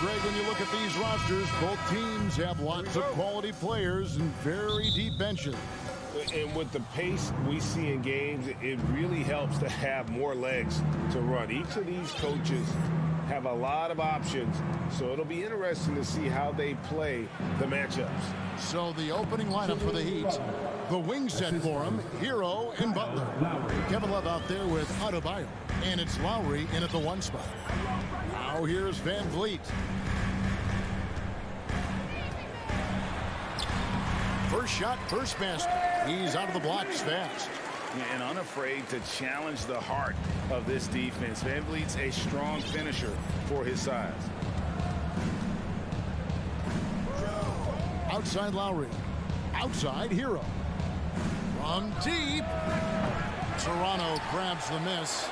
Greg, when you look at these rosters, both teams have lots of quality players and very deep benches. And with the pace we see in games, it really helps to have more legs to run. Each of these coaches have a lot of options, so it'll be interesting to see how they play the matchups. So the opening lineup for the Heat, the wing set for him, Hero and Butler. Kevin Love out there with Adebayo, and it's Lowry in at the 1 spot. Now here's Van Vliet. First shot, first basket. He's out of the blocks fast. And unafraid to challenge the heart of this defense. Van Vliet's a strong finisher for his size. Outside Lowry. Outside Hero. From deep. Toronto grabs the miss.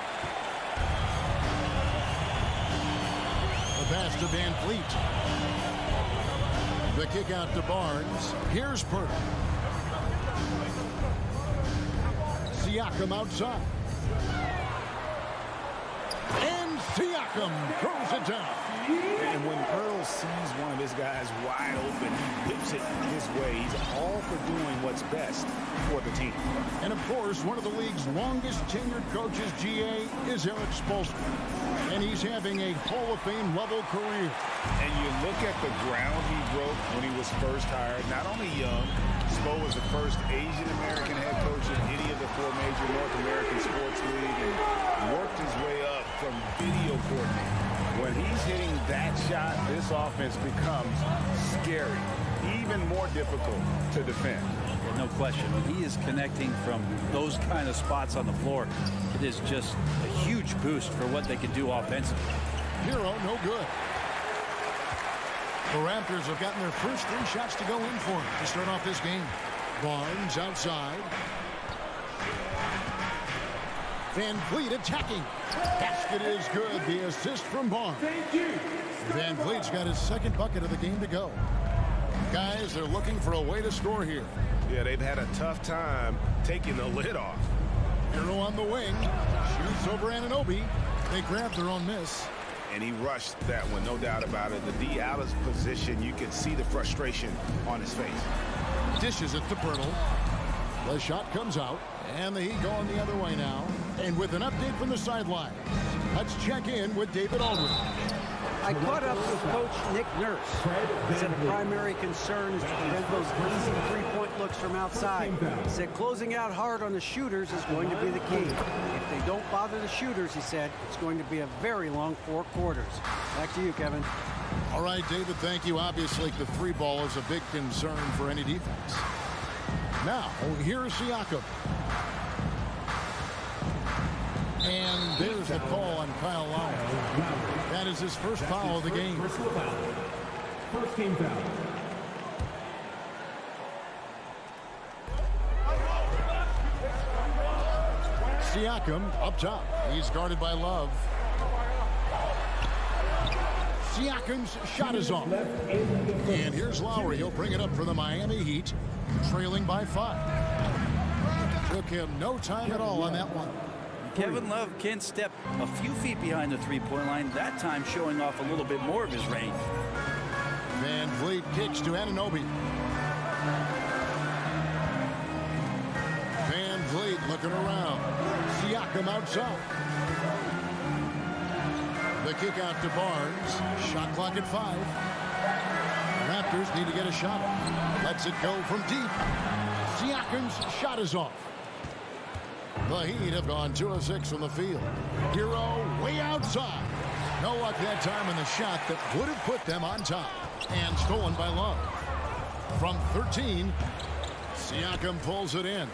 The pass to Van Vliet. The kick out to Barnes. Here's Purtle. Siakam outside. And Siakam throws it down. And when Pearl sees one of his guys wide open, he whips it his way. He's all for doing what's best for the team. And, of course, one of the league's longest tenured coaches, GA, is Eric Spoelstra. And he's having a Hall of Fame level career. And you look at the ground he broke when he was first hired. Not only young, Spo was the first Asian-American head coach in any of the 4 major North American sports leagues and worked his way up from video coordinator. When he's hitting that shot, this offense becomes scary, even more difficult to defend. No question. When he is connecting from those kind of spots on the floor, it is just a huge boost for what they can do offensively. Hero, no good. The Raptors have gotten their first 3 shots to go in for him to start off this game. Barnes outside. Van Vliet attacking. Basket is good. The assist from Barnes. Thank you. Van Vliet's got his 2nd bucket of the game to go. Guys, they're looking for a way to score here. Yeah, they've had a tough time taking the lid off. Hero on the wing. Shoots over Anunoby. They grab their own miss. And he rushed that one, no doubt about it. The D out of position, you can see the frustration on his face. Dishes it to Purtle. The shot comes out, and the Heat going the other way now. And with an update from the sidelines, let's check in with David Aldridge. I caught up with Coach Nick Nurse. He said the primary concern is to prevent those easy 3-point looks from outside. He said closing out hard on the shooters is going to be the key. If they don't bother the shooters, he said, it's going to be a very long 4 quarters. Back to you, Kevin. All right, David, thank you. Obviously, the 3 ball is a big concern for any defense. Now, here's Siakam. And there's the call on Kyle Lowry. That is his first foul of the game. First team foul. Siakam up top. He's guarded by Love. Siakam's shot is off. And here's Lowry. He'll bring it up for the Miami Heat, trailing by 5. Took him no time at all on that one. Kevin Love can step a few feet behind the 3-point line, that time showing off a little bit more of his range. Van Vliet kicks to Anunoby. Van Vliet looking around. Siakam outside. The kick out to Barnes. Shot clock at 5. Raptors need to get a shot. Lets it go from deep. Siakam's shot is off. The Heat have gone 2 of 6 from the field. Hero way outside. No luck that time in the shot that would have put them on top. And stolen by Love. From 13, Siakam pulls it in.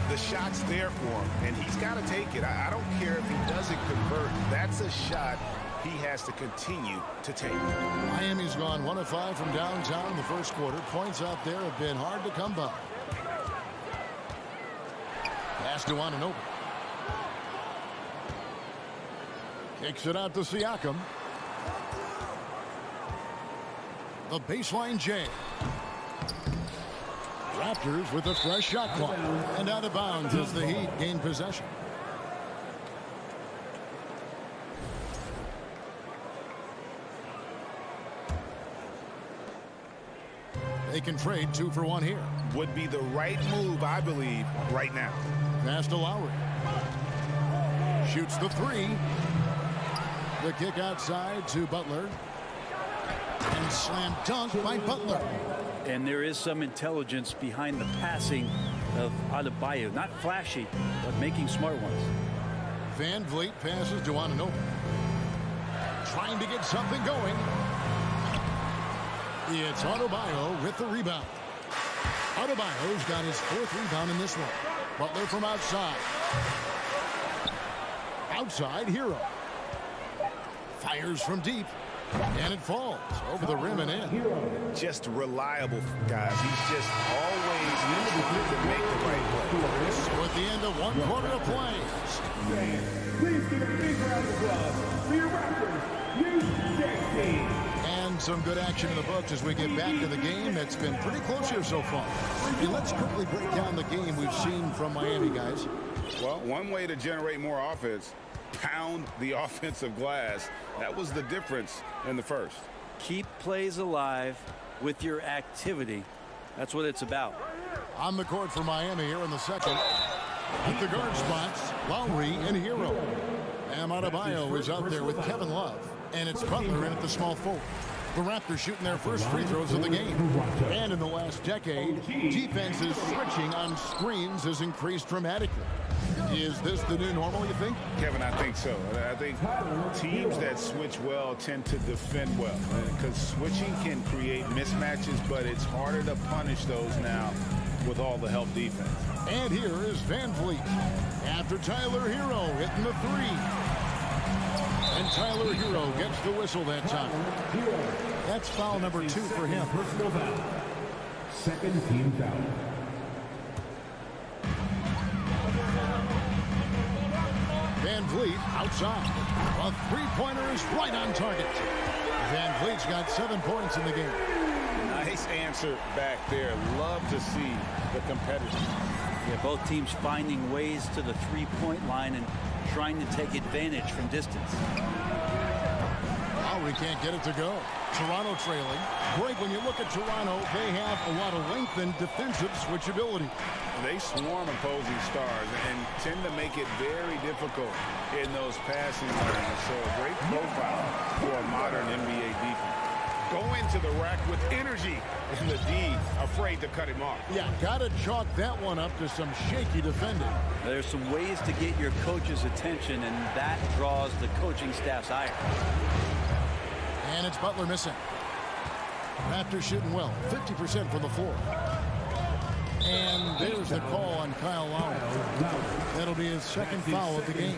The shot's there for him, and he's got to take it. I don't care if he doesn't convert. That's a shot he has to continue to take. Miami's gone 1 of 5 from downtown in the first quarter. Points out there have been hard to come by. Pass to Anunoby. Kicks it out to Siakam. The baseline J. Raptors with a fresh shot clock. And out of bounds as the Heat gain possession. They can trade 2 for 1 here. Would be the right move, I believe, right now. Pass to Lowry. Shoots the 3. The kick outside to Butler. And slam dunk by Butler. And there is some intelligence behind the passing of Adebayo. Not flashy, but making smart ones. Van Vliet passes to Anunoby. Trying to get something going. It's Adebayo with the rebound. Adebayo's got his 4th rebound in this one. Butler from outside. Outside, Hero. Fires from deep. And it falls over the rim and in. Just reliable, guys. He's just always trying to make the right play. So at the end of 1 quarter of play. Please give a big round of applause for your Raptors, U16. And some good action in the books as we get back to the game. It's been pretty close here so far. And let's quickly break down the game we've seen from Miami, guys. Well, one way to generate more offense, pound the offensive glass. That was the difference in the first. Keep plays alive with your activity. That's what it's about. On the court for Miami here in the second. At the guard spots, Lowry and Hero. Bam Adebayo is out there with Kevin Love. And it's Butler in at the small forward. The Raptors shooting their first free throws of the game. And in the last decade, defenses switching on screens has increased dramatically. Is this the new normal, you think? Kevin, I think so. I think teams that switch well tend to defend well. Because switching can create mismatches, but it's harder to punish those now with all the help defense. And here is Van Vliet. After Tyler Hero hitting the 3. And Tyler Hero gets the whistle that time. That's foul number 2 for him. Personal foul. Second team foul. Van Vliet outside. A 3-pointer is right on target. Van Vliet's got 7 points in the game. Nice answer back there. Love to see the competitors. Yeah, both teams finding ways to the 3-point line and trying to take advantage from distance. Lowry can't get it to go. Toronto trailing. Greg, when you look at Toronto, they have a lot of length and defensive switchability. They swarm opposing stars and tend to make it very difficult in those passing lanes. So a great profile for a modern NBA defense. Go into the rack with energy, and the D afraid to cut him off. Yeah, gotta chalk that one up to some shaky defending. There's some ways to get your coach's attention, and that draws the coaching staff's ire. And it's Butler missing. Raptors shooting well, 50% from the floor. And there's the call on Kyle Lowry. That'll be his 2nd foul of the game.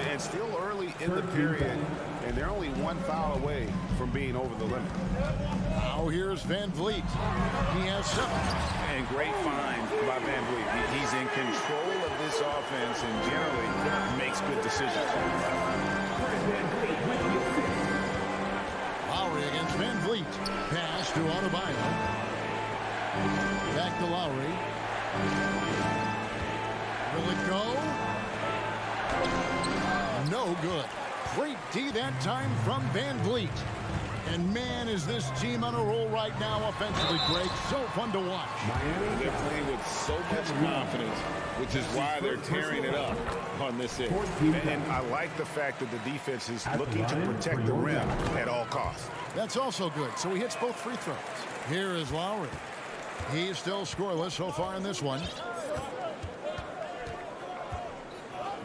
And still early in the period, and they're only 1 foul away from being over the limit. Now here's Van Vliet. He has 7. And great find by Van Vliet. He's in control of this offense and generally makes good decisions. Lowry against Van Vliet. Pass to Adebayo. Back to Lowry. Will it go? No good. Great D that time from Van Vliet. And man, is this team on a roll right now offensively, Greg. So fun to watch. They're playing with so much confidence, which is why they're tearing it up on this end. And I like the fact that the defense is looking to protect the rim at all costs. That's also good. So he hits both free throws. Here is Lowry. He's still scoreless so far in this one.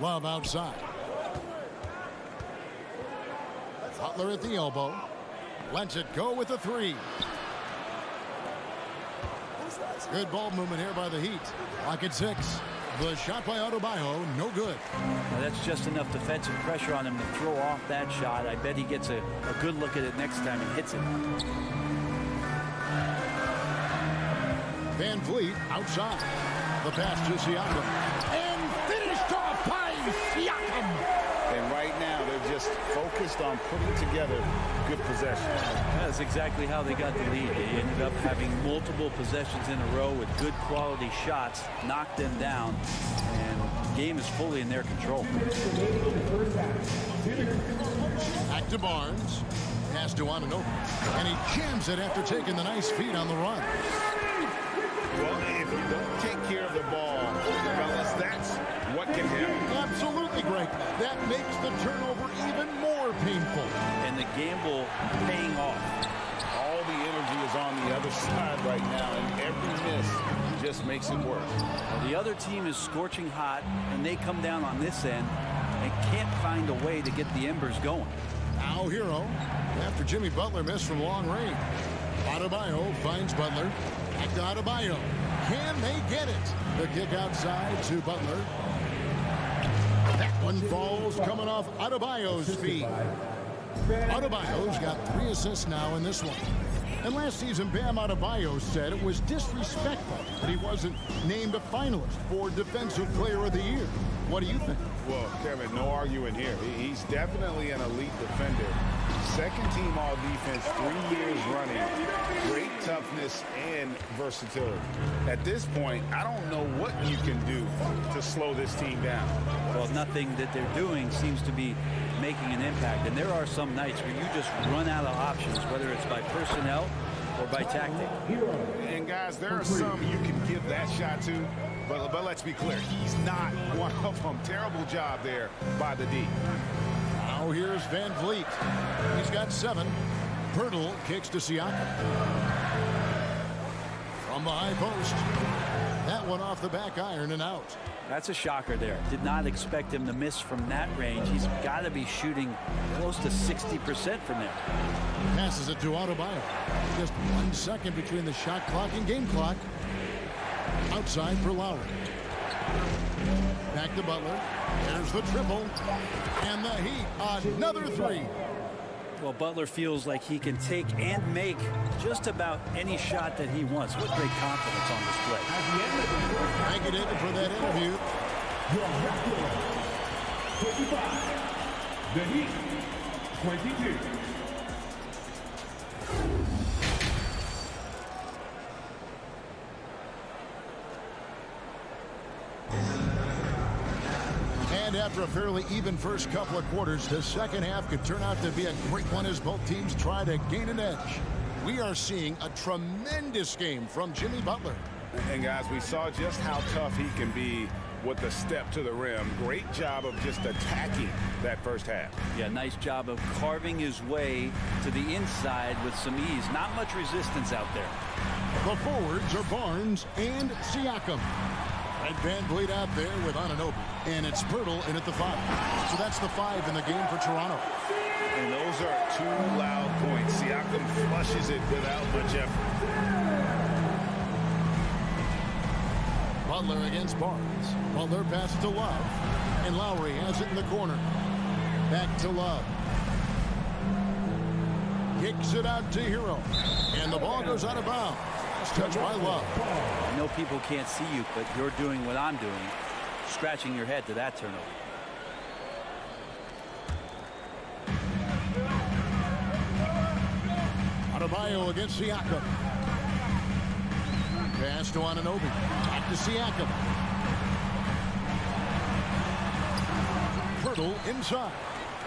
Love outside. Butler at the elbow. Lets it go with a 3. Good ball movement here by the Heat. Clock at 6. The shot by Adebayo, no good. Now that's just enough defensive pressure on him to throw off that shot. I bet he gets a good look at it next time he hits it. Van Vliet outside. The pass to Siakam. And finished off by Siakam. And right now, they're just focused on putting together good possessions. That's exactly how they got the lead. They ended up having multiple possessions in a row with good quality shots, knocked them down, and the game is fully in their control. Back to Barnes. Pass to Ananobi. And he jams it after taking the nice feed on the run. Well, if you don't take care of the ball, fellas, that's what can happen. Absolutely, Greg. That makes the turnover even more painful. And the gamble paying off. All the energy is on the other side right now, and every miss just makes it worse. Well, the other team is scorching hot, and they come down on this end and can't find a way to get the embers going. Now Hero, after Jimmy Butler missed from long range. Adebayo finds Butler. Back to Adebayo. Can they get it? The kick outside to Butler. That one falls coming off Adebayo's feet. Adebayo's got 3 assists now in this one. And last season, Bam Adebayo said it was disrespectful that he wasn't named a finalist for Defensive Player of the Year. What do you think? Well, Kevin, no arguing here. He's definitely an elite defender. Second team all defense, 3 years running. Great toughness and versatility. At this point, I don't know what you can do to slow this team down. Well, nothing that they're doing seems to be making an impact. And there are some nights where you just run out of options, whether it's by personnel or by tactic. And guys, there are some you can give that shot to, but let's be clear, he's not one of them. Terrible job there by the D. Now here's Van Vliet. He's got 7. Pirtle kicks to Siakam. From the high post. That one off the back iron and out. That's a shocker there. Did not expect him to miss from that range. He's got to be shooting close to 60% from there. Passes it to Adebayo. Just 1 second between the shot clock and game clock. Outside for Lowry. Back to Butler. There's the triple. And the Heat, another 3. Well, Butler feels like he can take and make just about any shot that he wants. What great confidence on display. Thank you, David, for that interview. Your Raptors, 25. The Heat, 22. And after a fairly even first couple of quarters, the second half could turn out to be a great one as both teams try to gain an edge. We are seeing a tremendous game from Jimmy Butler. And guys, we saw just how tough he can be with the step to the rim. Great job of just attacking that first half. Yeah, nice job of carving his way to the inside with some ease. Not much resistance out there. The forwards are Barnes and Siakam. And Van Vliet out there with Anunoby. And it's Pirtle in at the 5. So that's the 5 in the game for Toronto. And those are 2 loud points. Siakam flushes it without much effort. Butler against Barnes. Butler passes to Love. And Lowry has it in the corner. Back to Love. Kicks it out to Hero. And the ball goes out of bounds. Touched by Love. I know people can't see you, but you're doing what I'm doing. Scratching your head to that turnover. Adebayo against Siakam. Pass to Anunoby. Back to Siakam. Pirtle inside.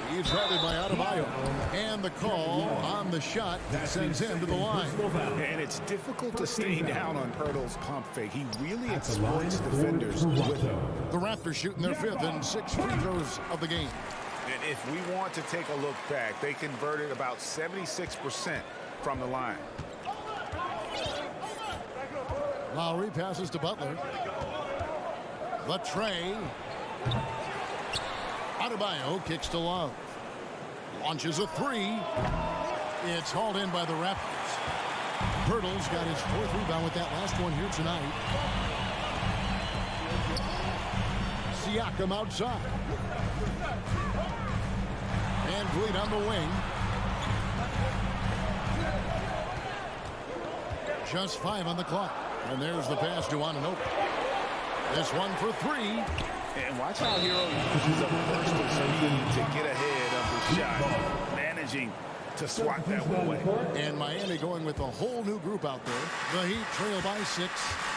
He's guarded by Adebayo. And the call on the shot that sends him to the line. And it's difficult to stay down on Pirtle's pump fake. He really exploits defenders with him. The Raptors shooting their 5th and 6 free throws of the game. And if we want to take a look back, they converted about 76% from the line. Lowry passes to Butler. The tray. Adebayo kicks to Love. Launches a 3. It's hauled in by the Raptors. Pirtle's got his 4th rebound with that last one here tonight. Siakam outside. Van Vliet on the wing. Just 5 on the clock. And there's the pass to Anunoby. This one for 3. And watch how Hero uses a burst of speed to get ahead of the shot, managing to swat that one away. And Miami going with a whole new group out there. The Heat trail by 6.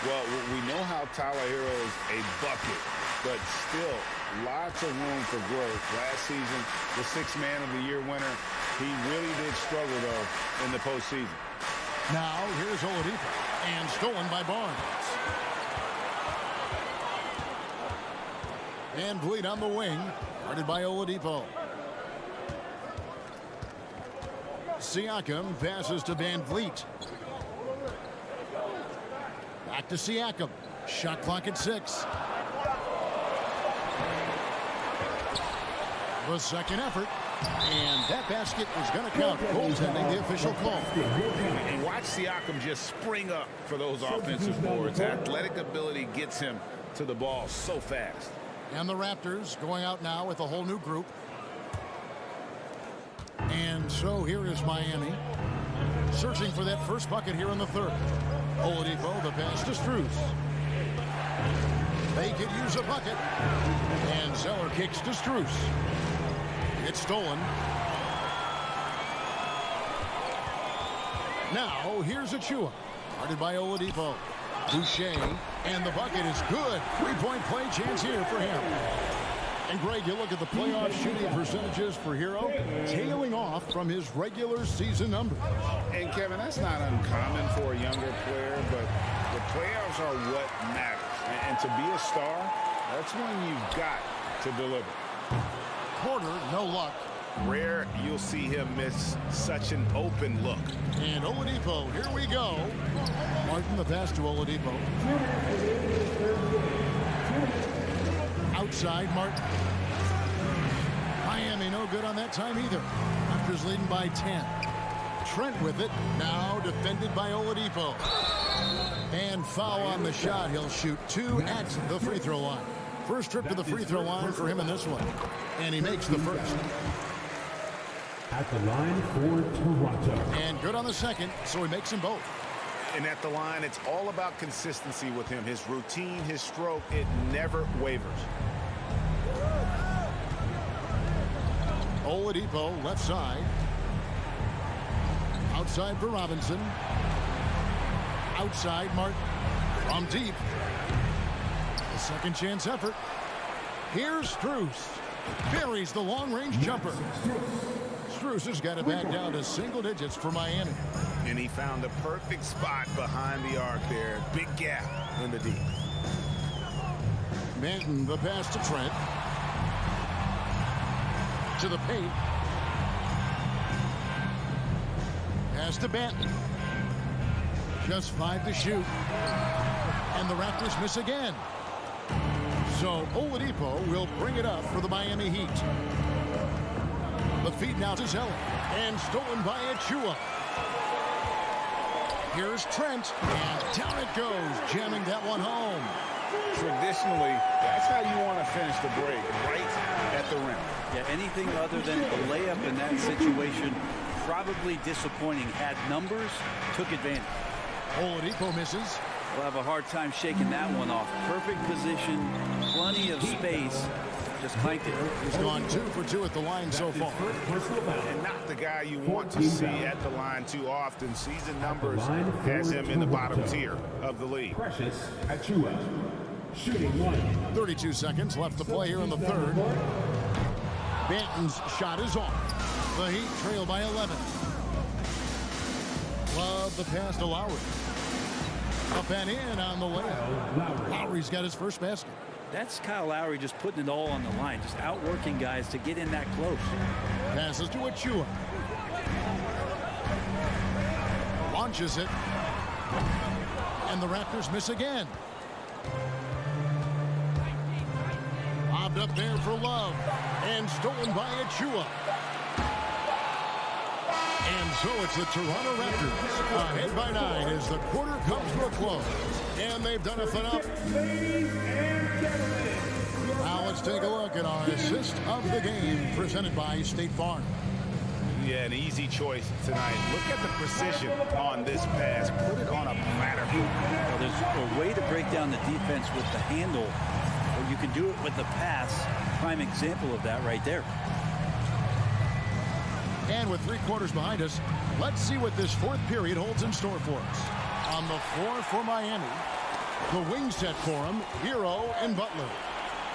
Well, we know how Tyler Hero is a bucket, but still lots of room for growth. Last season, the 6th Man of the Year winner, He really did struggle, though, in the postseason. Now, here's Oladipo, and stolen by Barnes. Van Vliet on the wing, guarded by Oladipo. Siakam passes to Van Vliet. Back to Siakam. Shot clock at 6. The second effort. And that basket is going to count. Goaltending, the official call. And watch Siakam just spring up for those offensive boards. Athletic ability gets him to the ball so fast. And the Raptors going out now with a whole new group. And so here is Miami, searching for that first bucket here in the third. Oladipo, the pass to Strus. They could use a bucket. And Zeller kicks to Strus. It's stolen. Now, here's Achua, guarded by Oladipo. Boucher, and the bucket is good. Three-point play chance here for him. And Greg, you look at the playoff shooting percentages for Hero, tailing off from his regular season numbers. And Kevin, that's not uncommon for a younger player, but the playoffs are what matters. And to be a star, that's when you've got to deliver. Porter, no luck. Rare you'll see him miss such an open look. And Oladipo, here we go. Martin, the pass to Oladipo. Outside, Martin. Miami no good on that time either. Raptors leading by 10. Trent with it, now defended by Oladipo. And foul on the shot. He'll shoot 2 at the free throw line. First trip to the free throw line for him in this one. And he makes the first. At the line for Toronto. And good on the second, so he makes them both. And at the line, it's all about consistency with him. His routine, his stroke, it never wavers. Oladipo, left side. Outside for Robinson. Outside, Martin. From deep. The second chance effort. Here's Strus. Buries the long-range jumper. Strus has got it back down to single digits for Miami. And he found the perfect spot behind the arc there. Big gap in the deep. Manton, the pass to Trent. To the paint. Pass to Banton. Just 5 to shoot. And the Raptors miss again. So Oladipo will bring it up for the Miami Heat. The feed now to Zeller. And stolen by Achua. Here's Trent. And down it goes, jamming that one home. Traditionally, that's how you want to finish the break, right at the rim. Yeah, anything other than a layup in that situation, probably disappointing. Had numbers, took advantage. Oladipo misses. We'll have a hard time shaking that one off. Perfect position, plenty of space. Just clanked it. He's gone 2 for 2 at the line so far. And not the guy you want to see at the line too often. Season numbers has him in the bottom tier of the league. Precious Achua. Shooting 1. 32 seconds left to play here in the third. Banton's shot is off. The Heat trail by 11. Love the pass to Lowry. Up and in on the layup. Lowry's got his first basket. That's Kyle Lowry just putting it all on the line, just outworking guys to get in that close. Passes to Achua. Launches it. And the Raptors miss again. Lobbed up there for Love. And stolen by Achua. And so it's the Toronto Raptors ahead by 9 as the quarter comes to a close. And they've done a phenomenal. Now let's take a look at our assist of the game presented by State Farm. Yeah, an easy choice tonight. Look at the precision on this pass. Put it on a platter. Well, there's a way to break down the defense with the handle, or you can do it with the pass. Prime example of that right there. And with 3 quarters behind us, let's see what this fourth period holds in store for us. On the floor for Miami, the wing set for him, Hero and Butler.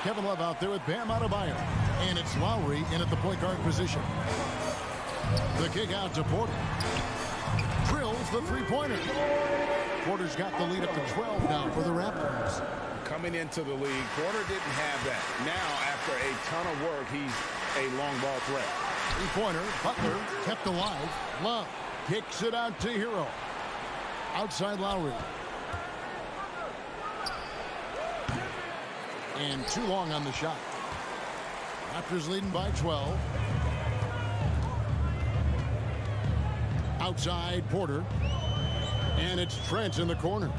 Kevin Love out there with Bam Adebayo. And it's Lowry in at the point guard position. The kick out to Porter. Drills the three-pointer. Porter's got the lead up to 12 now for the Raptors. Coming into the league, Porter didn't have that. Now, after a ton of work, he's a long ball threat. Three-pointer, Butler kept alive. Love kicks it out to Hero. Outside Lowry. And too long on the shot. Raptors leading by 12. Outside Porter. And it's Trent in the corner.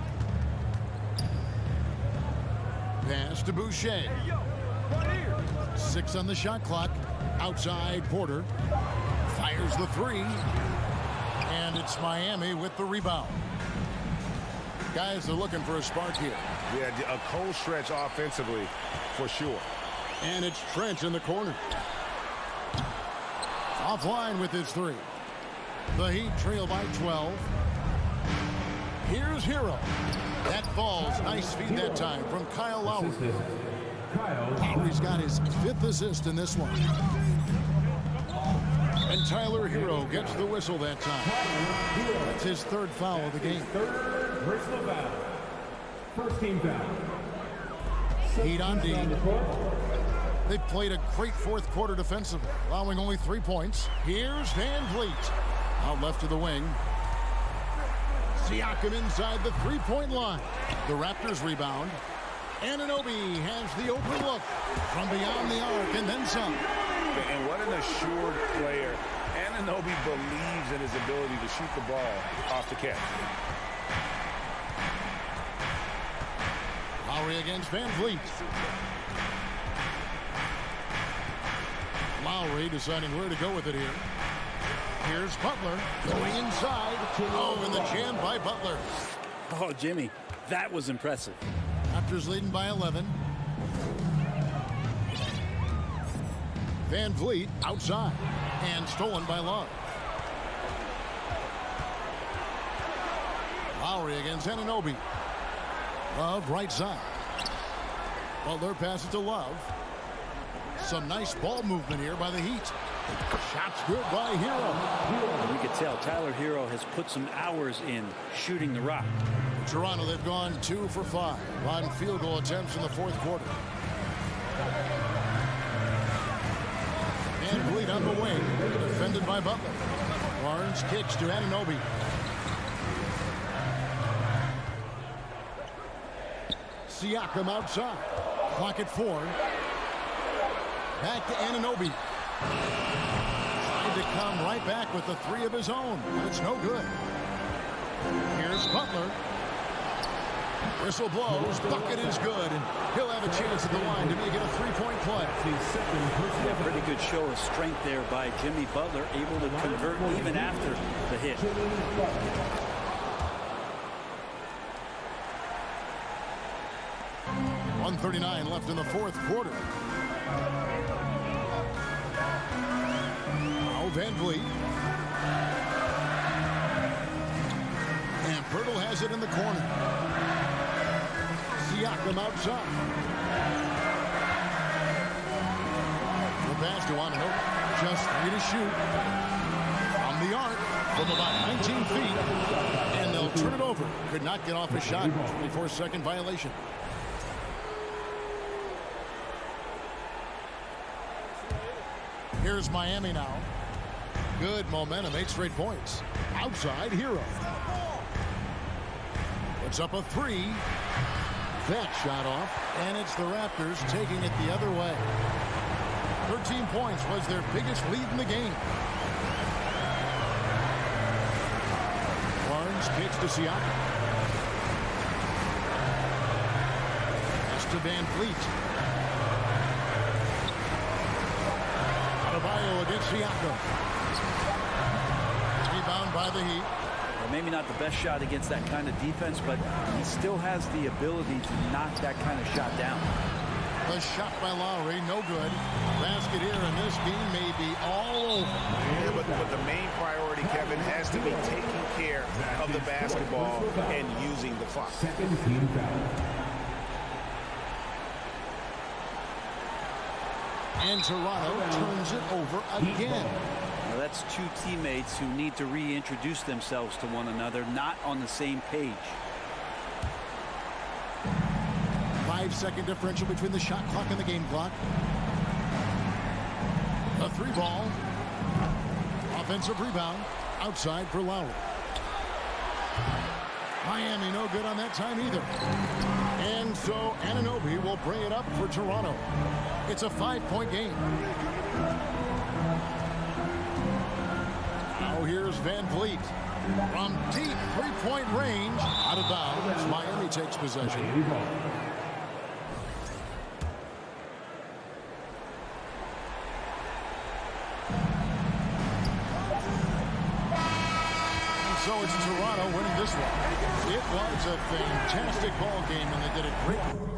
Pass to Boucher. 6 on the shot clock. Outside Porter. Fires the three. And it's Miami with the rebound. Guys are looking for a spark here. Yeah, a cold stretch offensively for sure. And it's Trent in the corner. Offline with his three. The Heat trail by 12. Here's Hero. That falls. Nice feed that time from Kyle Lowry. Lowry's got his 5th assist in this one. And Tyler Hero gets the whistle that time. That's his 3rd foul of the game. 3rd personal foul. First team foul. Heat on D. They played a great 4th quarter defensively, allowing only 3 points. Here's Van Vliet. Out left to the wing. Siakam inside the 3-point line. The Raptors rebound. Anunoby has the open look from beyond the arc and then some. And what an assured player. Anunoby believes in his ability to shoot the ball off the catch. Lowry against Van Vliet. Lowry deciding where to go with it here. Here's Butler going inside. Oh, and the jam by Butler. Oh, Jimmy, that was impressive. Raptors leading by 11. Van Vliet outside and stolen by Love. Lowry against Anunoby. Love right side. Butler passes to Love. Some nice ball movement here by the Heat. Shots good by Hero. You could tell Tyler Hero has put some hours in shooting the rock. Toronto, they've gone 2 for 5 on field goal attempts in the 4th quarter. Van Vliet on the wing, defended by Butler. Barnes kicks to Anunoby. Siakam outside. Clock at 4. Back to Anunoby. Tried to come right back with the 3 of his own, but it's no good. Here's Butler. Whistle blows. Bucket is good, and he'll have a chance at the line to make it a 3-point play. Yeah, pretty good show of strength there by Jimmy Butler, able to convert even after the hit. 1:39 left in the 4th quarter. Now Van Vliet. And Pirtle has it in the corner. Siakam outside. The pass to Anunoby. Just 3 to shoot. From the arc from about 19 feet. And they'll turn it over. Could not get off a shot. 24-second violation. Here's Miami now. Good momentum, 8 straight points. Outside Hero. Puts up a 3. That shot off, and it's the Raptors taking it the other way. 13 points was their biggest lead in the game. Barnes kicks to Siakam. Pass to Van Vliet. Adebayo against Siakam. Rebound by the Heat. Well, maybe not the best shot against that kind of defense, but he still has the ability to knock that kind of shot down. The shot by Lowry, no good. Basket here, and this game may be all over. Yeah, but the main priority, Kevin, has to be taking care of the basketball and using the clock. Second team foul. And Toronto turns it over again. Well, that's two teammates who need to reintroduce themselves to one another, not on the same page. 5-second differential between the shot clock and the game clock. A 3-ball. Offensive rebound. Outside for Lowry. Miami no good on that time either. And so Anunoby will bring it up for Toronto. It's a 5-point game. Now here's Van Vliet. From deep 3-point range. Out of bounds. Miami takes possession. So it's Toronto winning this one. It was a fantastic ball game, and they did it great.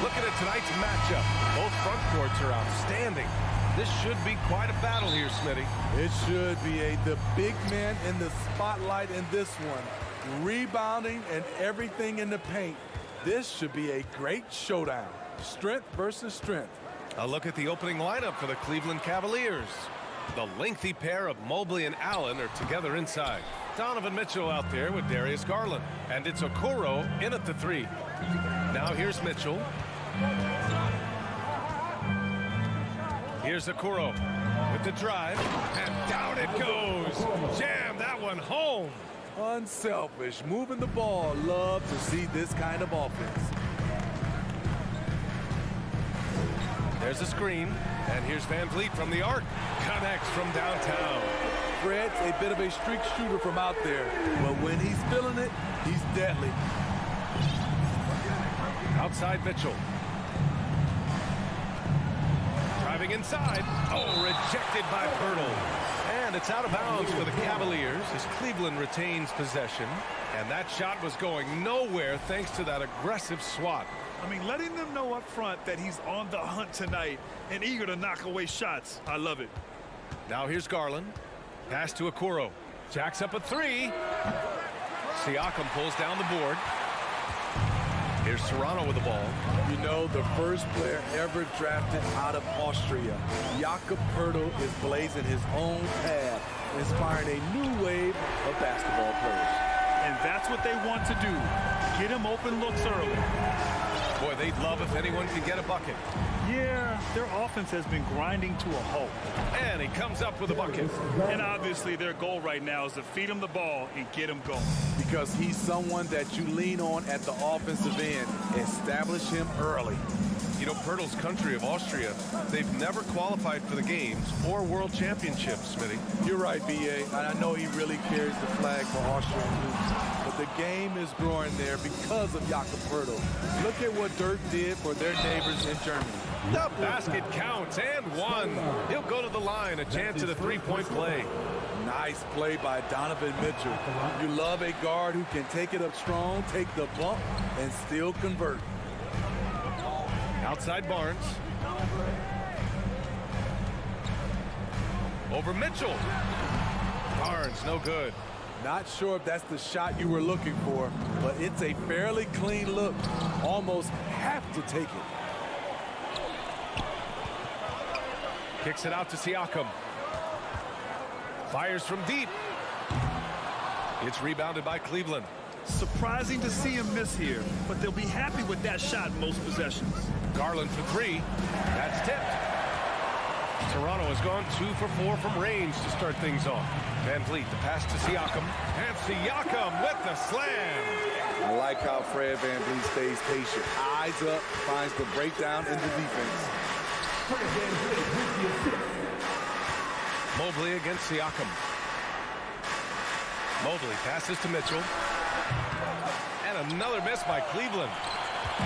Looking at tonight's matchup, both front courts are outstanding. This should be quite a battle here, Smitty. It should be the big man in the spotlight in this one. Rebounding and everything in the paint. This should be a great showdown. Strength versus strength. A look at the opening lineup for the Cleveland Cavaliers. The lengthy pair of Mobley and Allen are together inside. Donovan Mitchell out there with Darius Garland. And it's Okoro in at the 3. Now here's Mitchell. Here's Okoro with the drive. And down it goes. Jam that one home. Unselfish, moving the ball. Love to see this kind of offense. There's a screen, and here's Van Vliet from the arc. Connects from downtown. Fred's a bit of a streak shooter from out there, but when he's feeling it, he's deadly. Outside Mitchell. Driving inside. Oh, rejected by Pirtle. And it's out of bounds for the Cavaliers as Cleveland retains possession. And that shot was going nowhere thanks to that aggressive swat. I mean, letting them know up front that he's on the hunt tonight and eager to knock away shots. I love it. Now here's Garland. Pass to Okoro. Jacks up a 3. Siakam pulls down the board. Here's Serrano with the ball. You know, the first player ever drafted out of Austria, Jakob Poeltl, is blazing his own path, inspiring a new wave of basketball players. And that's what they want to do. Get him open looks early. Boy, they'd love if anyone could get a bucket. Yeah, their offense has been grinding to a halt. And he comes up with a bucket. And obviously their goal right now is to feed him the ball and get him going. Because he's someone that you lean on at the offensive end. Establish him early. You know, Pirtle's country of Austria, they've never qualified for the games or world championships, Smitty. You're right, B.A. And I know he really carries the flag for Austria and hoops. But the game is growing there because of Jakob Pirtle. Look at what Dirk did for their neighbors in Germany. The basket counts and one. He'll go to the line, a chance at a three-point play. Nice play by Donovan Mitchell. You love a guard who can take it up strong, take the bump, and still convert. Outside Barnes. Over Mitchell. Barnes, no good. Not sure if that's the shot you were looking for, but it's a fairly clean look. Almost have to take it. Kicks it out to Siakam. Fires from deep. It's rebounded by Cleveland. Surprising to see him miss here, but they'll be happy with that shot most possessions. Garland for three. That's tipped. Toronto has gone 2 for 4 from range to start things off. Van Vliet, the pass to Siakam. And Siakam with the slam. I like how Fred Van Vliet stays patient. Eyes up, finds the breakdown in the defense. Mobley against Siakam. Mobley passes to Mitchell. And another miss by Cleveland.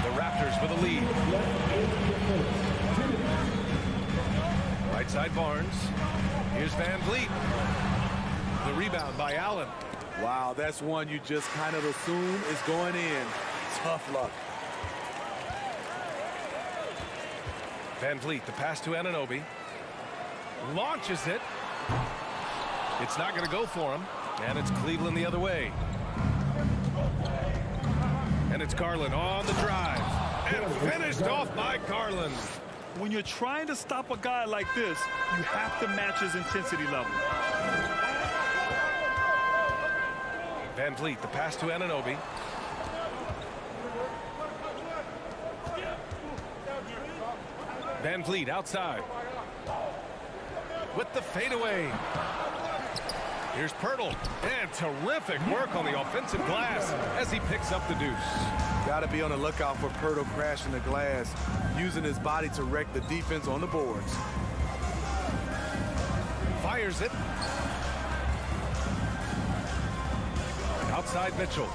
The Raptors with a lead. Right side Barnes. Here's Van Vliet. The rebound by Allen. Wow, that's one you just kind of assume is going in. Tough luck. Van Vliet, the pass to Anunoby. Launches it. It's not going to go for him. And it's Cleveland the other way. And it's Garland on the drive. And finished off by Garland. When you're trying to stop a guy like this, you have to match his intensity level. Van Vliet, the pass to Anunoby. Van Vliet outside. With the fadeaway. Here's Pirtle. And terrific work on the offensive glass as he picks up the deuce. Got to be on the lookout for Pirtle crashing the glass, using his body to wreck the defense on the boards. Fires it. Outside Mitchell.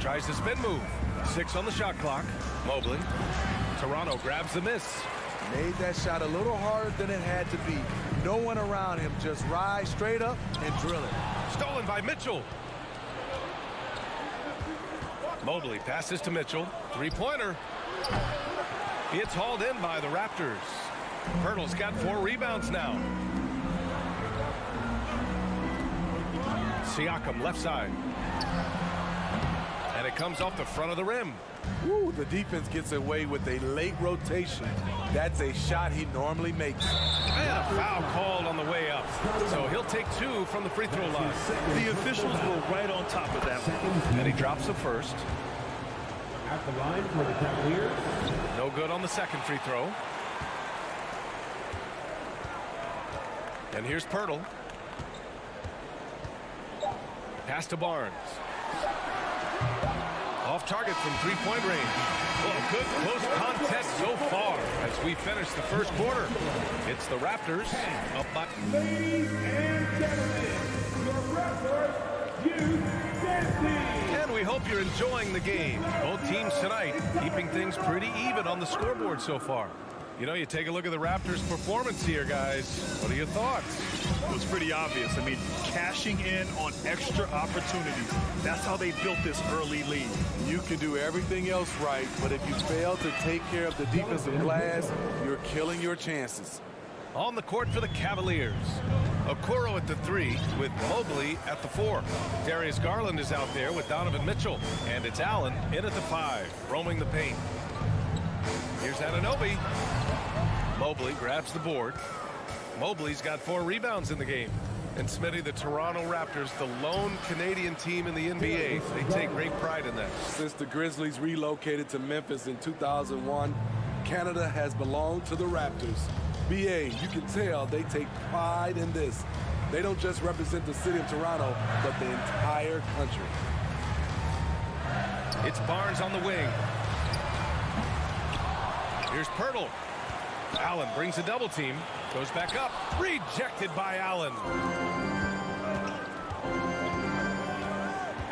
Tries to spin move. 6 on the shot clock. Mobley. Toronto grabs the miss. Made that shot a little harder than it had to be. No one around him. Just rise straight up and drill it. Stolen by Mitchell. Mobley passes to Mitchell. Three-pointer. It's hauled in by the Raptors. Pirtle's got 4 rebounds now. Siakam left side. And it comes off the front of the rim. Woo, the defense gets away with a late rotation. That's a shot he normally makes. And a foul called on the way up. So he'll take 2 from the free throw line. The officials were right on top of that one. And he drops the first. At the line for the Cavaliers. No good on the second free throw. And here's Pirtle. Pass to Barnes. Off target from three-point range. Well, a good close contest so far as we finish the first quarter. It's the Raptors up by... Ladies and gentlemen, your Raptors Youth Dance Team. And we hope you're enjoying the game. Both teams tonight keeping things pretty even on the scoreboard so far. You know, you take a look at the Raptors' performance here, guys. What are your thoughts? It was pretty obvious. I mean, cashing in on extra opportunities. That's how they built this early lead. You can do everything else right, but if you fail to take care of the defensive glass, you're killing your chances. On the court for the Cavaliers. Okoro at the 3 with Mobley at the 4. Darius Garland is out there with Donovan Mitchell. And it's Allen in at the 5, roaming the paint. Here's Anunoby. Mobley grabs the board. Mobley's got 4 rebounds in the game. And Smitty, the Toronto Raptors, the lone Canadian team in the NBA. They take great pride in that. Since the Grizzlies relocated to Memphis in 2001, Canada has belonged to the Raptors. BA, you can tell they take pride in this. They don't just represent the city of Toronto, but the entire country. It's Barnes on the wing. Here's Pirtle. Allen brings a double team. Goes back up. Rejected by Allen.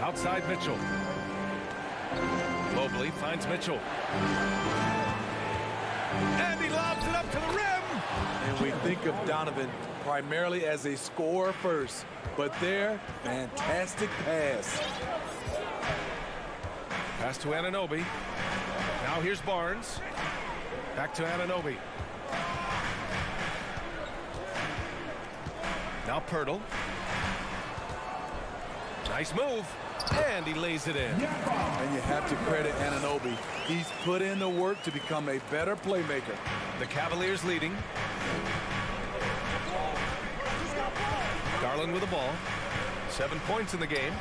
Outside Mitchell. Mobley finds Mitchell. And he lobs it up to the rim. And we think of Donovan primarily as a scorer first, but there, fantastic pass. Pass to Anunoby. Now here's Barnes. Back to Anunoby. Now Pirtle. Nice move. And he lays it in. And you have to credit Anunoby. He's put in the work to become a better playmaker. The Cavaliers leading. Garland with the ball. 7 points in the game.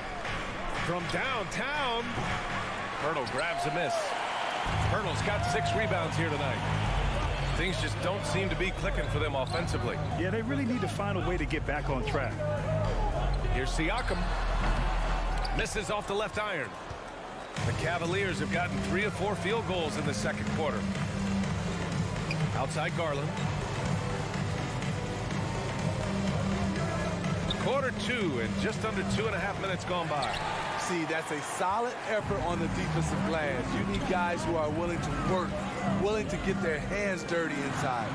From downtown. Pirtle grabs a miss. Pirtle's got 6 rebounds here tonight. Things just don't seem to be clicking for them offensively. Yeah, they really need to find a way to get back on track. Here's Siakam. Misses off the left iron. The Cavaliers have gotten 3 of 4 field goals in the second quarter. Outside Garland. Quarter 2 and just under 2.5 minutes gone by. See, that's a solid effort on the defensive glass. You need guys who are willing to work, willing to get their hands dirty inside.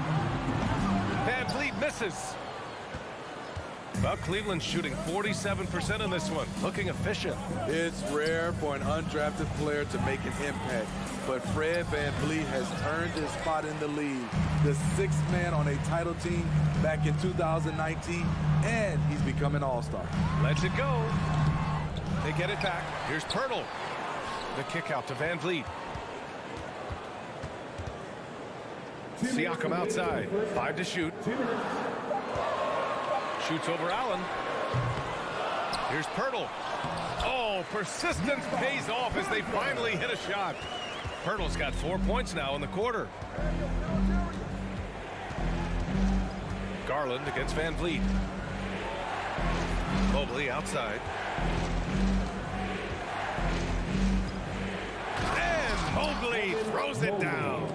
Van Vliet misses. Well, Cleveland's shooting 47% in this one, looking efficient. It's rare for an undrafted player to make an impact, but Fred Van Vliet has earned his spot in the league. The 6th man on a title team back in 2019, and he's become an all-star. Lets it go. They get it back. Here's Pirtle. The kick out to Van Vliet. Siakam outside. 5 to shoot. Shoots over Allen. Here's Pirtle. Oh, persistence pays off as they finally hit a shot. Pirtle's got 4 points now in the quarter. Garland against Van Vliet. Mobley outside. And Mobley throws it down.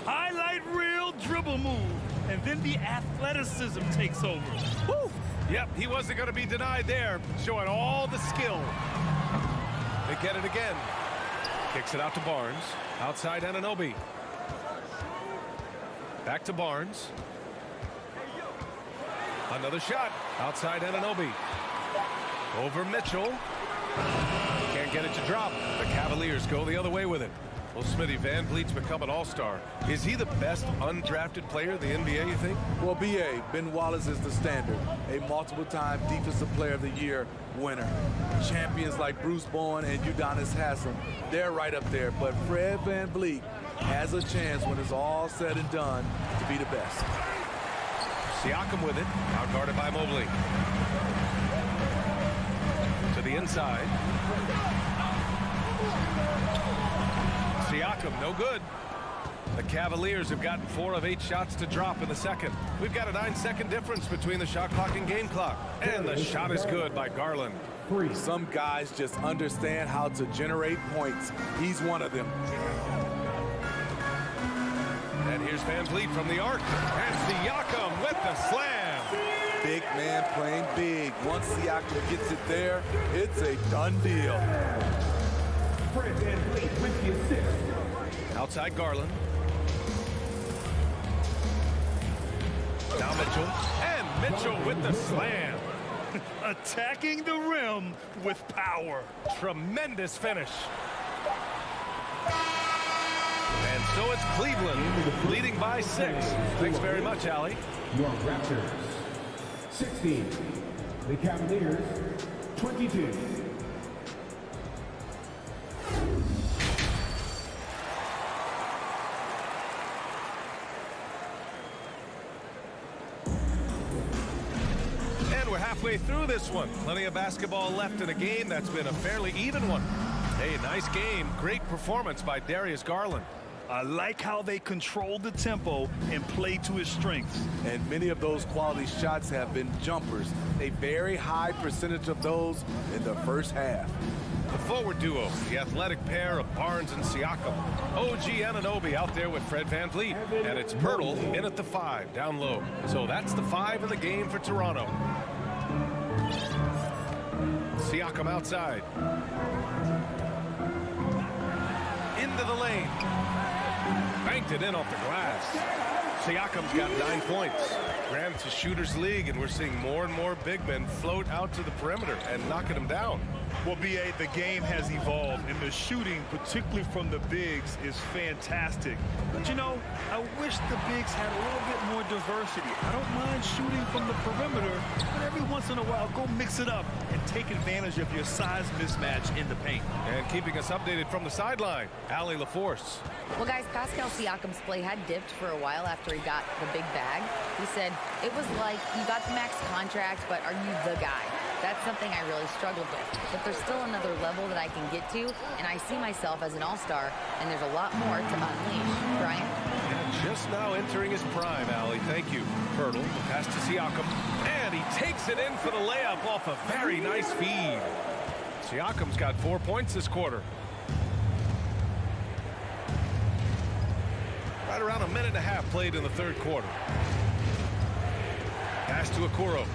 Highlight reel dribble move, and then the athleticism takes over. Woo! Yep, he wasn't going to be denied there, showing all the skill. They get it again. Kicks it out to Barnes. Outside Anunoby. Back to Barnes. Another shot. Outside Anunoby. Over Mitchell. Can't get it to drop. The Cavaliers go the other way with it. Well, Smitty, Van Vliet's become an all-star. Is he the best undrafted player in the NBA, you think? Well, B.A., Ben Wallace is the standard. A multiple-time Defensive Player of the Year winner. Champions like Bruce Bowen and Udonis Haslem, they're right up there. But Fred Van Vliet has a chance when it's all said and done to be the best. Siakam with it. Now guarded by Mobley. To the inside. Siakam, no good. The Cavaliers have gotten 4 of 8 shots to drop in the second. We've got a 9-second difference between the shot clock and game clock. And the shot is good by Garland. Some guys just understand how to generate points. He's one of them. And here's Van Vliet from the arc. And Siakam with the slam. Big man playing big. Once Siakam gets it there, it's a done deal. Fred Van Vliet with the assist. Outside Garland. Now Mitchell. And Mitchell with the slam. Attacking the rim with power. Tremendous finish. And so it's Cleveland leading by 6. Thanks very much, Allie. Your Raptors 16. The Cavaliers 22. halfway through this one. Plenty of basketball left in a game that's been a fairly even one. Hey, nice game. Great performance by Darius Garland. I like how they controlled the tempo and played to his strengths. And many of those quality shots have been jumpers. A very high percentage of those in the first half. The forward duo, the athletic pair of Barnes and Siakam. OG Anunoby out there with Fred VanVleet. And it's Pirtle in at the 5, down low. So that's the 5 in the game for Toronto. Siakam outside. Into the lane. Banked it in off the glass. Siakam's got 9 points. Granted, it's a shooter's league, and we're seeing more and more big men float out to the perimeter and knocking them down. Well, B.A., the game has evolved, and the shooting, particularly from the bigs, is fantastic. But, you know, I wish the bigs had a little bit more diversity. I don't mind shooting from the perimeter, but every once in a while, go mix it up and take advantage of your size mismatch in the paint. And keeping us updated from the sideline, Allie LaForce. Well, guys, Pascal Siakam's play had dipped for a while after he got the big bag. He said, it was like you got the max contract, but are you the guy? That's something I really struggled with. But there's still another level that I can get to, and I see myself as an all-star, and there's a lot more to unleash. Brian? And just now entering his prime, Allie. Thank you. Pirtle, pass to Siakam, and he takes it in for the layup off a very nice feed. Siakam's got 4 points this quarter. Right around a minute and a half played in the third quarter. Pass to Okoro.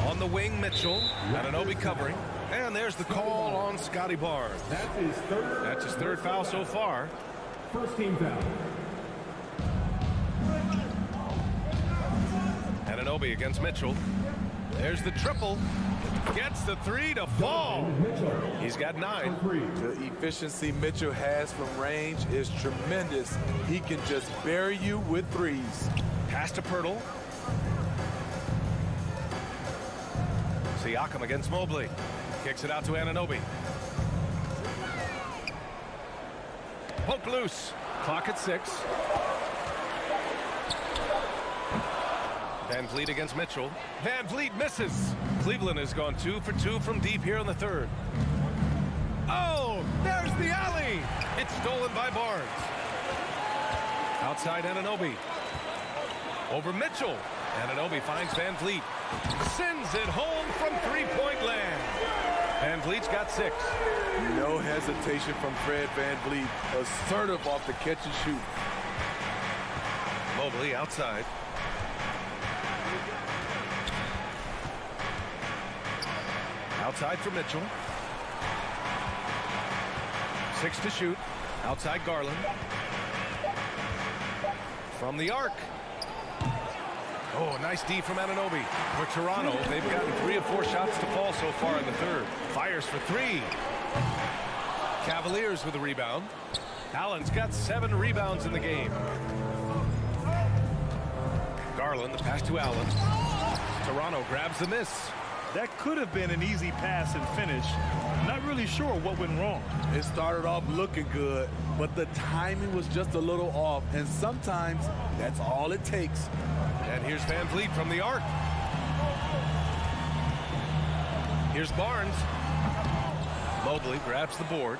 On the wing, Mitchell. Anunoby covering. And there's the call on Scotty Barnes. That's his third foul so far. First team foul. Anunoby against Mitchell. There's the triple. Gets the 3 to fall. He's got 9. The efficiency Mitchell has from range is tremendous. He can just bury you with threes. Pass to Pirtle. Siakam against Mobley. Kicks it out to Anunoby. Poke loose. Clock at 6. VanVleet against Mitchell. VanVleet misses. Cleveland has gone 2 for 2 from deep here in the third. Oh, there's the alley. It's stolen by Barnes. Outside Anunoby. Over Mitchell. Anunoby finds VanVleet. Sends it home from three-point land. VanVleet's got 6. No hesitation from Fred VanVleet. Assertive off the catch and shoot. Mobley outside. Outside for Mitchell. 6 to shoot. Outside Garland. From the arc. Oh, nice D from Anunoby. For Toronto, they've gotten 3 of 4 shots to fall so far in the third. Fires for 3. Cavaliers with a rebound. Allen's got 7 rebounds in the game. Garland, the pass to Allen. Toronto grabs the miss. That could have been an easy pass and finish. Not really sure what went wrong. It started off looking good, but the timing was just a little off, and sometimes that's all it takes. And here's VanVleet from the arc. Here's Barnes. Mobley grabs the board.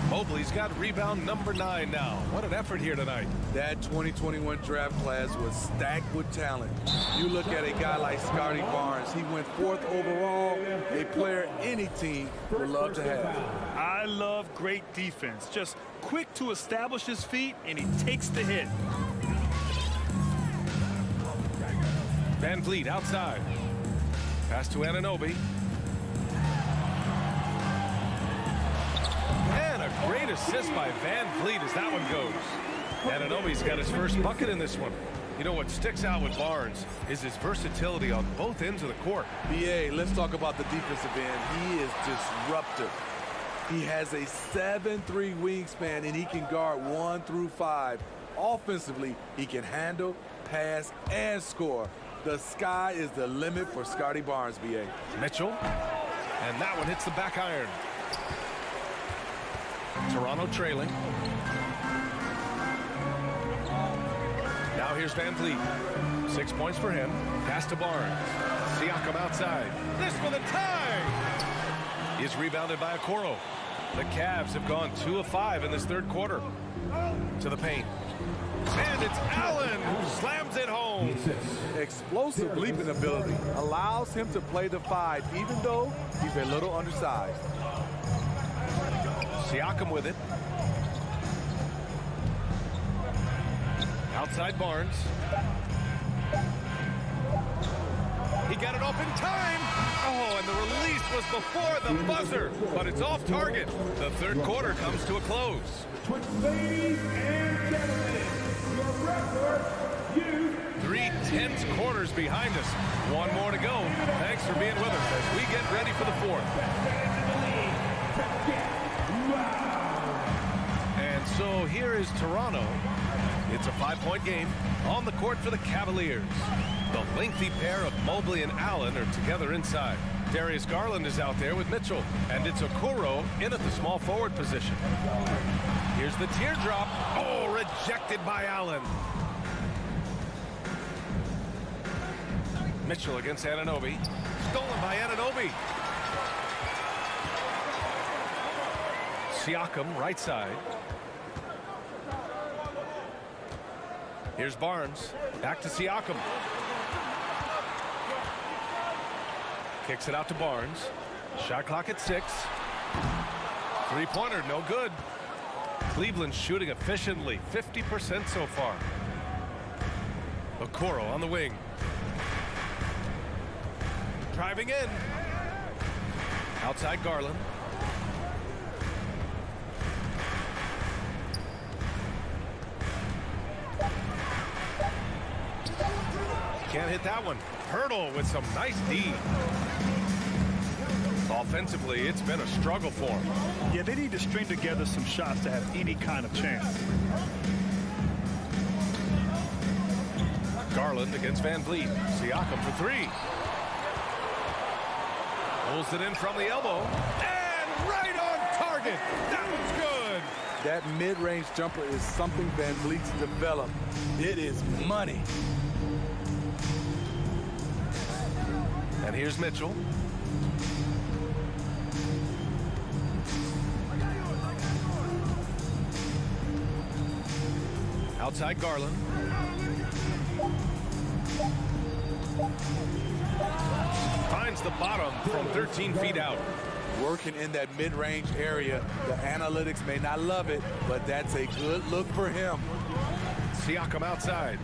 Mobley's got rebound number 9 now. What an effort here tonight. That 2021 draft class was stacked with talent. You look at a guy like Scotty Barnes. He went 4th overall, a player any team would love to have. I love great defense. Just quick to establish his feet, and he takes the hit. VanVleet outside. Pass to Anunoby. And a great assist by VanVleet as that one goes. Anunoby's got his first bucket in this one. You know what sticks out with Barnes is his versatility on both ends of the court. BA, let's talk about the defensive end. He is disruptive. He has a 7'3" wingspan, and he can guard 1 through 5. Offensively, he can handle, pass, and score. The sky is the limit for Scotty Barnes, BA. Mitchell, and that one hits the back iron. Toronto trailing. Now here's Van Vliet. 6 points for him. Pass to Barnes. Siakam outside. This for the tie! He is rebounded by Okoro. The Cavs have gone 2 of 5 in this third quarter. To the paint. And it's Allen who slams it home. Explosive leaping ability allows him to play the 5, even though he's a little undersized. Siakam with it. Outside Barnes. He got it off in time. Oh, and the release was before the buzzer, but it's off target. The third quarter comes to a close. Ladies and gentlemen, your Raptors, you 3 tense quarters behind us. One more to go. Thanks for being with us as we get ready for the fourth. And so here is Toronto. It's a 5-point game on the court for the Cavaliers. The lengthy pair of Mobley and Allen are together inside. Darius Garland is out there with Mitchell, and it's Okoro in at the small forward position. Here's the teardrop. Oh, rejected by Allen. Mitchell against Anunoby. Stolen by Anunoby. Siakam, right side. Here's Barnes. Back to Siakam. Kicks it out to Barnes. Shot clock at 6. Three-pointer, no good. Cleveland shooting efficiently, 50% so far. Okoro on the wing. Driving in. Outside Garland. Can't hit that one. Hurdle with some nice D. Offensively, it's been a struggle for him. Yeah, they need to string together some shots to have any kind of chance. Garland against Van Vliet. Siakam for 3. Pulls it in from the elbow. And right on target. That was good. That mid-range jumper is something Van Vliet's developed. It is money. And here's Mitchell. Outside Garland. Finds the bottom from 13 feet out. Working in that mid-range area. The analytics may not love it, but that's a good look for him. Siakam outside.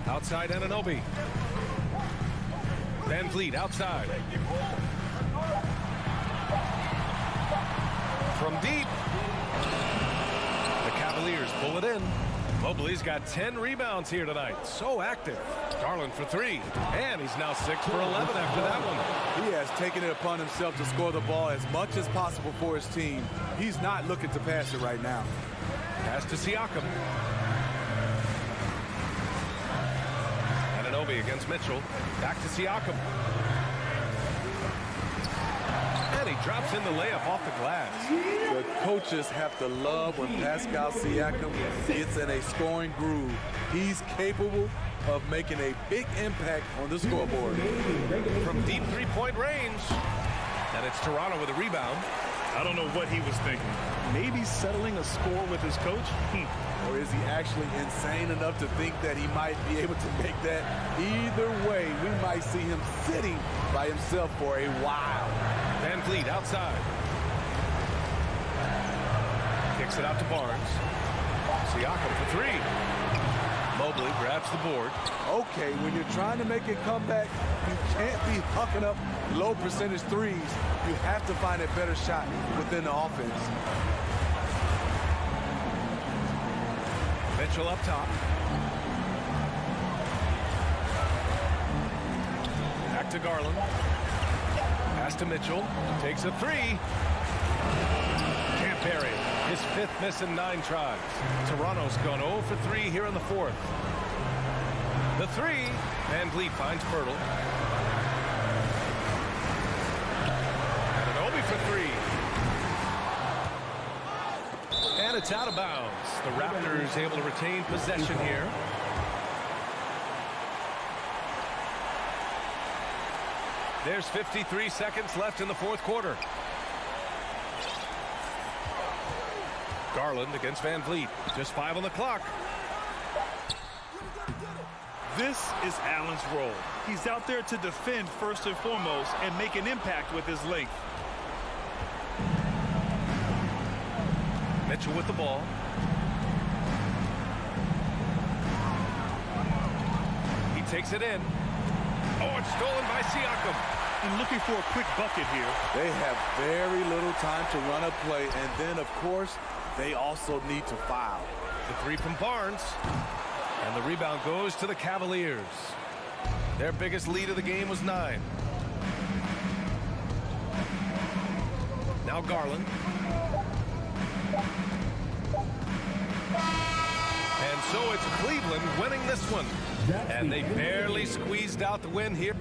Outside Anunoby. Van Vliet outside. From deep. The Cavaliers pull it in. Mobley's got 10 rebounds here tonight. So active. Garland for 3. And he's now 6 for 11 after that one. He has taken it upon himself to score the ball as much as possible for his team. He's not looking to pass it right now. Pass to Siakam. Anunoby against Mitchell. Back to Siakam. And he drops in the layup off the glass. The coaches have to love when Pascal Siakam gets in a scoring groove. He's capable of making a big impact on the scoreboard. From deep three-point range. And it's Toronto with a rebound. I don't know what he was thinking. Maybe settling a score with his coach? Or is he actually insane enough to think that he might be able to make that? Either way, we might see him sitting by himself for a while. Van Vliet outside. Kicks it out to Barnes. Siakam for 3. Mobley grabs the board. Okay, when you're trying to make a comeback, you can't be hucking up low percentage threes. You have to find a better shot within the offense. Mitchell up top. Back to Garland. Pass to Mitchell. Takes a 3. Can't bury it. His 5th miss in 9 tries. Toronto's gone 0 for 3 here in the 4th. The 3. Van Vliet finds Pirtle. Anunoby for 3. And it's out of bounds. The Raptors able to retain possession here. There's 53 seconds left in the fourth quarter. Garland against Van Vliet. Just 5 on the clock. This is Allen's role. He's out there to defend first and foremost and make an impact with his length. Mitchell with the ball. He takes it in. Oh, it's stolen by Siakam. And looking for a quick bucket here. They have very little time to run a play, and then, of course, they also need to foul. The three from Barnes. And the rebound goes to the Cavaliers. Their biggest lead of the game was 9. Now Garland. And so it's Cleveland winning this one. And they barely squeezed out the win here.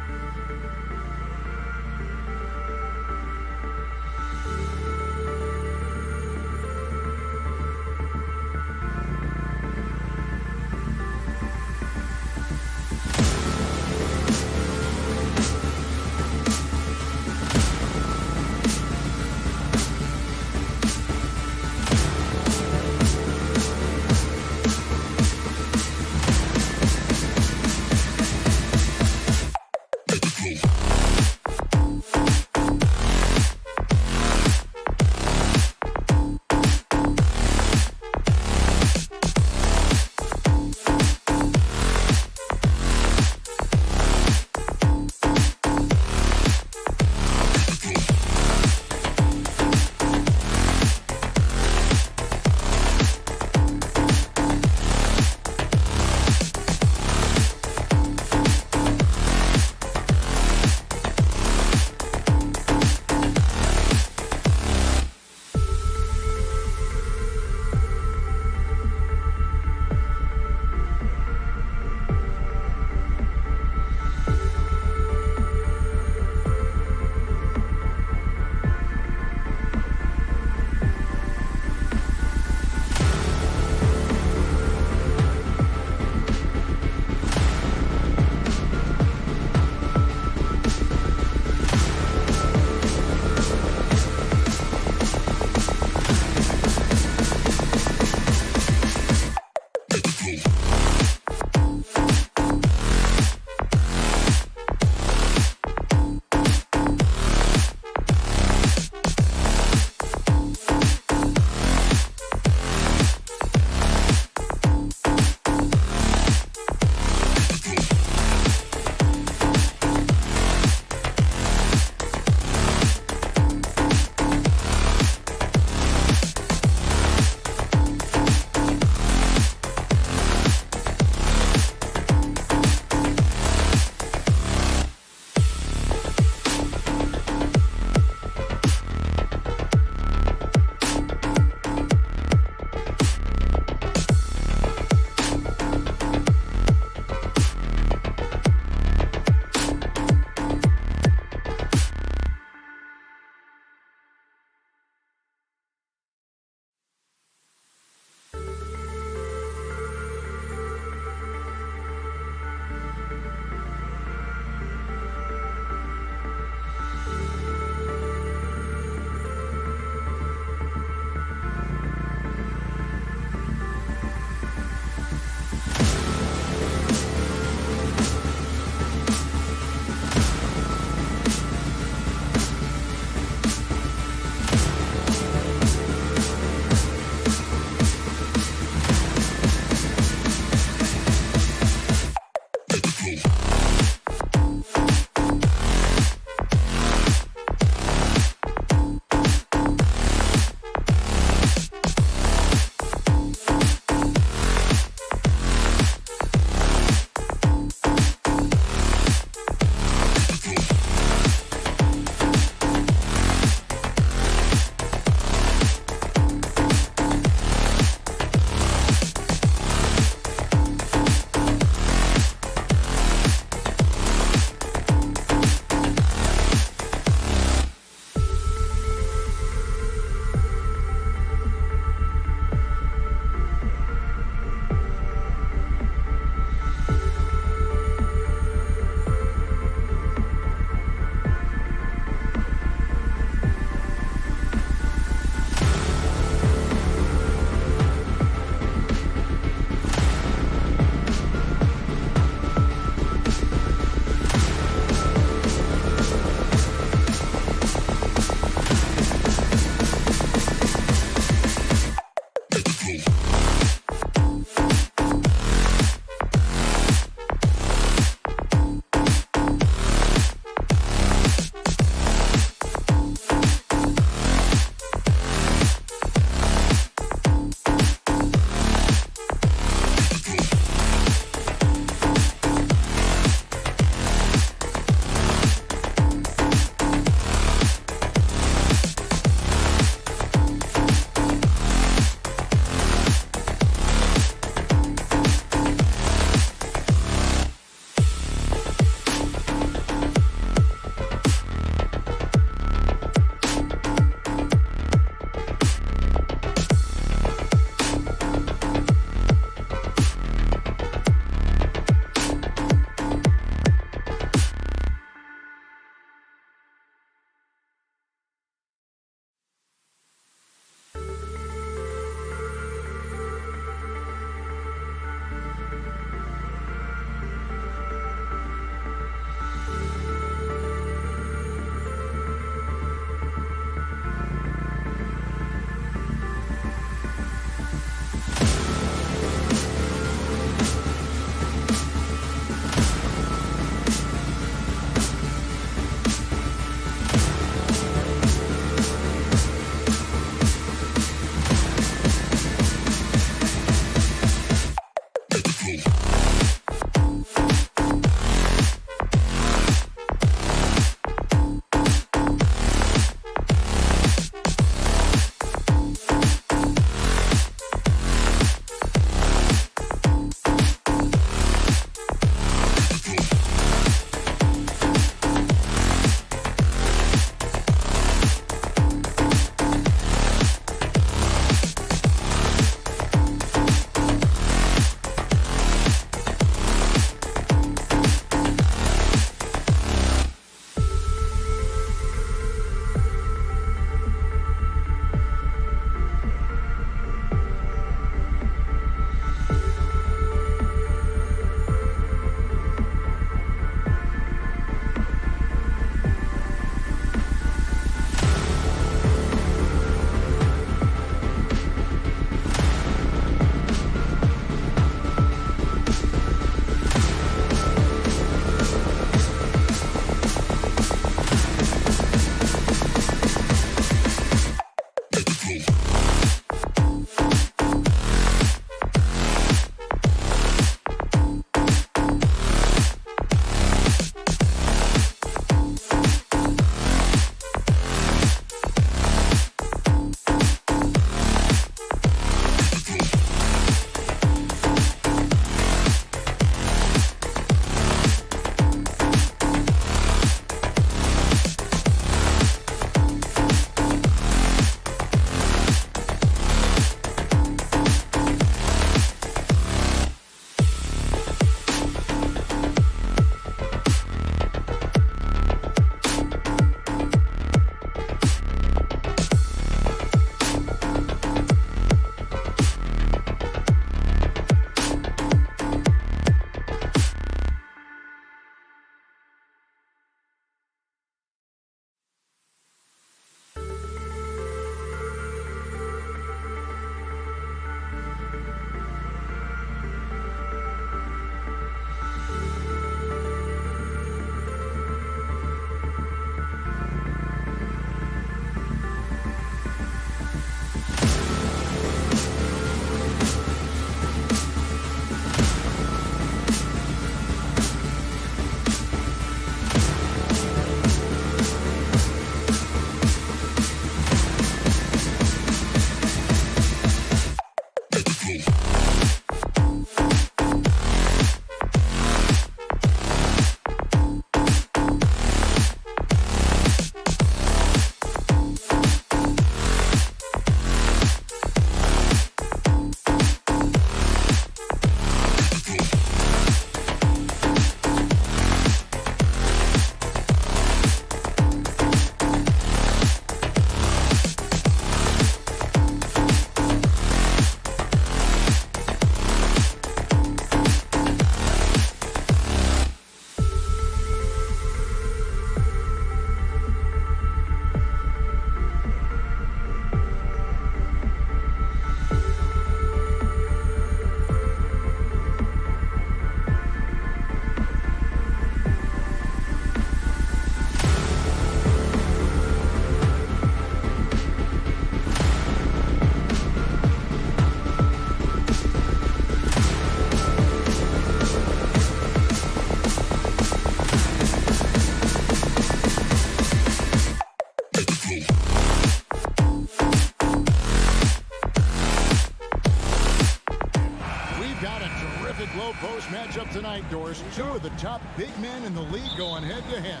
Doris, two of the top big men in the league going head-to-head.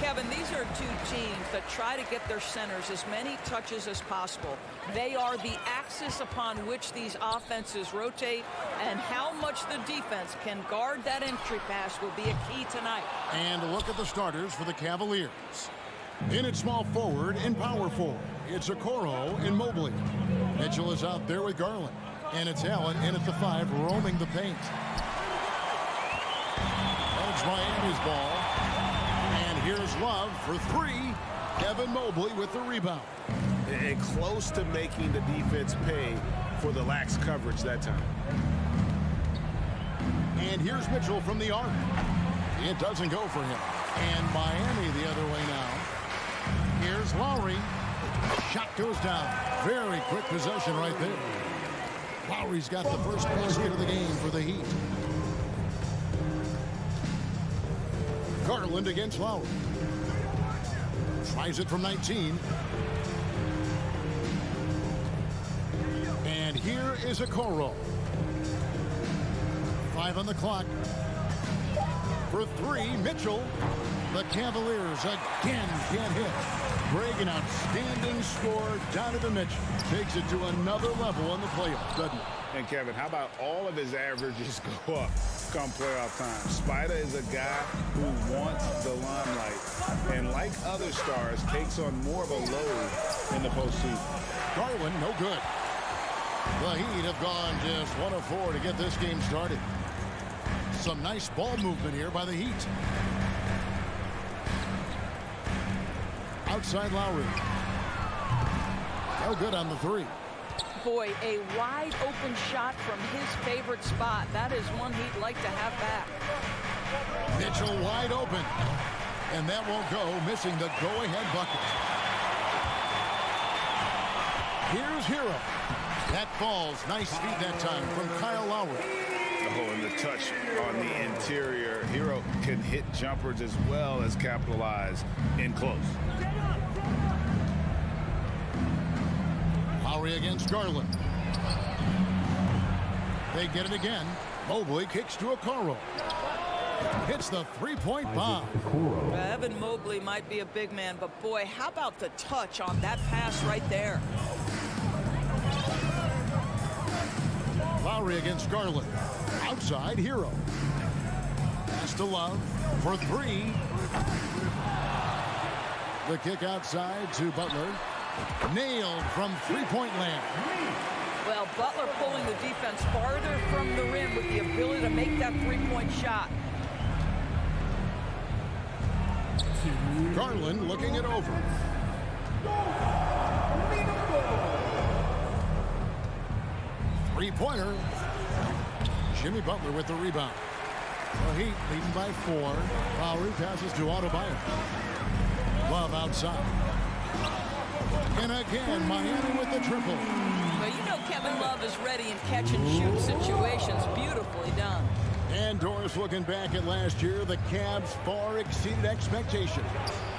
Kevin, these are two teams that try to get their centers as many touches as possible. They are the axis upon which these offenses rotate, and how much the defense can guard that entry pass will be a key tonight. And look at the starters for the Cavaliers. In at small forward and power forward, it's Okoro and Mobley. Mitchell is out there with Garland. And it's Allen in at the 5, roaming the paint. That's Miami's ball. And here's Love for 3. Evan Mobley with the rebound. And close to making the defense pay for the lax coverage that time. And here's Mitchell from the arc. It doesn't go for him. And Miami the other way now. Here's Lowry. Shot goes down. Very quick possession right there. Lowry's got the first basket of the game for the Heat. Garland against Lowry. Tries it from 19. And here is Okoro. 5 on the clock. For 3, Mitchell. The Cavaliers again can't hit. Greg, an outstanding score. Donovan Mitchell takes it to another level in the playoffs, doesn't it? And Kevin, how about all of his averages go up come playoff time? Spider is a guy who wants the limelight, and like other stars, takes on more of a load in the postseason. Garland, no good. The Heat have gone just 1 of 4 to get this game started. Some nice ball movement here by the Heat. Outside Lowry. No good on the 3. boy, a wide open shot from his favorite spot. That is one he'd like to have back. Mitchell wide open. And that won't go, missing the go-ahead bucket. Here's Hero. That falls. Nice feed that time from Kyle Lowry. Oh, and the touch on the interior. Hero can hit jumpers as well as capitalize in close. Lowry against Garland. They get it again. Mobley kicks to Okoro. Hits the three-point bomb. Evan Mobley might be a big man, but boy, how about the touch on that pass right there? Lowry against Garland. Outside, Hero. Pass to Love for three. The kick outside to Butler. Nailed from three-point land. Well, Butler pulling the defense farther from the rim with the ability to make that three-point shot. Garland looking it over. Three-pointer. Jimmy Butler with the rebound. The Heat leading by 4. Lowry passes to Adebayo. Love outside. And again, Miami with the triple. Well, you know Kevin Love is ready in catch-and-shoot situations. Beautifully done. And Doris, looking back at last year, the Cavs far exceeded expectations.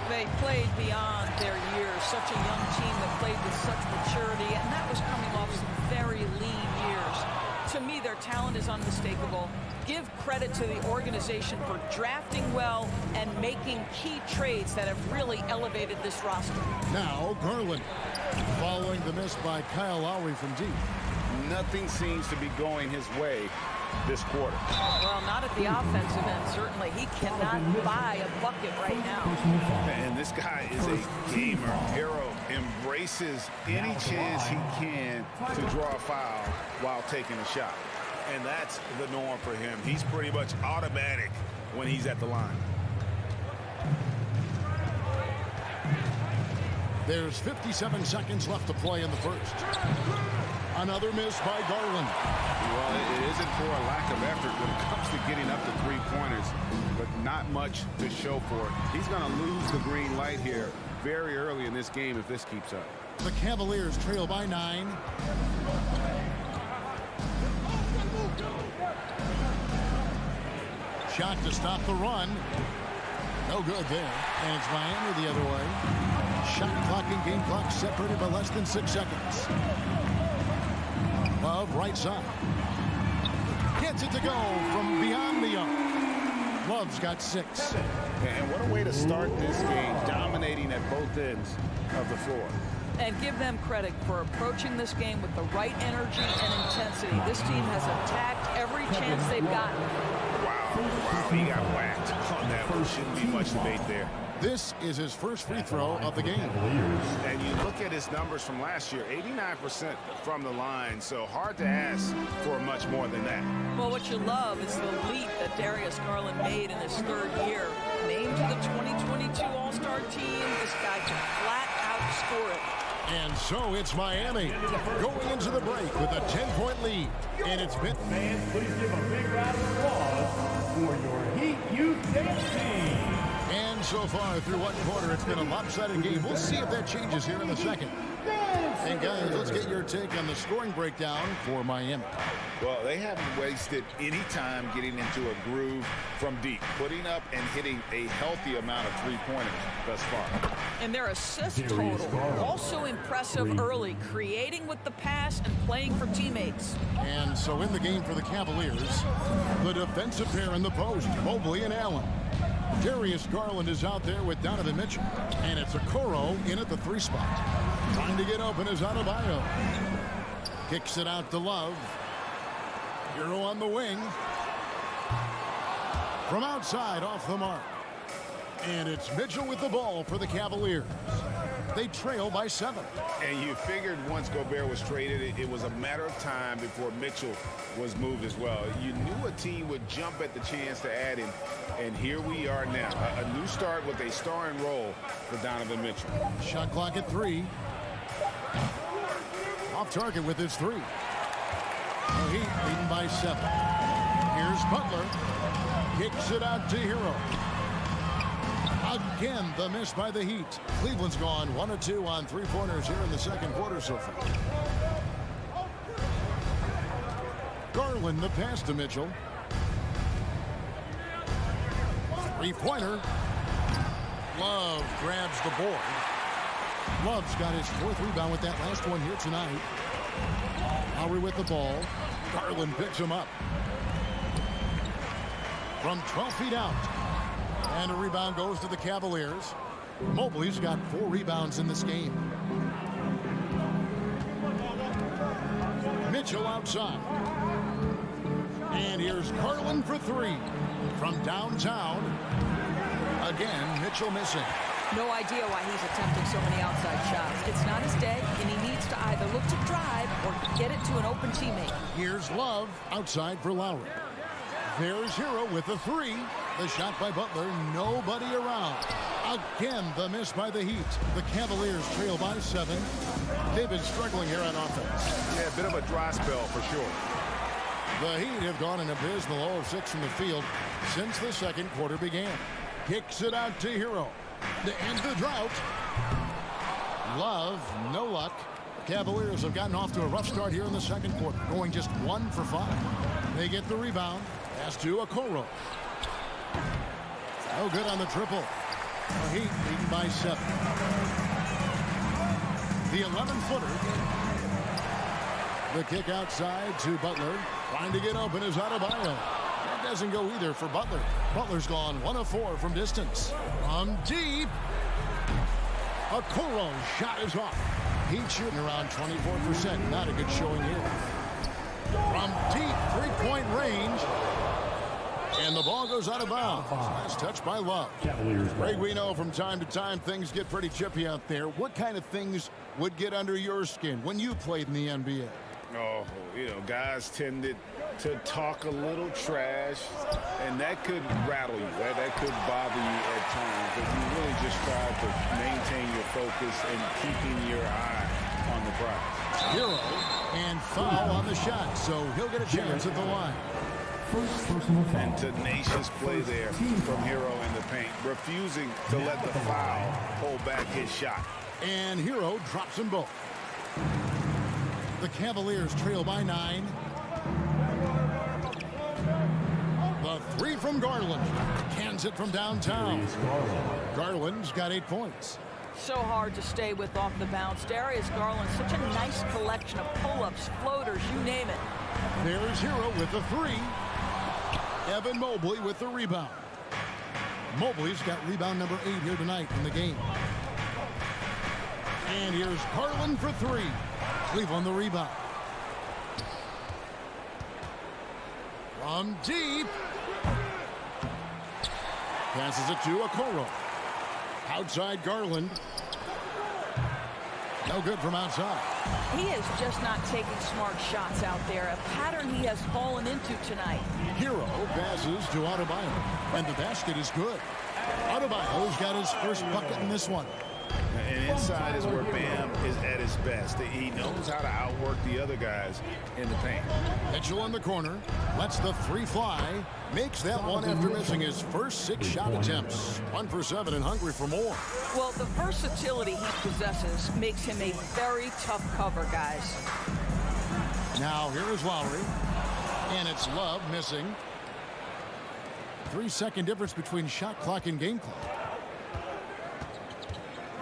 They played beyond their years. Such a young team that played with such maturity, and that was coming off some very lean years. To me, their talent is unmistakable. Give credit to the organization for drafting well and making key trades that have really elevated this roster. Now, Garland, following the miss by Kyle Lowry from deep. Nothing seems to be going his way this quarter. Well, not at the offensive end, certainly. He cannot buy a bucket right now. And this guy is a gamer. Hero embraces any chance he can to draw a foul while taking a shot. And that's the norm for him. He's pretty much automatic when he's at the line. There's 57 seconds left to play in the first. Another miss by Garland. Well, it isn't for a lack of effort when it comes to getting up to three-pointers, but not much to show for it. He's going to lose the green light here very early in this game if this keeps up. The Cavaliers trail by 9. Shot to stop the run. No good there. And it's Miami the other way. Shot clock and game clock separated by less than 6 seconds. Love right side. Gets it to go from beyond the arc. Love's got 6. And what a way to start this game, dominating at both ends of the floor. And give them credit for approaching this game with the right energy and intensity. This team has attacked every chance they've gotten. Wow, he got whacked on that one. Shouldn't be much debate there. This is his first free throw of the game. And you look at his numbers from last year, 89% from the line, so hard to ask for much more than that. Well, what you love is the leap that Darius Garland made in his 3rd year. Named to the 2022 All-Star team, this guy can flat out score it. And so it's Miami going into the break with a 10-point lead. And it's been... Fans, please give a big round of applause for your Heat Youth Dance Team. And so far through one quarter, it's been a lopsided game. We'll see if that changes here in the second. And guys, let's get your take on the scoring breakdown for Miami. Well, they haven't wasted any time getting into a groove from deep, putting up and hitting a healthy amount of three-pointers thus far. And their assist total, also impressive early, creating with the pass and playing for teammates. And so in the game for the Cavaliers, the defensive pair in the post, Mobley and Allen. Darius Garland is out there with Donovan Mitchell. And it's Okoro in at the 3 spot. Trying to get open is Adebayo. Kicks it out to Love. Hero on the wing. From outside, off the mark. And it's Mitchell with the ball for the Cavaliers. They trail by 7. And you figured once Gobert was traded, it was a matter of time before Mitchell was moved as well. You knew a team would jump at the chance to add him, and here we are now. A new start with a starring role for Donovan Mitchell. Shot clock at 3. Off target with his 3. The Heat leading by 7. Here's Butler. Kicks it out to Hero. Again, the miss by the Heat. Cleveland's gone 1 of 2 on 3-pointers here in the second quarter so far. Garland, the pass to Mitchell. 3-pointer. Love grabs the board. Love's got his 4th rebound with that last one here tonight. Lowry with the ball. Garland picks him up. From 12 feet out. And a rebound goes to the Cavaliers. Mobley's got 4 rebounds in this game. Mitchell outside. And here's Garland for 3. From downtown. Again, Mitchell missing. No idea why he's attempting so many outside shots. It's not his day, and he needs to either look to drive or get it to an open teammate. Here's Love outside for Lowry. There's Hero with the 3. The shot by Butler, nobody around. Again, the miss by the Heat. The Cavaliers trail by 7. They've been struggling here on offense. Yeah, a bit of a dry spell for sure. The Heat have gone an abysmal 0 of 6 from the field since the second quarter began. Kicks it out to Hero. To end the drought. Love, no luck. Cavaliers have gotten off to a rough start here in the second quarter, going just 1 for 5. They get the rebound. Pass to Okoro. No good on the triple. The Heat leading by 7. The 11-footer. The kick outside to Butler. Trying to get open is Adebayo. That doesn't go either for Butler. Butler's gone 1 of 4 from distance. From deep. Okoro's shot is off. Heat shooting around 24%. Not a good showing here. From deep 3-point range. And the ball goes out of bounds. Nice touch by Love. Greg, we know from time to time things get pretty chippy out there. What kind of things would get under your skin when you played in the NBA? Oh, you know, guys tended to talk a little trash, and that could rattle you. That could bother you at times. But you really just try to maintain your focus and keeping your eye on the prize. Hero and foul on the shot, so he'll get a chance at the line. And tenacious play there from Hero in the paint, refusing to let the foul hold back his shot. And Hero drops them both. The Cavaliers trail by 9. The 3 from Garland. Cans it from downtown. Garland's got 8 points. So hard to stay with off the bounce. Darius Garland, such a nice collection of pull-ups, floaters, you name it. There's Hero with the 3. Evan Mobley with the rebound. Mobley's got rebound number 8 here tonight in the game. And here's Garland for 3. Cleveland the rebound. From deep. Passes it to Okoro. Outside Garland. No good from outside. He is just not taking smart shots out there, a pattern he has fallen into tonight. Hero passes to Adebayo, and the basket is good. Adebayo's got his first bucket in this one. And inside is where Bam is at his best. He knows how to outwork the other guys in the paint. Mitchell in the corner, lets the 3 fly, makes that one after missing his first 6 shot attempts. 1 for 7 and hungry for more. Well, the versatility he possesses makes him a very tough cover, guys. Now here is Lowry, and it's Love missing. 3-second difference between shot clock and game clock.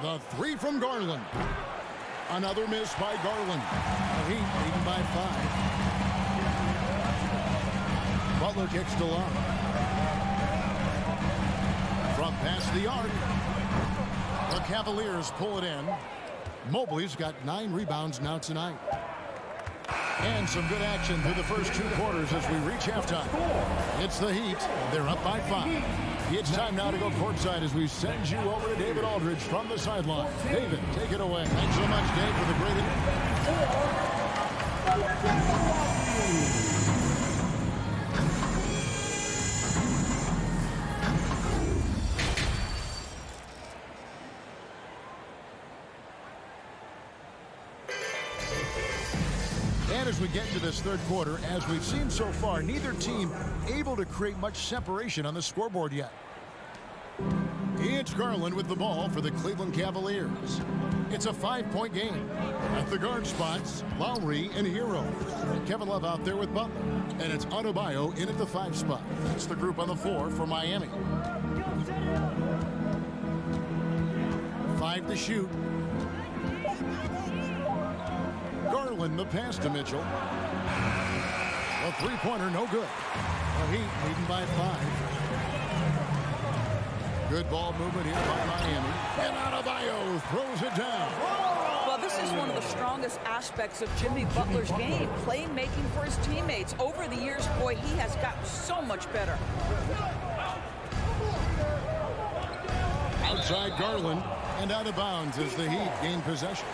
The 3 from Garland. Another miss by Garland. The Heat leading by 5. Butler kicks to Love. From past the arc. The Cavaliers pull it in. Mobley's got 9 rebounds now tonight. And some good action through the first 2 quarters as we reach halftime. It's the Heat. They're up by 5. It's time now to go courtside as we send you over to David Aldridge from the sideline. David, take it away. Thanks so much, Dave, for the And as we get to this third quarter, as we've seen so far, neither team able to create much separation on the scoreboard yet. It's Garland with the ball for the Cleveland Cavaliers. It's a 5-point game. At the guard spots, Lowry and Hero. Kevin Love out there with Butler. And it's Adebayo in at the 5 spot. That's the group on the 4 for Miami. 5 to shoot. Garland, the pass to Mitchell. A 3-pointer, no good. The Heat leading by 5. Good ball movement here by Miami. And Adebayo throws it down. Well, this is one of the strongest aspects of Jimmy Butler's game, playmaking for his teammates. Over the years, boy, he has gotten so much better. Outside Garland and out of bounds as the Heat gain possession.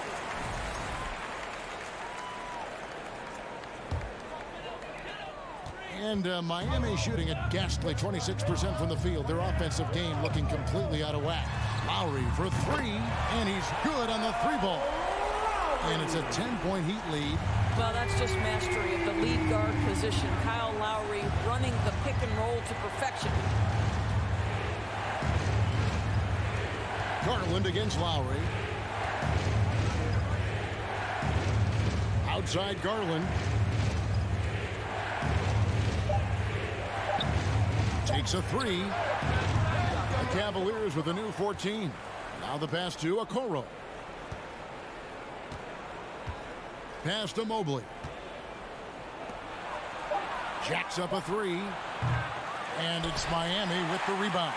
And Miami shooting a ghastly 26% from the field. Their offensive game looking completely out of whack. Lowry for 3, and he's good on the 3-ball. And it's a 10-point Heat lead. Well, that's just mastery of the lead guard position. Kyle Lowry running the pick and roll to perfection. Garland against Lowry. Outside Garland. Takes a 3. The Cavaliers with a new 14. Now the pass to Okoro. Pass to Mobley. Jacks up a 3. And it's Miami with the rebound.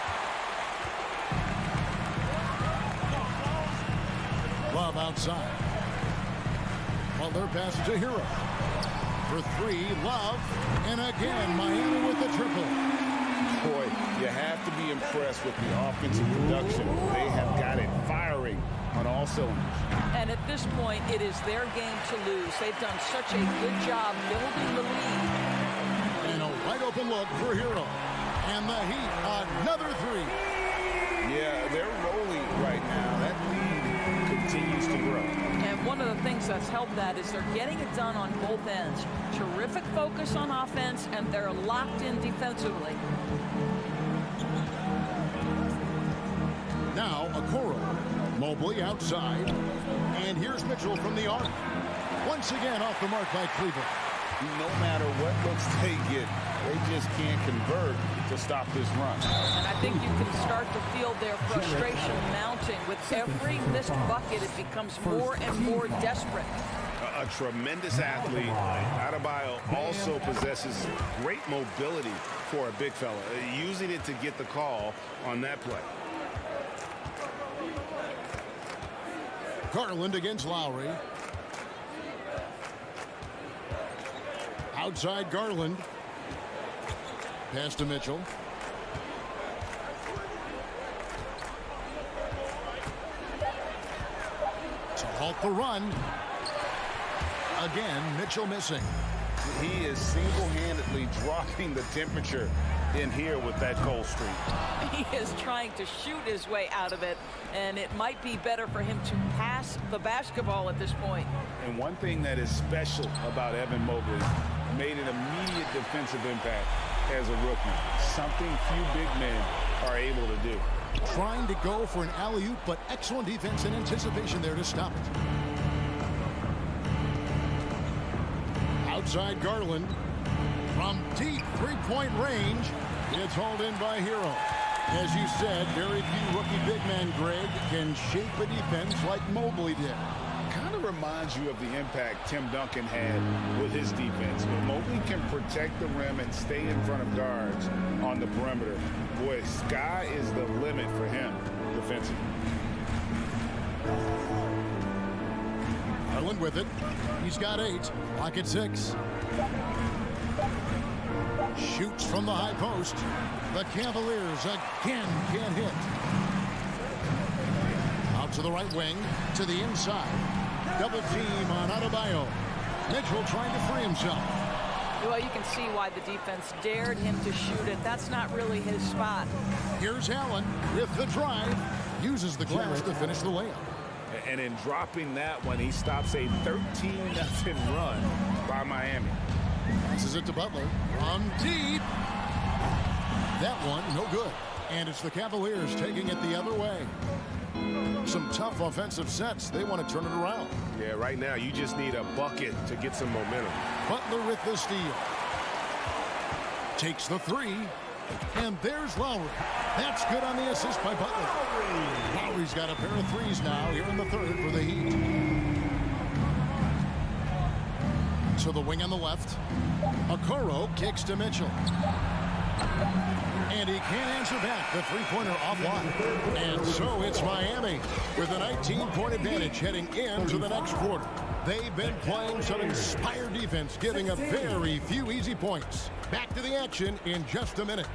Love outside. Butler passes to Hero. For 3, Love. And again, Miami with the triple. Boy, you have to be impressed with the offensive production. They have got it firing on all cylinders. And at this point, it is their game to lose. They've done such a good job building the lead. And a wide open look for Hero. And the Heat, another 3. Yeah, they're rolling right now. That lead continues to grow. And one of the things that's helped that is they're getting it done on both ends. Terrific focus on offense, and they're locked in defensively. Now Okoro. Mobley outside. And here's Mitchell from the arc. Once again off the mark by Cleveland. No matter what looks they get, they just can't convert to stop this run. And I think you can start to feel their frustration mounting. With every missed bucket, it becomes more and more desperate. A tremendous athlete. Adebayo also possesses great mobility for a big fella, using it to get the call on that play. Garland against Lowry. Outside Garland. Pass to Mitchell. To halt the run. Again, Mitchell missing. He is single-handedly dropping the temperature in here with that cold streak. He is trying to shoot his way out of it, and it might be better for him to pass the basketball at this point. And one thing that is special about Evan Mobley is made an immediate defensive impact as a rookie, something few big men are able to do. Trying to go for an alley-oop, but excellent defense and anticipation there to stop it. Outside Garland. From deep three-point range, it's hauled in by Hero. As you said, very few rookie big men, Greg, can shape a defense like Mobley did. Kind of reminds you of the impact Tim Duncan had with his defense. But Mobley can protect the rim and stay in front of guards on the perimeter. Boy, sky is the limit for him defensively. Garland with it. He's got 8. Pocket 6. Shoots from the high post. The Cavaliers again can't hit. Out to the right wing, to the inside. Double team on Adebayo. Mitchell trying to free himself. Well, you can see why the defense dared him to shoot it. That's not really his spot. Here's Allen with the drive. Uses the glass to finish the layup. And in dropping that one, he stops a 13-0 run by Miami. Passes it to Butler. From deep. That one, no good. And it's the Cavaliers taking it the other way. Some tough offensive sets. They want to turn it around. Yeah, right now you just need a bucket to get some momentum. Butler with the steal. Takes the 3. And there's Lowry. That's good on the assist by Butler. Lowry's got a pair of 3s now here in the 3rd for the Heat. To the wing on the left. Okoro kicks to Mitchell. And he can't answer back. The three-pointer offline. And so it's Miami with a 19-point advantage heading into the next quarter. They've been playing some inspired defense, giving up very few easy points. Back to the action in just a minute.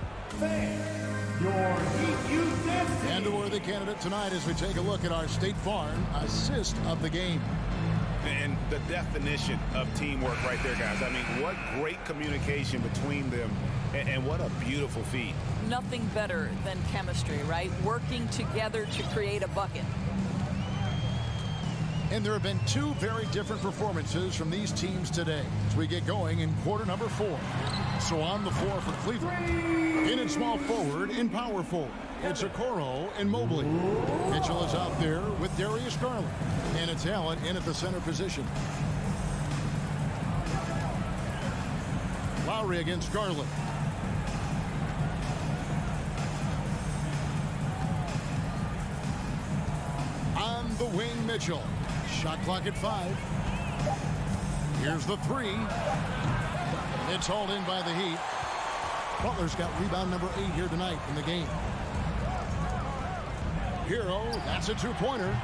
And a worthy candidate tonight as we take a look at our State Farm assist of the game. And the definition of teamwork right there, guys. I mean, what great communication between them, and what a beautiful feat. Nothing better than chemistry, right? Working together to create a bucket. And there have been 2 very different performances from these teams today as we get going in quarter number 4. So on the floor for Cleveland, in small forward, in power forward, it's Okoro and Mobley. Mitchell is out there with Darius Garland, and it's Allen in at the center position. Lowry against Garland. On the wing, Mitchell. Shot clock at 5. Here's the 3. It's hauled in by the Heat. Butler's got rebound number 8 here tonight in the game. Hero, that's a 2-pointer.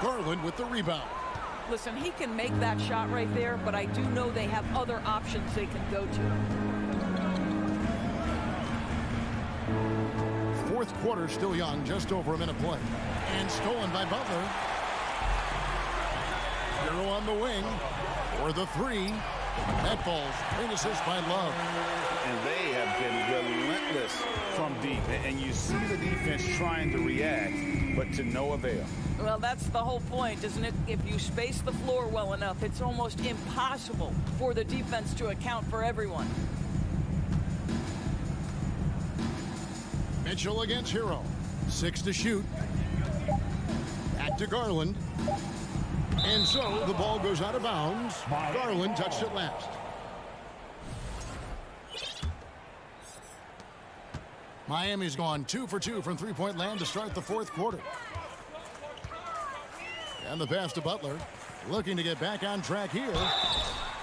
Garland with the rebound. Listen, he can make that shot right there, but I do know they have other options they can go to. 4th quarter still young, just over a minute play. And stolen by Butler. Hero on the wing for the 3. That falls. Great assist by Love. And they have been relentless from deep. And you see the defense trying to react, but to no avail. Well, that's the whole point, isn't it? If you space the floor well enough, it's almost impossible for the defense to account for everyone. Mitchell against Hero. 6 to shoot. Back to Garland. And so the ball goes out of bounds. Garland touched it last. Miami's gone 2 for 2 from three-point land to start the 4th quarter. And the pass to Butler. Looking to get back on track here.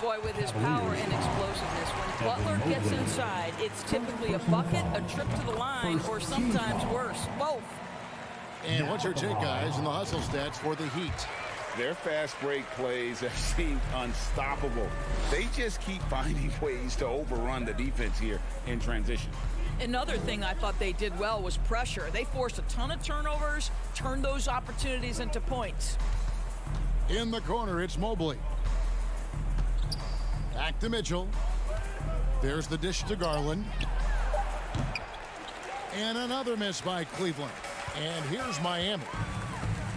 Boy, with his power and explosiveness, when Butler gets inside, it's typically a bucket, a trip to the line, or sometimes worse, both. And what's your take, guys, in the hustle stats for the Heat? Their fast break plays have seemed unstoppable. They just keep finding ways to overrun the defense here in transition. Another thing I thought they did well was pressure. They forced a ton of turnovers, turned those opportunities into points. In the corner, it's Mobley. Back to Mitchell. There's the dish to Garland. And another miss by Cleveland. And here's Miami.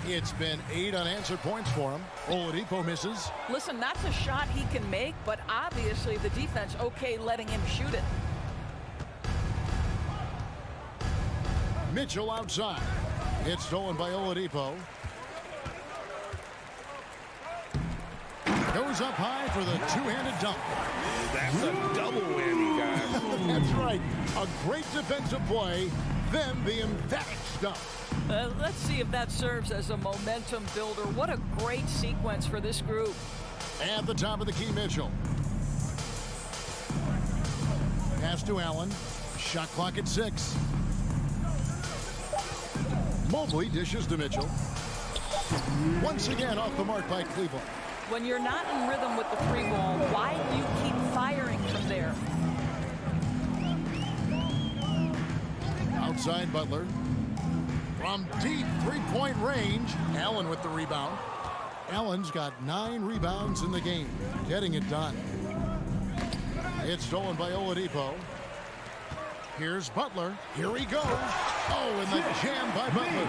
It's been 8 unanswered points for him. Oladipo misses. Listen, that's a shot he can make, but obviously the defense okay letting him shoot it. Mitchell outside. It's stolen by Oladipo. Goes up high for the two-handed dunk. That's a double whammy, guys. That's right. A great defensive play, then the emphatic dunk. Let's see if that serves as a momentum builder. What a great sequence for this group. At the top of the key, Mitchell. Pass to Allen. Shot clock at 6. Mobley dishes to Mitchell. Once again off the mark by Cleveland. When you're not in rhythm with the 3-ball, why do you keep firing from there? Outside Butler. From deep three-point range, Allen with the rebound. Allen's got 9 rebounds in the game, getting it done. It's stolen by Oladipo. Here's Butler. Here he goes. Oh, and the jam by Butler.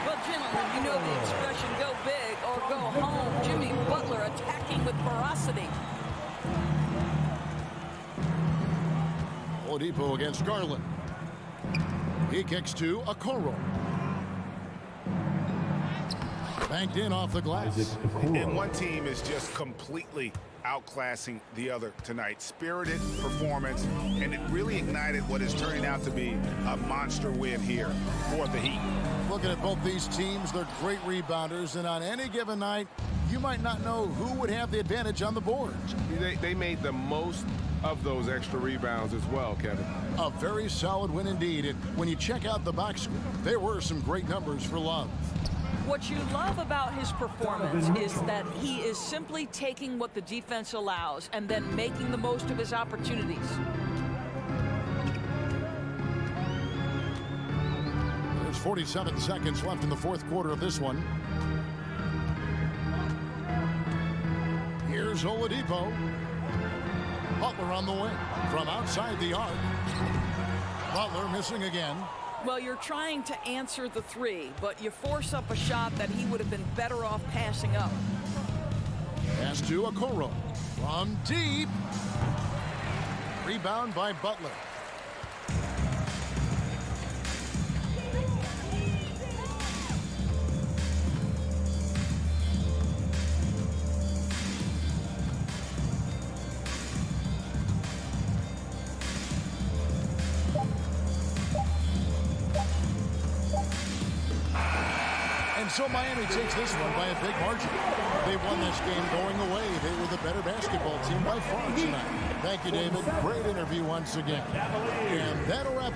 Well, gentlemen, you know the expression, go big or go home. Jimmy Butler attacking with ferocity. Oladipo against Garland. He kicks to Okoro. Banked in off the glass. And one team is just completely outclassing the other tonight. Spirited performance, and it really ignited what is turning out to be a monster win here for the Heat. Looking at both these teams, they're great rebounders, and on any given night, you might not know who would have the advantage on the boards. They made the most of those extra rebounds as well, Kevin. A very solid win indeed. And when you check out the box score, there were some great numbers for Love. What you love about his performance is that he is simply taking what the defense allows and then making the most of his opportunities. There's 47 seconds left in the fourth quarter of this one. Here's Oladipo. Butler on the wing from outside the arc. Butler missing again. Well, you're trying to answer the 3, but you force up a shot that he would have been better off passing up. Pass to Okoro. From deep. Rebound by Butler. So Miami takes this one by a big margin. They won this game going away. They were the better basketball team by far tonight. Thank you, David. Great interview once again. And that'll wrap.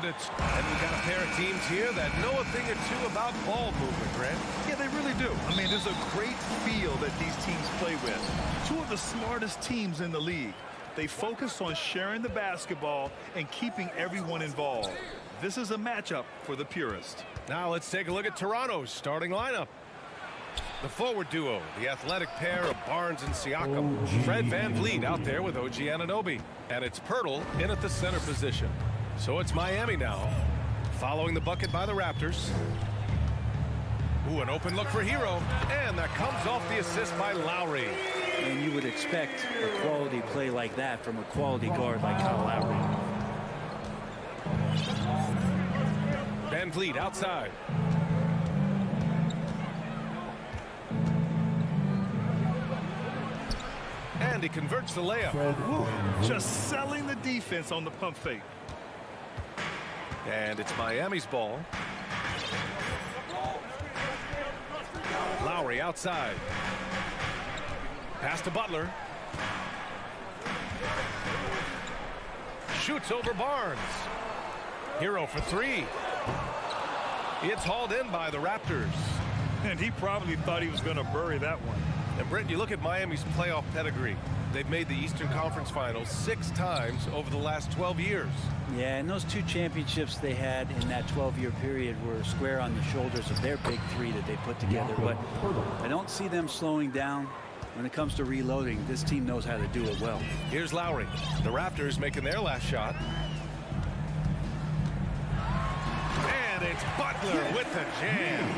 bandits. And we've got a pair of teams here that know a thing or two about ball movement, Grant. Yeah, they really do. I mean, there's a great feel that these teams play with. Two of the smartest teams in the league. They focus on sharing the basketball and keeping everyone involved. This is a matchup for the purist. Now let's take a look at Toronto's starting lineup. The forward duo, the athletic pair of Barnes and Siakam. Fred VanVleet out there with OG Anunoby. And it's Pirtle in at the center position. So it's Miami now, following the bucket by the Raptors. Ooh, an open look for Hero. And that comes off the assist by Lowry. And you would expect a quality play like that from a quality guard like Kyle Lowry. VanVleet outside. And he converts the layup. Ooh, just selling the defense on the pump fake. And it's Miami's ball. Lowry outside. Pass to Butler. Shoots over Barnes. Hero for three. It's hauled in by the Raptors. And he probably thought he was going to bury that one. And Brent, you look at Miami's playoff pedigree. They've made the Eastern Conference Finals 6 times over the last 12 years. Yeah, and those 2 championships they had in that 12-year period were square on the shoulders of their big 3 that they put together. But I don't see them slowing down when it comes to reloading. This team knows how to do it well. Here's Lowry. The Raptors making their last shot. And it's Butler with the jam.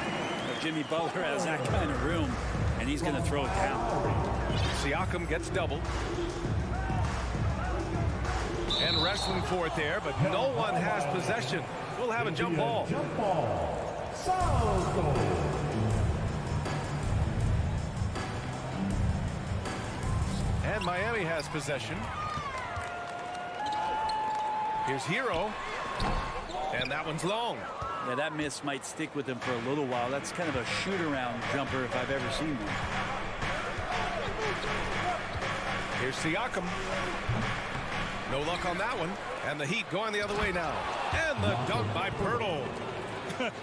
Jimmy Butler has that kind of room, and he's going to throw it down. Siakam gets doubled. And wrestling for it there, but no one has possession. We'll have a jump ball. And Miami has possession. Here's Hero. And that one's long. Yeah, that miss might stick with him for a little while. That's kind of a shoot-around jumper if I've ever seen one. Here's Siakam. No luck on that one. And the Heat going the other way now. And the dunk by Pirtle.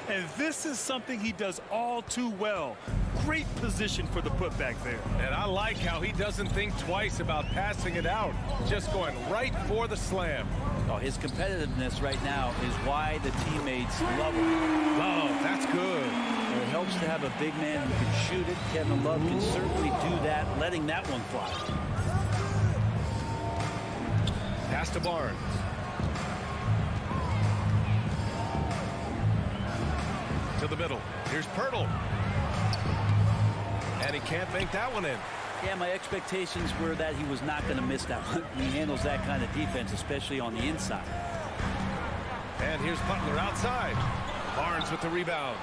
And this is something he does all too well. Great position for the putback there. And I like how he doesn't think twice about passing it out. Just going right for the slam. Oh, his competitiveness right now is why the teammates love him. Love, that's good. It helps to have a big man who can shoot it. Kevin Love can certainly do that, letting that one fly. Pass to Barnes. To the middle. Here's Pirtle. And he can't make that one in. Yeah, my expectations were that he was not going to miss that one. He handles that kind of defense, especially on the inside. And here's Butler outside. Barnes with the rebound.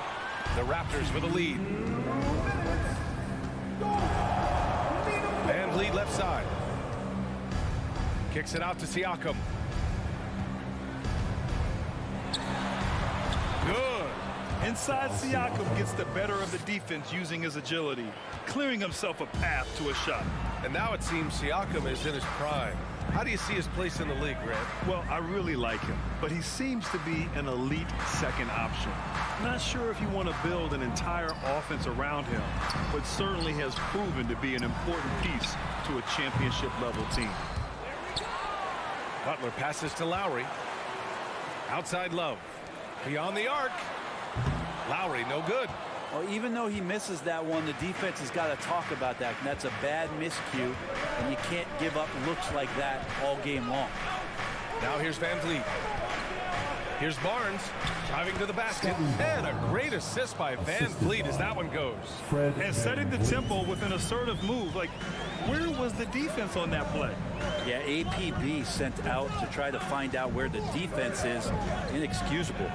The Raptors with the lead. VanVleet left side. Kicks it out to Siakam. Good. Inside, Siakam gets the better of the defense using his agility, clearing himself a path to a shot. And now it seems Siakam is in his prime. How do you see his place in the league, Grant? Well, I really like him, but he seems to be an elite second option. Not sure if you want to build an entire offense around him, but certainly has proven to be an important piece to a championship-level team. Butler passes to Lowry. Outside Love. Beyond the arc. Lowry, no good. Well, even though he misses that one, the defense has got to talk about that. And that's a bad miscue, and you can't give up looks like that all game long. Now here's VanVleet. Here's Barnes driving to the basket. And a great assist by VanVleet as that one goes. And setting the tempo with an assertive move. Like, where was the defense on that play? Yeah, APB sent out to try to find out where the defense is. Inexcusable.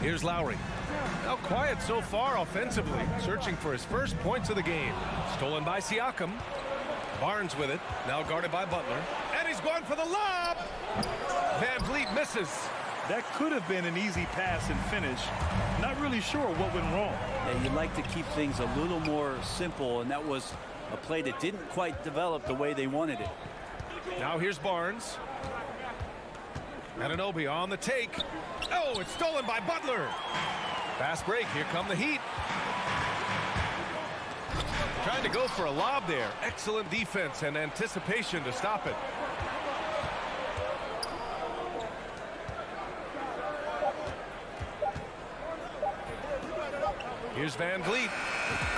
Here's Lowry. Now quiet so far offensively, searching for his first points of the game. Stolen by Siakam. Barnes with it, now guarded by Butler. And he's going for the lob! VanVleet misses. That could have been an easy pass and finish. Not really sure what went wrong. Yeah, you'd like to keep things a little more simple, and that was a play that didn't quite develop the way they wanted it. Now here's Barnes. Anunoby on the take. Oh, it's stolen by Butler. Fast break. Here come the Heat. Trying to go for a lob there. Excellent defense and anticipation to stop it. Here's Van Vliet.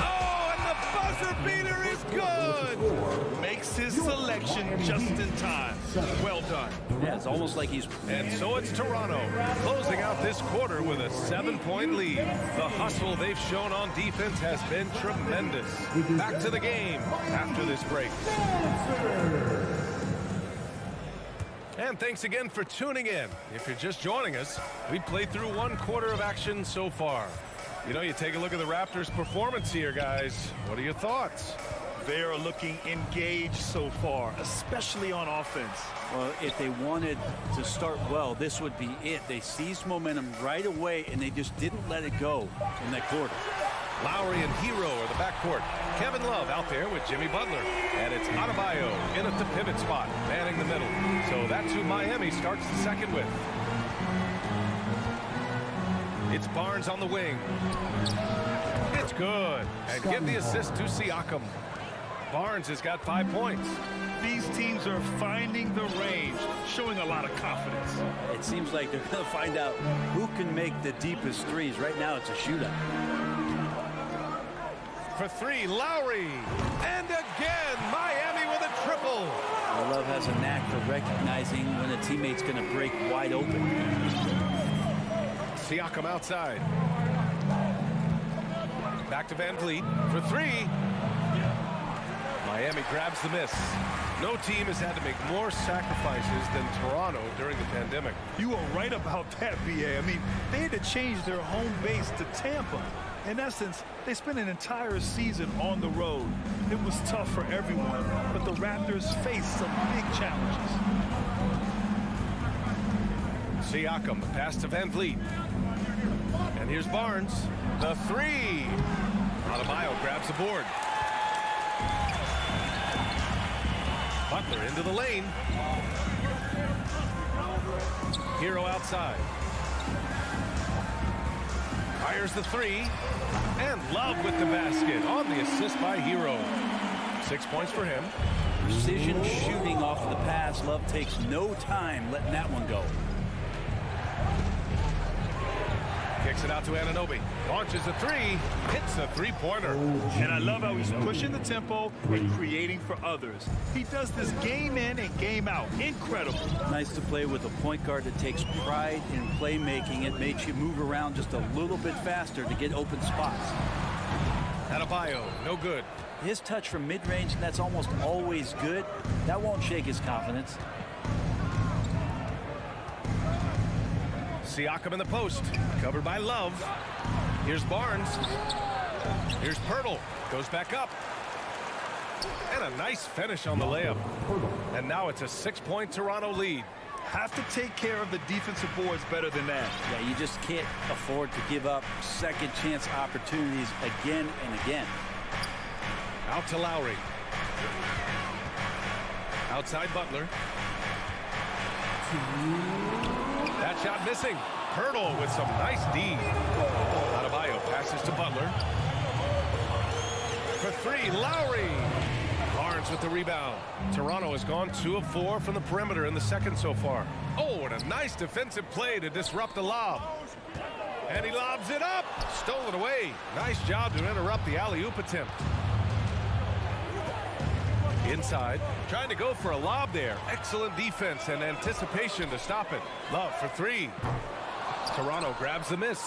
Oh, and the buzzer beater is good. Makes his selection just in time. Well done. Yeah, it's almost like he's... And so it's Toronto closing out this quarter with a 7-point lead. The hustle they've shown on defense has been tremendous. Back to the game after this break. And thanks again for tuning in. If you're just joining us, we played through one quarter of action so far. You know, you take a look at the Raptors' performance here, guys. What are your thoughts? They are looking engaged so far, especially on offense. Well, if they wanted to start well, this would be it. They seized momentum right away, and they just didn't let it go in that quarter. Lowry and Hero are the backcourt. Kevin Love out there with Jimmy Butler. And it's Adebayo in at the pivot spot, manning the middle. So that's who Miami starts the second with. It's Barnes on the wing. It's good. And give the assist to Siakam. Barnes has got 5 points. These teams are finding the range, showing a lot of confidence. It seems like they're going to find out who can make the deepest threes. Right now, it's a shootout. For three, Lowry. And again, Miami with a triple. Love has a knack for recognizing when a teammate's going to break wide open. Siakam outside. Back to Van Vliet for three. Miami grabs the miss. No team has had to make more sacrifices than Toronto during the pandemic. You are right about that, B.A. I mean, they had to change their home base to Tampa. In essence, they spent an entire season on the road. It was tough for everyone, but the Raptors faced some big challenges. Siakam, the pass to Van Vliet. And here's Barnes. The three. Adebayo grabs the board. Butler into the lane. Hero outside. Fires the three. And Love with the basket on the assist by Hero. 6 points for him. Precision shooting off of the pass. Love takes no time letting that one go. Kicks it out to Anunoby. Launches a three. Hits a three-pointer. And I love how he's pushing the tempo and creating for others. He does this game in and game out. Incredible. Nice to play with a point guard that takes pride in playmaking. It makes you move around just a little bit faster to get open spots. Adebayo, no good. His touch from mid-range, that's almost always good. That won't shake his confidence. Siakam in the post, covered by Love. Here's Barnes. Here's Pirtle, goes back up. And a nice finish on the layup. And now it's a 6-point Toronto lead. Have to take care of the defensive boards better than that. Yeah, you just can't afford to give up second chance opportunities again and again. Out to Lowry. Outside Butler. That shot missing. Pirtle with some nice D. Adebayo passes to Butler. For three, Lowry. Barnes with the rebound. Toronto has gone 2 of 4 from the perimeter in the second so far. Oh, and a nice defensive play to disrupt the lob. And he lobs it up. Stolen away. Nice job to interrupt the alley-oop attempt. Inside, trying to go for a lob there. Excellent defense and anticipation to stop it. Love for three. Toronto grabs the miss.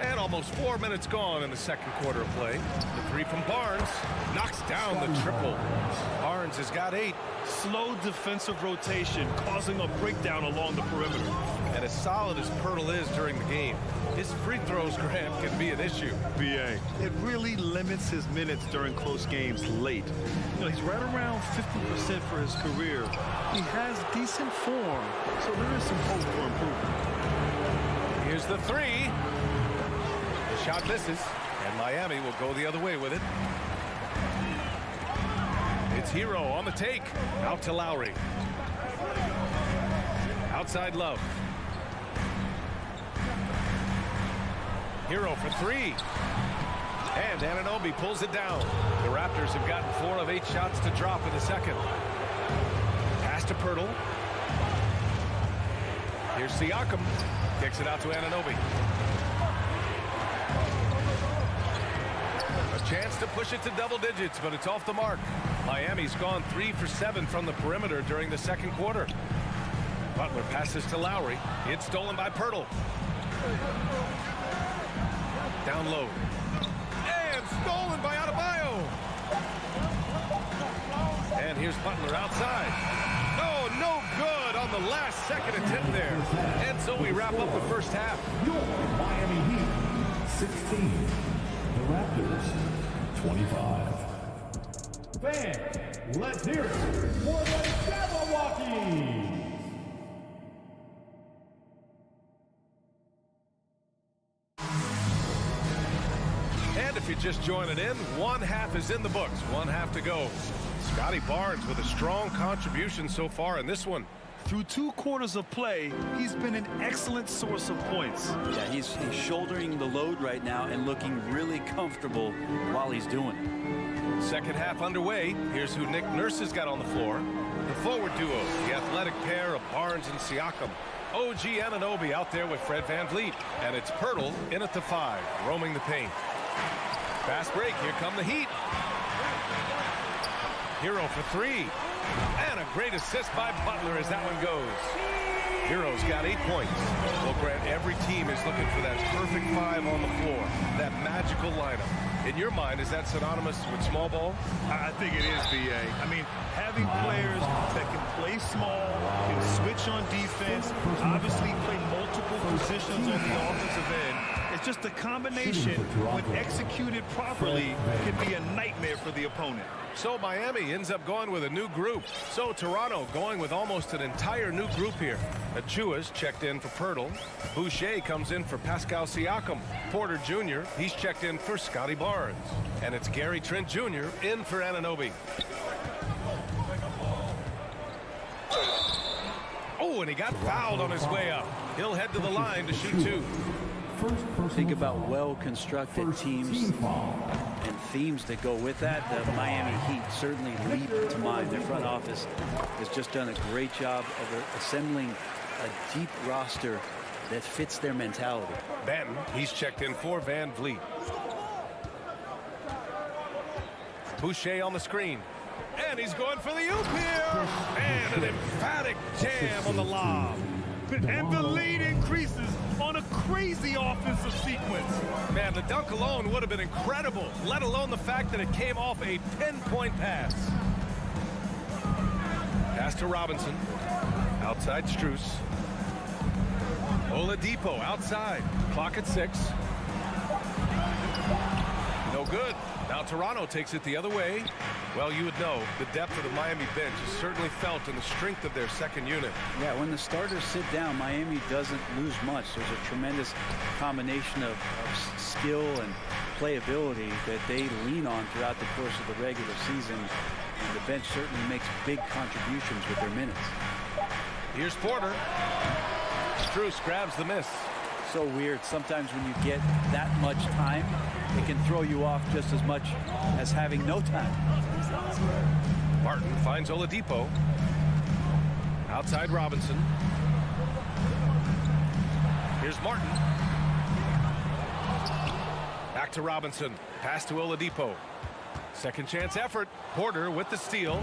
And almost 4 minutes gone in the second quarter of play. The three from Barnes knocks down the triple. Barnes has got 8. Slow defensive rotation, causing a breakdown along the perimeter. And as solid as Pirtle is during the game, his free throws, Grant, can be an issue. BA. It really limits his minutes during close games late. You know, he's right around 50% for his career. He has decent form, so there is some hope for improvement. Here's the three. The shot misses, and Miami will go the other way with it. It's Hero on the take. Out to Lowry. Outside Love. Hero for three. And Anunoby pulls it down. The Raptors have gotten 4 of 8 shots to drop in the second. Pass to Pirtle. Here's Siakam. Kicks it out to Anunoby. A chance to push it to double digits, but it's off the mark. Miami's gone 3 for 7 from the perimeter during the second quarter. Butler passes to Lowry. It's stolen by Pirtle. Down low. And stolen by Adebayo. And here's Butler outside. Oh, no good on the last second attempt there. And so we wrap up the first half. Your Miami Heat, 16. The Raptors, 25. Fans, let's hear it for the Jabberwockies. And if you're just joining in, one half is in the books. One half to go. Scotty Barnes with a strong contribution so far in this one. Through 2 quarters of play, he's been an excellent source of points. Yeah, he's shouldering the load right now and looking really comfortable while he's doing it. Second half underway. Here's who Nick Nurse has got on the floor. The forward duo, the athletic pair of Barnes and Siakam. OG Anunoby out there with Fred VanVleet. And it's Pirtle in at the 5, roaming the paint. Fast break. Here come the Heat. Hero for 3. And a great assist by Butler as that one goes. Hero's got 8 points. Well, Grant, every team is looking for that perfect 5 on the floor. That magical lineup. In your mind, is that synonymous with small ball? I think it is, B.A. I mean, having players that can play small, can switch on defense, obviously play multiple positions on the offensive end. It's just a combination, when executed properly, can be a nightmare for the opponent. So Miami ends up going with a new group. So Toronto going with almost an entire new group here. Achua's checked in for Pirtle. Boucher comes in for Pascal Siakam. Porter Jr., he's checked in for Scotty Barnes. And it's Gary Trent Jr. in for Anunoby. Oh, and he got fouled on his way up. He'll head to the line to shoot 2. Think about well-constructed teams and themes that go with that. The Miami Heat certainly leap to mind. Their front office has just done a great job of assembling a deep roster that fits their mentality. Benton, he's checked in for VanVleet. Boucher on the screen. And he's going for the oop here. And an emphatic jam on the lob. And the lead increases on a crazy offensive sequence. Man, the dunk alone would have been incredible, let alone the fact that it came off a pinpoint pass. Pass to Robinson. Outside Strus. Oladipo outside. Clock at 6. No good. Now Toronto takes it the other way. Well, you would know the depth of the Miami bench is certainly felt in the strength of their second unit. Yeah, when the starters sit down, Miami doesn't lose much. There's a tremendous combination of skill and playability that they lean on throughout the course of the regular season. And the bench certainly makes big contributions with their minutes. Here's Porter. Strus grabs the miss. So weird. Sometimes when you get that much time, it can throw you off just as much as having no time. Martin finds Oladipo. Outside Robinson. Here's Martin. Back to Robinson. Pass to Oladipo. Second chance effort. Porter with the steal.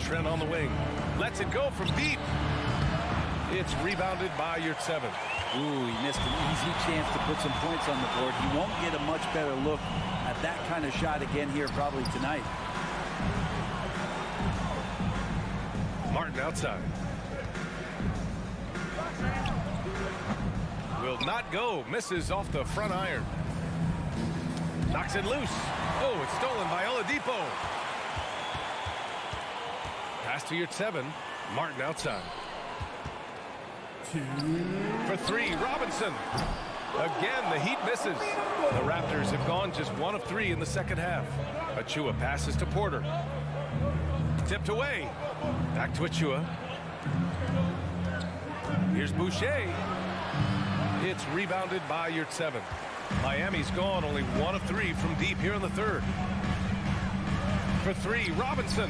Trent on the wing. Lets it go from deep. It's rebounded by Yurtseven. Ooh, he missed an easy chance to put some points on the board. He won't get a much better look at that kind of shot again here probably tonight. Martin outside. Will not go. Misses off the front iron. Knocks it loose. Oh, it's stolen by Oladipo. Pass to Yurtseven. Martin outside. For 3, Robinson. Again, the Heat misses. The Raptors have gone just 1 of 3 in the second half. Achua passes to Porter. Tipped away. Back to Achua. Here's Boucher. It's rebounded by Yurtseven. Miami's gone only 1 of 3 from deep here in the third. For 3, Robinson.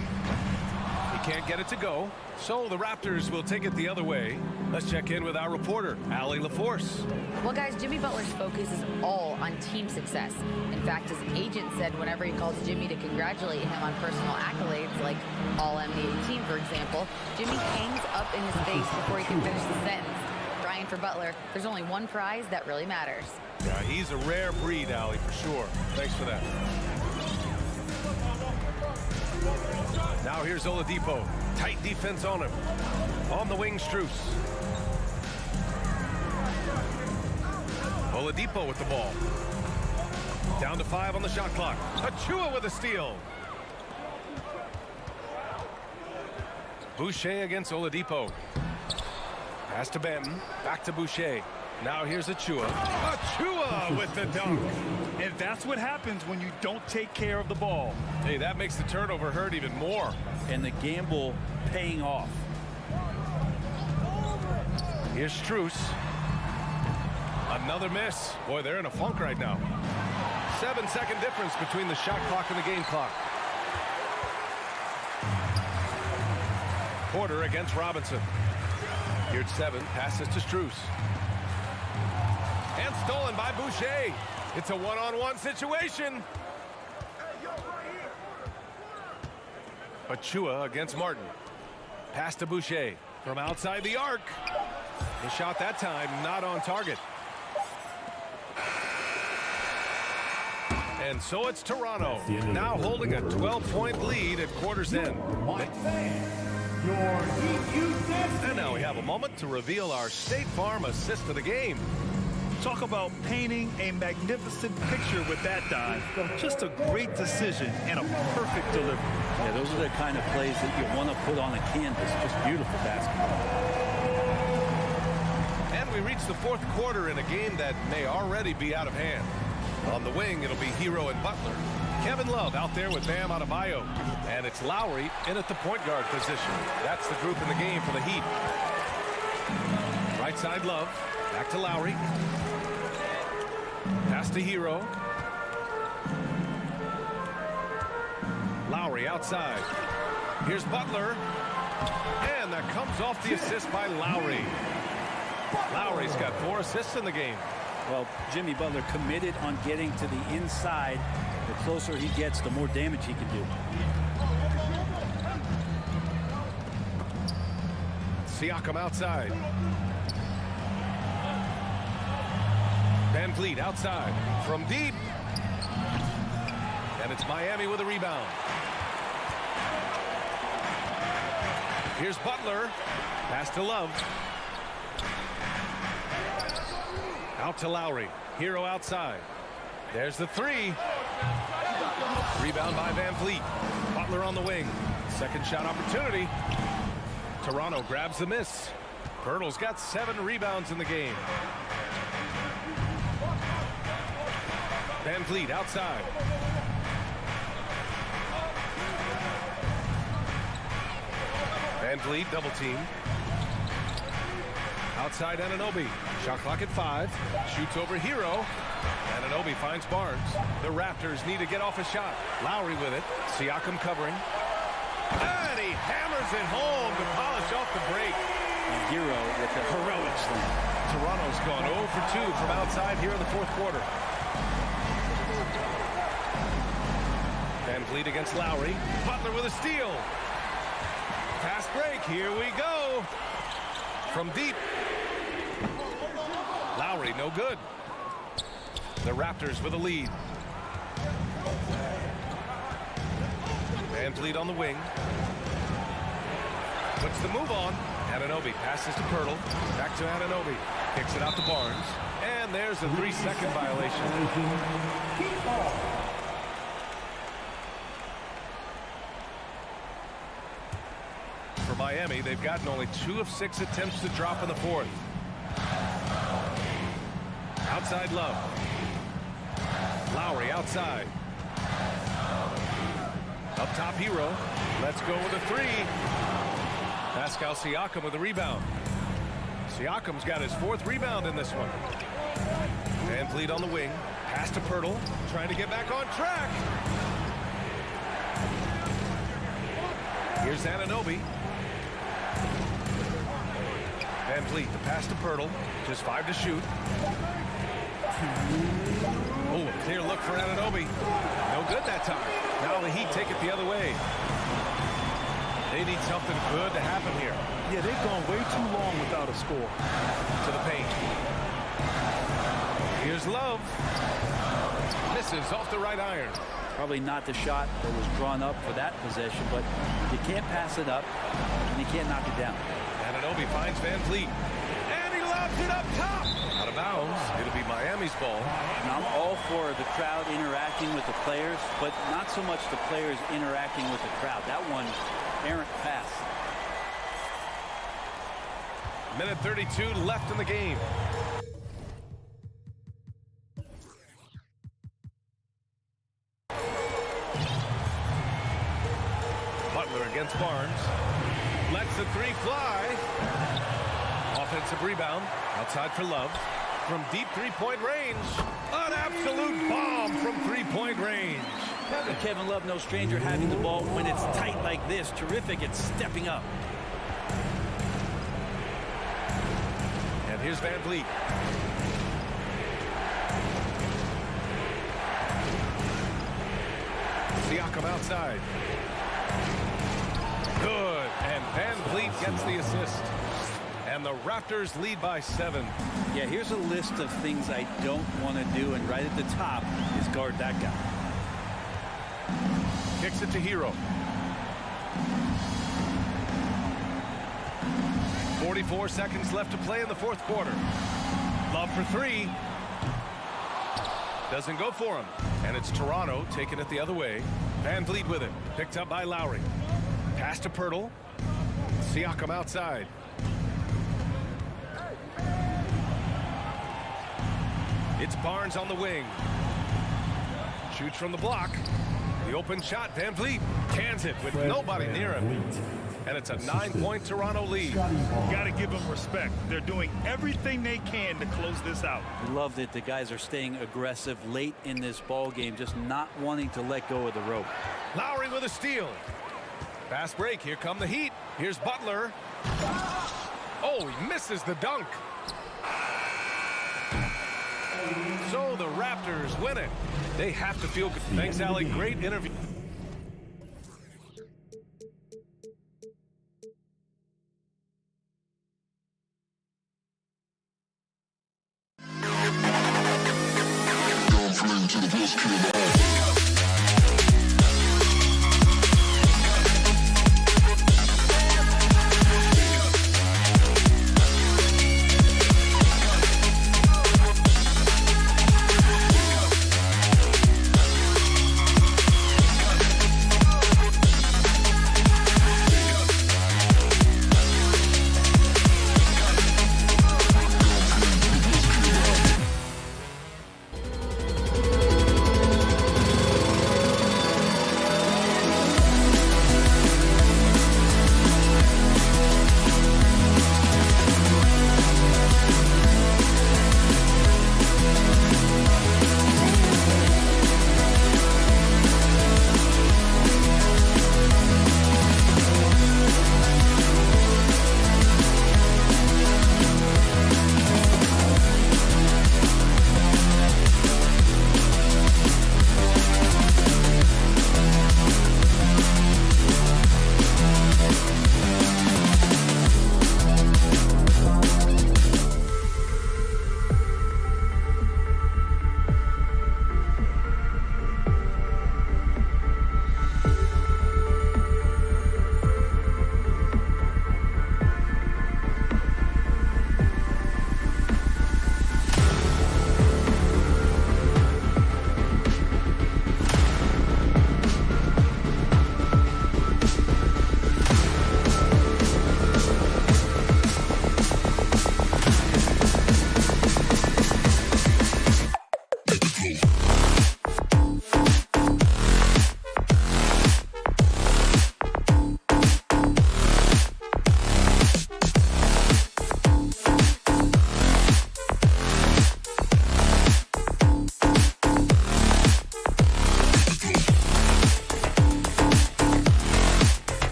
He can't get it to go, so the Raptors will take it the other way. Let's check in with our reporter, Allie LaForce. Well, guys, Jimmy Butler's focus is all on team success. In fact, his agent said whenever he calls Jimmy to congratulate him on personal accolades, like All-NBA team, for example, Jimmy hangs up in his face before he can finish the sentence. Ryan, for Butler, there's only one prize that really matters. Yeah, he's a rare breed, Allie, for sure. Thanks for that. Now here's Oladipo. Tight defense on him. On the wing, Strus. Oladipo with the ball. Down to 5 on the shot clock. Achua with a steal. Boucher against Oladipo. Pass to Benton. Back to Boucher. Now here's Achua. Achua with the dunk. And that's what happens when you don't take care of the ball. Hey, that makes the turnover hurt even more. And the gamble paying off. Here's Strus. Another miss. Boy, they're in a funk right now. 7-second difference between the shot clock and the game clock. Porter against Robinson. Here's 7. Passes to Strus. And stolen by Boucher. It's a one-on-one situation. Achua against Martin. Pass to Boucher from outside the arc. His shot that time not on target. And so it's Toronto, now holding a 12-point lead at quarter's end. And now we have a moment to reveal our State Farm assist of the game. Talk about painting a magnificent picture with that dive. Just a great decision and a perfect delivery. Yeah, those are the kind of plays that you want to put on a canvas. Just beautiful basketball. And we reach the fourth quarter in a game that may already be out of hand. On the wing, it'll be Hero and Butler. Kevin Love out there with Bam Adebayo. And it's Lowry in at the point guard position. That's the group in the game for the Heat. Right side Love. Back to Lowry. Pass to Hero. Lowry outside. Here's Butler. And that comes off the assist by Lowry. Lowry's got 4 assists in the game. Well, Jimmy Butler committed on getting to the inside. The closer he gets, the more damage he can do. Siakam outside. Van Vliet outside from deep. And it's Miami with a rebound. Here's Butler. Pass to Love. Out to Lowry. Hero outside. There's the 3. Rebound by Van Vliet. Butler on the wing. Second shot opportunity. Toronto grabs the miss. Pirtle's got 7 rebounds in the game. Van Vliet outside. Van Vliet double team. Outside Anunoby. Shot clock at 5. Shoots over Hero. Anunoby finds Barnes. The Raptors need to get off a shot. Lowry with it. Siakam covering. And he hammers it home to polish off the break. And Hero with the heroic slam. Toronto's gone 0 for 2 from outside here in the fourth quarter. Van Vliet against Lowry. Butler with a steal. Fast break. Here we go. From deep. Lowry, no good. The Raptors with a lead. Van Vliet on the wing. Puts the move on. Anunoby passes to Pirtle. Back to Anunoby. Kicks it out to Barnes. And there's a 3-second violation. For Miami, they've gotten only 2 of 6 attempts to drop in the fourth. Outside Love. Lowry outside. Up top Hero. Let's go with a three. Pascal Siakam with a rebound. Siakam's got his 4th rebound in this one. Van Vliet on the wing. Pass to Pirtle. Trying to get back on track. Here's Anunoby. Van Vliet, the pass to Pirtle. Just 5 to shoot. Oh, a clear look for Anunoby. No good that time. Now the Heat take it the other way. They need something good to happen here. Yeah, they've gone way too long without a score. To the paint. Here's Love. Misses off the right iron. Probably not the shot that was drawn up for that possession, but you can't pass it up, and you can't knock it down. Anunoby finds Van Vliet. And he lobs it up top. Out of bounds. It'll be Miami's ball. Now, I'm all for the crowd interacting with the players, but not so much the players interacting with the crowd. That one, errant pass. Minute 32 left in the game. Butler against Barnes. Lets the three fly. Offensive rebound. Outside for Love. From deep three-point range. An absolute bomb from three-point range. And Kevin Love, no stranger having the ball when it's tight like this. Terrific at stepping up. And here's Van Vliet. Siakam outside. Good. And Van Vliet gets the assist. And the Raptors lead by 7. Yeah, here's a list of things I don't want to do, and right at the top is guard that guy. Kicks it to Hero. 44 seconds left to play in the 4th quarter. Love for 3. Doesn't go for him. And it's Toronto taking it the other way. Van Vliet with it. Picked up by Lowry. Pass to Pirtle. Siakam outside. It's Barnes on the wing. Shoots from the block. The open shot. Van Vliet cans it with nobody near him. And it's a 9-point Toronto lead. You got to give them respect. They're doing everything they can to close this out. I love that the guys are staying aggressive late in this ball game, just not wanting to let go of the rope. Lowry with a steal. Fast break. Here come the Heat. Here's Butler. Oh, he misses the dunk. So the Raptors win it. They have to feel good. Thanks, Allie. Great interview.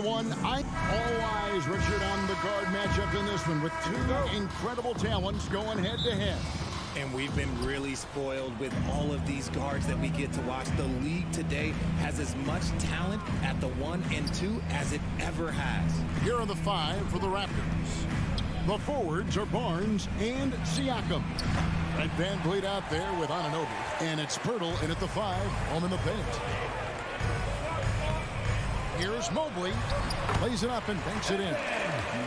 everyone. All eyes, Richard, on the guard matchup in this one with two incredible talents going head-to-head. And we've been really spoiled with all of these guards that we get to watch. The league today has as much talent at the 1 and 2 as it ever has. Here are the 5 for the Raptors. The forwards are Barnes and Siakam. And Van Vliet out there with Anunoby. And it's Pirtle in at the 5, home in the paint. Here's Mobley. Plays it up and banks it in.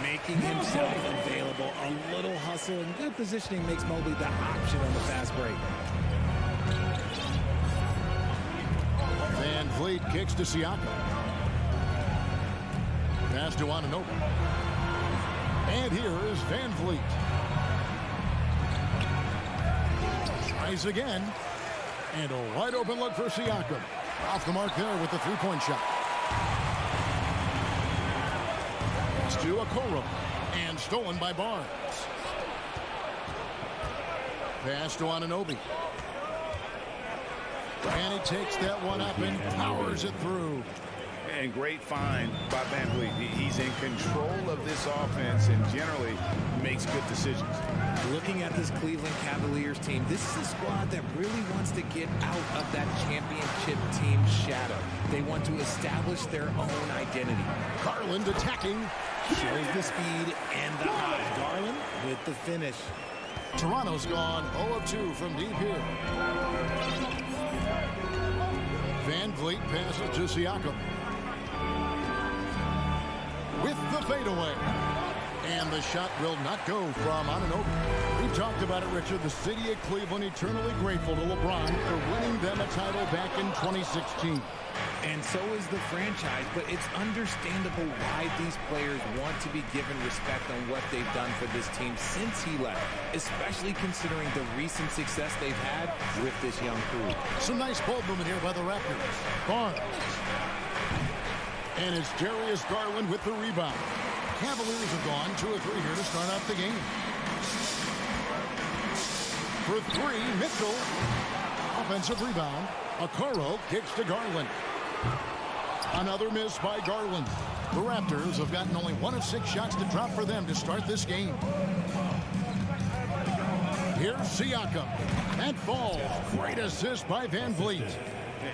Making himself available. A little hustle and good positioning makes Mobley the option on the fast break. Van Vliet kicks to Siakam. Pass to Anunoby. And here is Van Vliet. Tries again. And a wide open look for Siakam. Off the mark there with the three-point shot. It's to Okoro. And stolen by Barnes. Pass to Anunoby. And he takes that one up and powers it through. And great find by Van Vliet. He's in control of this offense and generally makes good decisions. Looking at this Cleveland Cavaliers team, this is a squad that really wants to get out of that championship team shadow. They want to establish their own identity. Garland attacking. Shows the speed and the high. Garland with the finish. Toronto's gone 0 of 2 from deep here. Van Vliet passes to Siakam. With the fadeaway. And the shot will not go from Anunoby. We talked about it, Richard. The city of Cleveland eternally grateful to LeBron for winning them a title back in 2016. And so is the franchise, but it's understandable why these players want to be given respect on what they've done for this team since he left, especially considering the recent success they've had with this young crew. Some nice ball movement here by the Raptors. Barnes. And it's Darius Garland with the rebound. Cavaliers have gone 2 of 3 here to start out the game. For 3, Mitchell. Offensive rebound. Okoro kicks to Garland. Another miss by Garland. The Raptors have gotten only 1 of 6 shots to drop for them to start this game. Here's Siakam. That falls. Great assist by Van Vliet.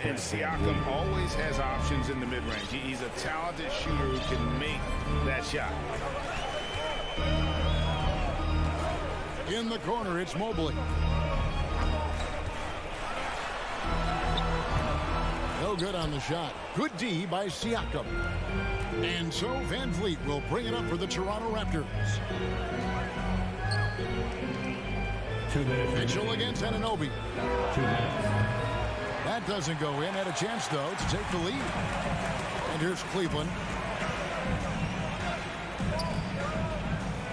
And Siakam always has options in the mid-range. He's a talented shooter who can make that shot. In the corner, it's Mobley. No good on the shot. Good D by Siakam. And so Van Vliet will bring it up for the Toronto Raptors. Mitchell against Anunoby. That doesn't go in. Had a chance, though, to take the lead. And here's Cleveland.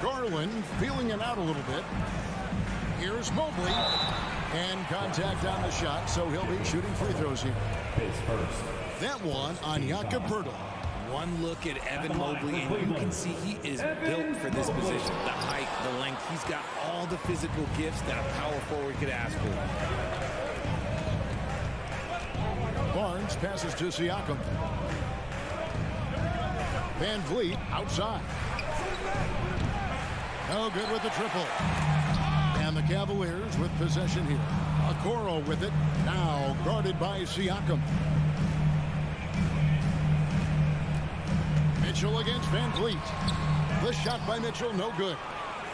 Garland feeling it out a little bit. Here's Mobley. And contact on the shot, so he'll be shooting free throws here. That one on Jakob Poeltl. One look at Evan Mobley, and you can see he is built for this position. The height, the length, he's got all the physical gifts that a power forward could ask for. Barnes passes to Siakam. Van Vliet outside. No good with the triple. And the Cavaliers with possession here. Okoro with it. Now guarded by Siakam. Mitchell against Van Vliet. The shot by Mitchell, no good.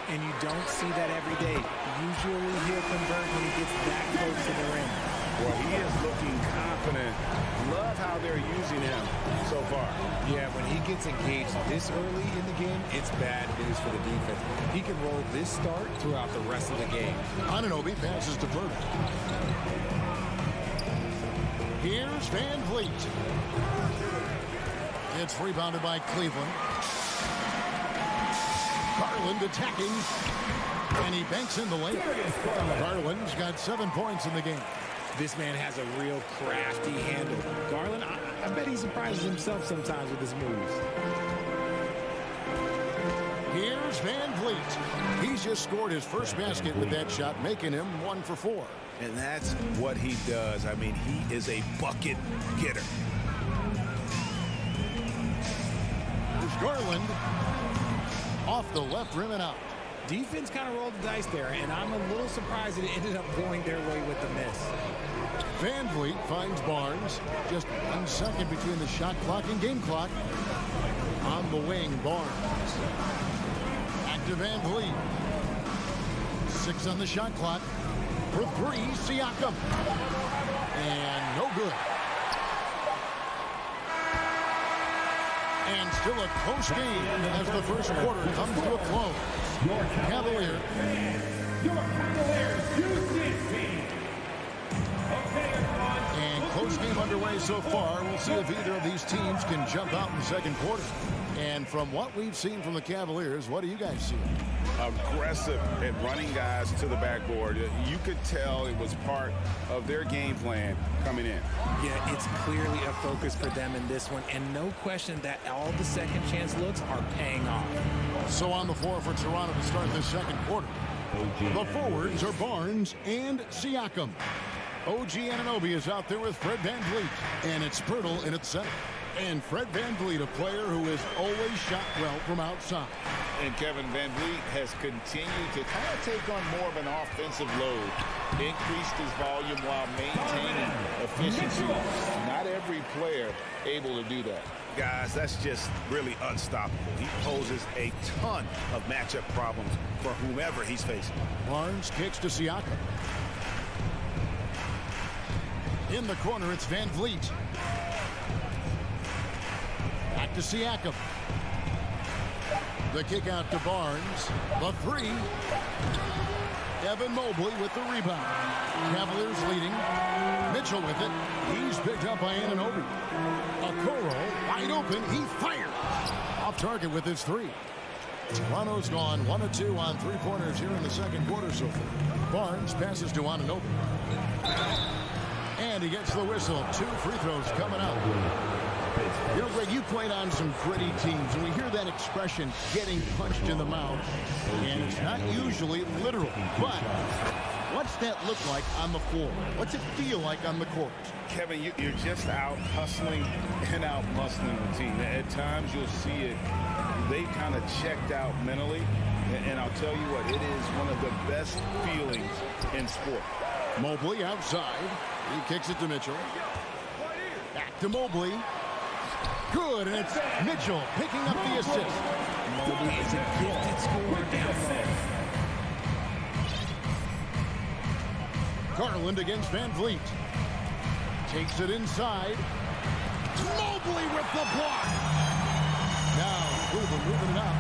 And you don't see that every day. Usually he'll convert when he gets that close to the rim. Well, he is looking confident. Love how they're using him so far. Yeah, when he gets engaged this early in the game, it's bad news for the defense. He can roll this start throughout the rest of the game. Anunoby passes to Poeltl. Here's Van Vliet. It's rebounded by Cleveland. Garland attacking. And he banks in the lane. Garland's got 7 points in the game. This man has a real crafty handle. Garland, I bet he surprises himself sometimes with his moves. Here's Van Vliet. He's just scored his first basket with that shot, making him 1 for 4. And that's what he does. I mean, he is a bucket getter. Garland off the left rim and out. Defense kind of rolled the dice there, and I'm a little surprised it ended up going their way with the miss. Van Vliet finds Barnes. Just 1 second between the shot clock and game clock. On the wing, Barnes. Back to Van Vliet. 6 on the shot clock. For 3, Siakam. And no good. And still a close game as the first quarter comes to a close. Cavaliers. And close game underway so far. We'll see if either of these teams can jump out in the second quarter. And from what we've seen from the Cavaliers, what do you guys see? Aggressive at running guys to the backboard. You could tell it was part of their game plan coming in. Yeah, it's clearly a focus for them in this one, and no question that all the second chance looks are paying off. So on the floor for Toronto to start this second quarter. The forwards are Barnes and Siakam. OG Anunoby is out there with Fred Van Vliet, and it's Pirtle in its center. And Fred Van Vliet, a player who has always shot well from outside. And Kevin Van Vliet has continued to kind of take on more of an offensive load. Increased his volume while maintaining efficiency. Not every player able to do that. Guys, that's just really unstoppable. He poses a ton of matchup problems for whomever he's facing. Barnes kicks to Siakam. In the corner, it's Van Vliet. Back to Siakam. The kick out to Barnes. The 3. Evan Mobley with the rebound. Cavaliers leading. Mitchell with it. He's picked up by Anunoby. Okoro wide open. He fires. Off target with his 3. Toronto's gone 1 of 2 on 3-pointers here in the second quarter so far. Barnes passes to Anunoby. And he gets the whistle. 2 free throws coming up. You know, Greg, you played on some gritty teams, and we hear that expression, getting punched in the mouth. And it's not usually literal. But what's that look like on the floor? What's it feel like on the court? Kevin, you're just out hustling and out muscling the team. At times you'll see it. They kind of checked out mentally. And I'll tell you what, it is one of the best feelings in sport. Mobley outside. He kicks it to Mitchell. Back to Mobley. Good, and it's Mitchell picking up the assist. Mobley is a gifted scorer down there. Garland against Van Vliet. Takes it inside. Mobley with the block. Now, Cleveland moving it up.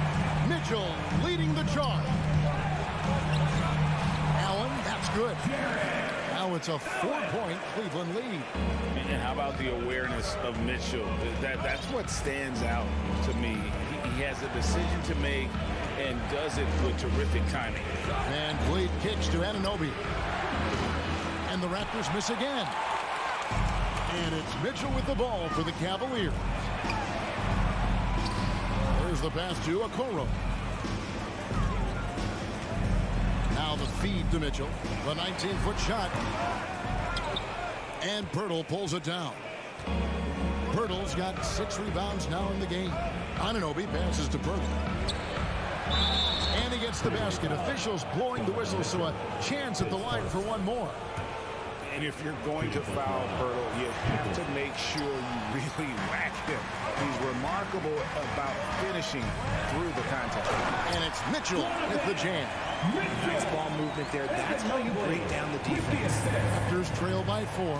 Mitchell leading the charge. Allen, that's good. Now it's a 4-point Cleveland lead. And how about the awareness of Mitchell? That's what stands out to me. He has a decision to make and does it with terrific timing. Van Vliet kicks to Anunoby. And the Raptors miss again. And it's Mitchell with the ball for the Cavaliers. There's the pass to Okoro. Now the feed to Mitchell. The 19-foot shot. And Pirtle pulls it down. Pirtle's got 6 rebounds now in the game. Anunoby passes to Pirtle. And he gets the basket. Officials blowing the whistle, so a chance at the line for one more. And if you're going to foul Pirtle, you have to make sure you really whack him. He's remarkable about finishing through the contact. And it's Mitchell with the jam. Nice ball movement there. That's how you break down the defense. Raptors trail by 4.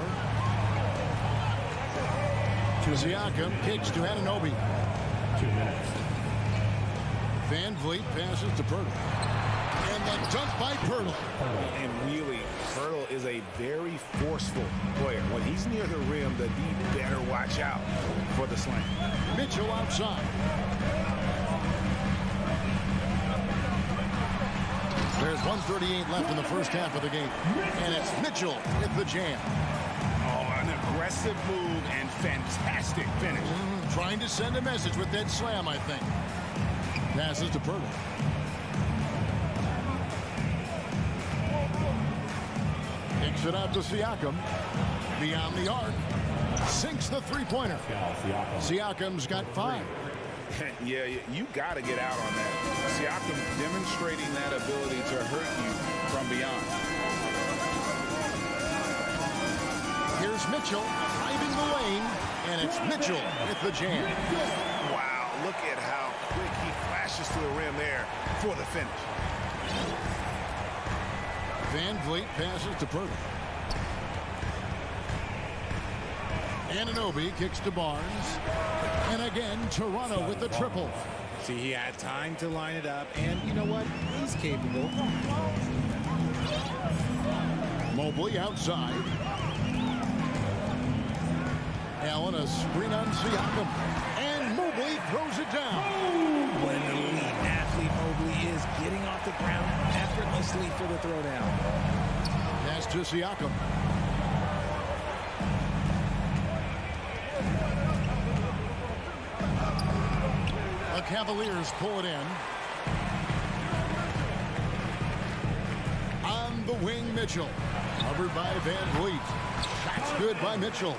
Siakam kicks to Anunoby. 2 minutes. Van Vliet passes to Pirtle. And the dunk by Pirtle. And really, Pirtle is a very forceful player. When he's near the rim, that he better watch out for the slam. Mitchell outside. There's 1:38 left in the first half of the game. And it's Mitchell with the jam. Oh, an aggressive move and fantastic finish. Trying to send a message with that slam, I think. Passes to Pirtle. Kicks it out to Siakam. Beyond the arc. Sinks the 3-pointer. Siakam's got 5. Yeah, you got to get out on that. Siakam demonstrating that ability to hurt you from beyond. Here's Mitchell driving the lane, and it's Mitchell with the jam. Wow, look at how quick he flashes to the rim there for the finish. Van Vliet passes to Purdy. Anunoby kicks to Barnes. And again, Toronto with the triple. See, he had time to line it up, and you know what? He's capable. Mobley outside. Allen a screen on Siakam. And Mobley throws it down. What an elite athlete Mobley is, getting off the ground effortlessly for the throwdown. Pass to Siakam. The Cavaliers pull it in. On the wing, Mitchell. Covered by Van Vliet. Shot's good by Mitchell.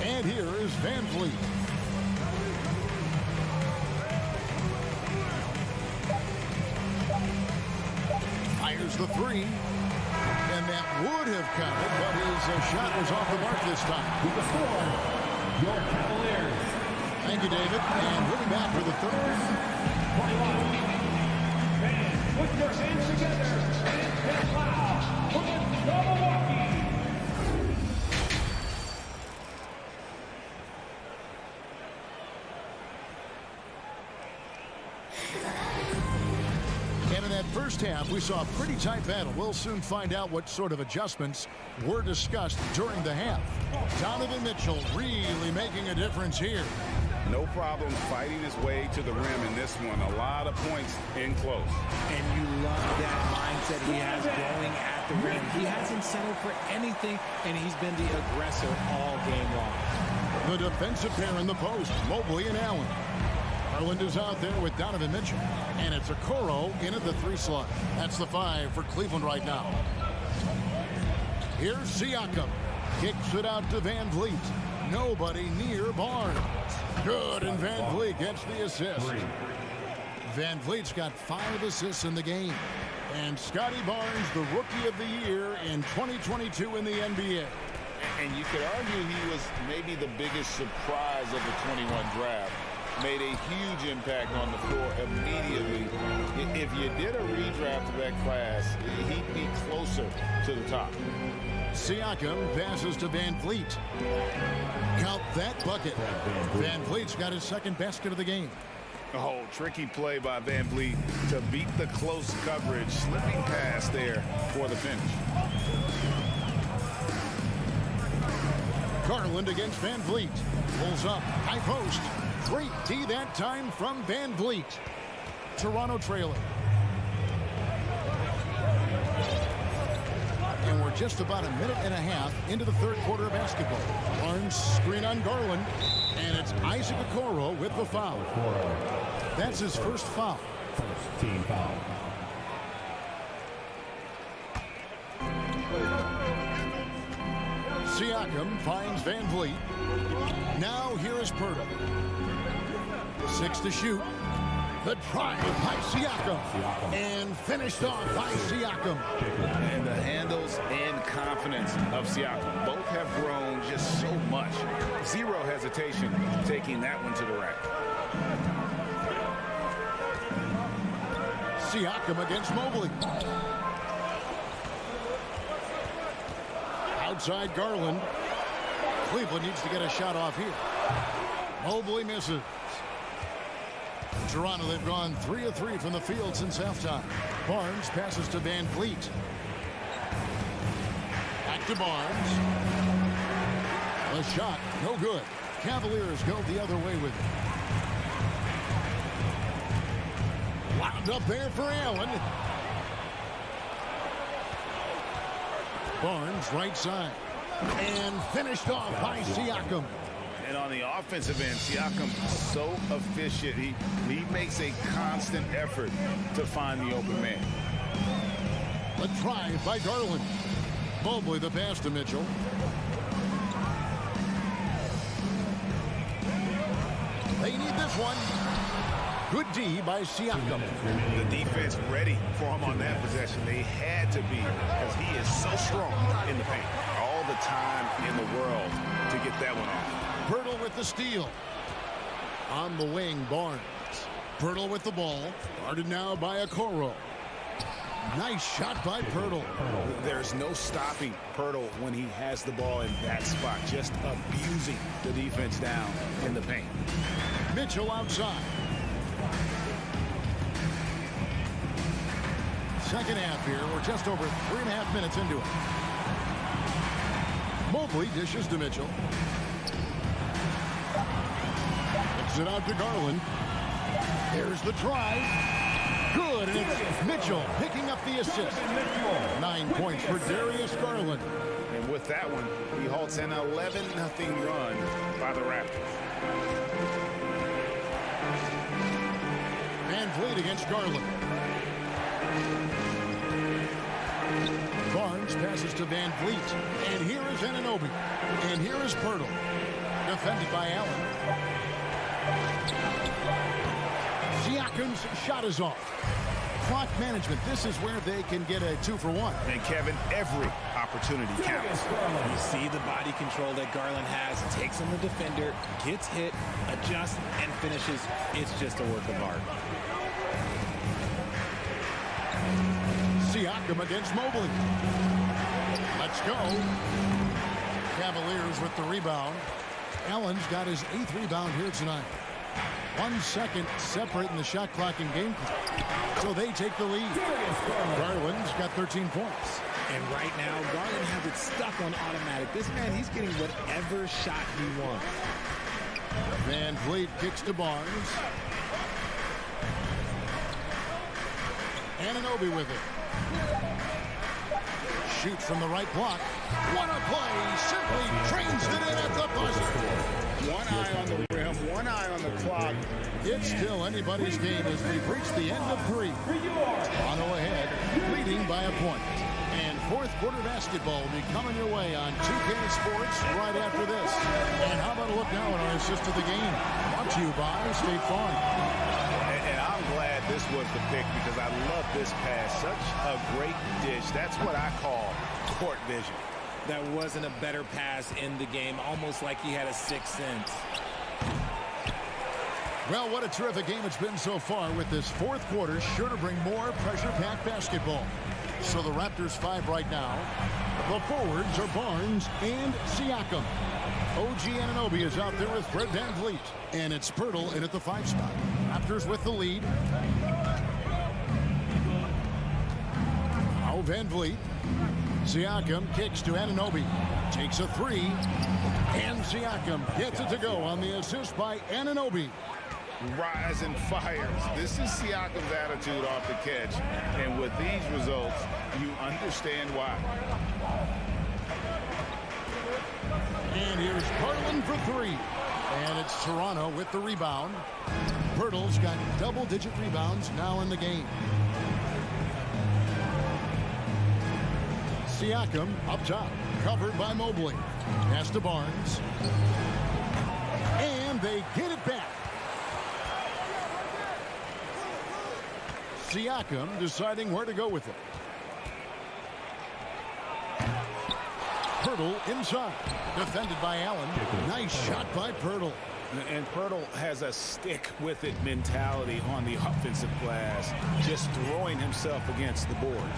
And here is Van Vliet. Fires the three. And that would have counted, but his shot was off the mark this time. With the score, your Cavaliers. Thank you, David. And we'll be back for the third. Fans, put your hands together and get loud for the Milwaukee. And in that first half, we saw a pretty tight battle. We'll soon find out what sort of adjustments were discussed during the half. Donovan Mitchell really making a difference here. No problem fighting his way to the rim in this one. A lot of points in close. And you love that mindset he has going at the rim. He hasn't settled for anything, and he's been the aggressor all game long. The defensive pair in the post, Mobley and Allen. Garland is out there with Donovan Mitchell. And it's Okoro in at the 3 slot. That's the 5 for Cleveland right now. Here's Siakam. Kicks it out to Van Vliet. Nobody near Barnes. Good, and Van Vliet gets the assist. Van Vliet's got 5 assists in the game. And Scotty Barnes, the Rookie of the Year in 2022 in the NBA. And you could argue he was maybe the biggest surprise of the 21 draft. Made a huge impact on the floor immediately. If you did a redraft of that class, he'd be closer to the top. Siakam passes to Van Vliet. Count that bucket. Van Vliet's got his second basket of the game. Oh, tricky play by Van Vliet to beat the close coverage. Slipping pass there for the finish. Garland against Van Vliet. Pulls up, high post. Great D that time from Van Vliet. Toronto trailing. And we're just about a minute and a half into the third quarter of basketball. Barnes screen on Garland. And it's Isaac Okoro with the foul. That's his first foul. First team foul. Siakam finds Van Vliet. Now here is Purdy. 6 to shoot. The drive by Siakam. And finished off by Siakam. And the handles and confidence of Siakam. Both have grown just so much. Zero hesitation taking that one to the rack. Siakam against Mobley. Outside Garland. Cleveland needs to get a shot off here. Mobley misses. Toronto, they've gone 3 of 3 from the field since halftime. Barnes passes to Van Vliet. Back to Barnes. A shot, no good. Cavaliers go the other way with it. Wound up there for Allen. Barnes right side. And finished off by Siakam. And on the offensive end, Siakam so efficient. He makes a constant effort to find the open man. A drive by Garland. Mobley the pass to Mitchell. lead this one. Good D by Siakam. The defense ready for him on that possession. They had to be, because he is so strong in the paint. All the time in the world to get that one off. Pirtle with the steal. On the wing, Barnes. Pirtle with the ball. Guarded now by Okoro. Nice shot by Pirtle. There's no stopping Pirtle when he has the ball in that spot. Just abusing the defense down in the paint. Mitchell outside. Second half here. We're just over 3.5 minutes into it. Mobley dishes to Mitchell. Kicks it out to Garland. There's the drive. Good, and it's Mitchell picking up the assist. 9 points for Darius Garland. And with that one, he halts an 11-0 run by the Raptors. Van Vliet against Garland. Barnes passes to Van Vliet. And here is Anunoby. And here is Pirtle. Defended by Allen. Siakam's shot is off. Clock management. This is where they can get a 2-for-1. And Kevin, every opportunity counts. You see the body control that Garland has. Takes on the defender, gets hit, adjusts, and finishes. It's just a work of art. Siakam against Mobley. Let's go. Cavaliers with the rebound. Allen's got his 8th rebound here tonight. 1 second separating the shot clock and game clock. So they take the lead. Garland's got 13 points. And right now, Garland has it stuck on automatic. This man, he's getting whatever shot he wants. Van Vliet kicks to Barnes. Anunoby with it. Shoots from the right block. What a play! Simply trains it in at the buzzer. One eye on the rim, one eye on the clock. It's still anybody's game as we've reached the end of 3. Toronto ahead, leading by a point. And fourth quarter basketball will be coming your way on 2K Sports right after this. And how about a look now at our assist of the game? Brought to you by State Farm. And I'm glad this was the pick because I love this pass. Such a great dish. That's what I call court vision. That wasn't a better pass in the game, almost like he had a 6th sense. Well, what a terrific game it's been so far with this fourth quarter. Sure to bring more pressure-packed basketball. So the Raptors 5 right now. The forwards are Barnes and Siakam. OG Anunoby is out there with Fred Van Vliet. And it's Pirtle in at the 5 spot. Raptors with the lead. Now Van Vliet. Siakam kicks to Anunoby. Takes a 3. And Siakam gets it to go on the assist by Anunoby. Rise and fires. This is Siakam's attitude off the catch. And with these results, you understand why. And here's Garland for 3. And it's Toronto with the rebound. Pirtle's got double-digit rebounds now in the game. Siakam up top, covered by Mobley. Pass to Barnes. And they get it back. Siakam deciding where to go with it. Pirtle inside. Defended by Allen. Nice shot by Pirtle. And Pirtle has a stick-with-it mentality on the offensive glass, just throwing himself against the board.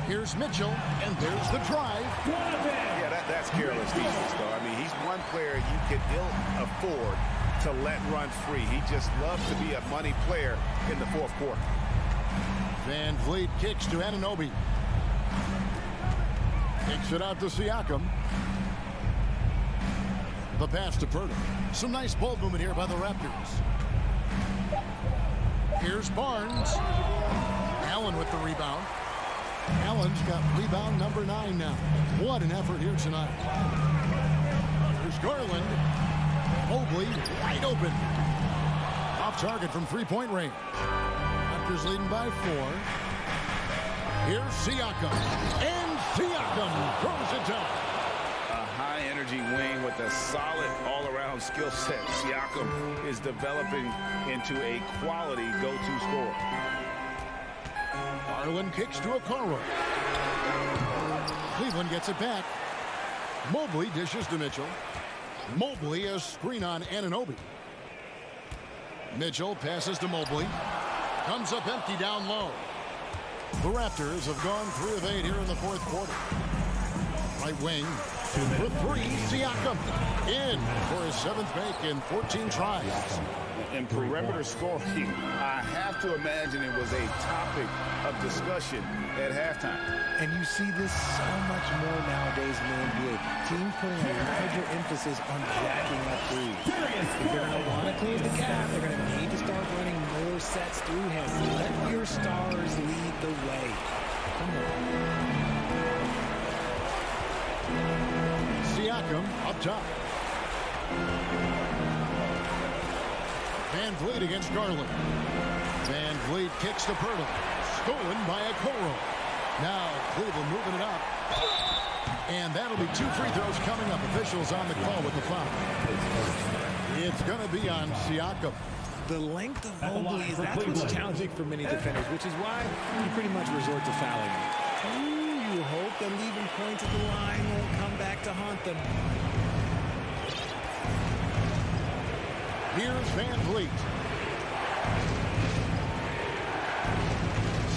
Here's Mitchell, and there's the drive. Yeah, that's careless defense, though. I mean, he's one player you could ill afford to let run free. He just loves to be a money player in the fourth quarter. Van Vliet kicks to Anunoby. Kicks it out to Siakam. The pass to Pirtle. Some nice ball movement here by the Raptors. Here's Barnes. Allen with the rebound. Allen's got rebound number 9 now. What an effort here tonight. Here's Garland. Mobley wide open. Off target from 3-point range. Raptors leading by 4. Here's Siakam. And Siakam throws it down. A high-energy wing with a solid all-around all-around skill set. Siakam is developing into a quality go-to scorer. Garland kicks to Okoro. Cleveland gets it back. Mobley dishes to Mitchell. Mobley a screen on Anunoby. Mitchell passes to Mobley. Comes up empty down low. The Raptors have gone 3 of 8 here in the fourth quarter. Right wing for 3. Siakam in for his 7th make in 14 tries. And perimeter scoring, I have to imagine it was a topic of discussion at halftime. And you see this so much more nowadays in the NBA. Teams putting a larger emphasis on jacking up threes. If they're going to want to close the gap, they're going to need to start running more sets through him. Let your stars lead the way. Come on. Siakam up top. Van Vliet against Garland. Van Vliet kicks to Pirtle. Stolen by Okoro. Now Cleveland moving it up. And that'll be 2 free throws coming up. Officials on the call with the foul. It's going to be on Siakam. The length of Mobley is that's what's challenging for many defenders, which is why you pretty much resort to fouling him. You hope that leaving points at the line won't come back to haunt them. Here's Van Vliet.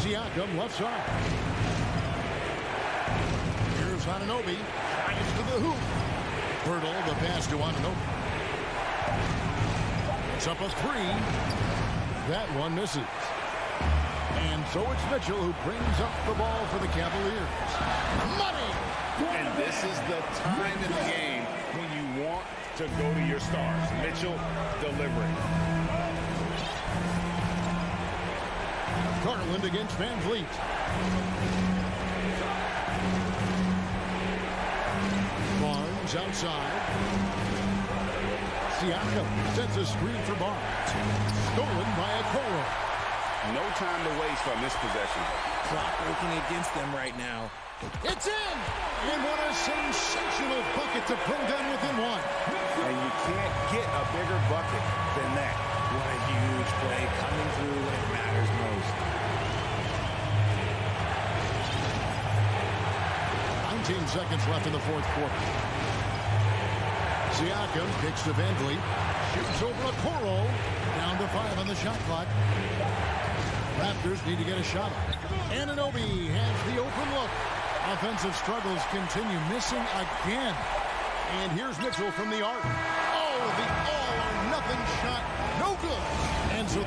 Siakam left side. Here's Anunoby. Drives to the hoop. Pirtle the pass to Anunoby. It's up a 3. That one misses. And so it's Mitchell who brings up the ball for the Cavaliers. Money! And this is the time in the game when you want to go to your stars. Mitchell delivering. Garland against Van Vliet. Barnes outside. Siakam sets a screen for Barnes. Stolen by Okoro. No time to waste on this possession. Clock working against them right now. It's in! And what a sensational bucket to bring them within 1. And you can't get a bigger bucket than that. What a huge play coming through when it matters most. 19 seconds left in the fourth quarter. Siakam kicks to Van Vliet. Shoots over Okoro. Down to 5 on the shot clock. Raptors need to get a shot. Anunoby has the open look. Offensive struggles continue, missing again. And here's Mitchell from the arc. Oh, the all-or-nothing shot. No good. And so...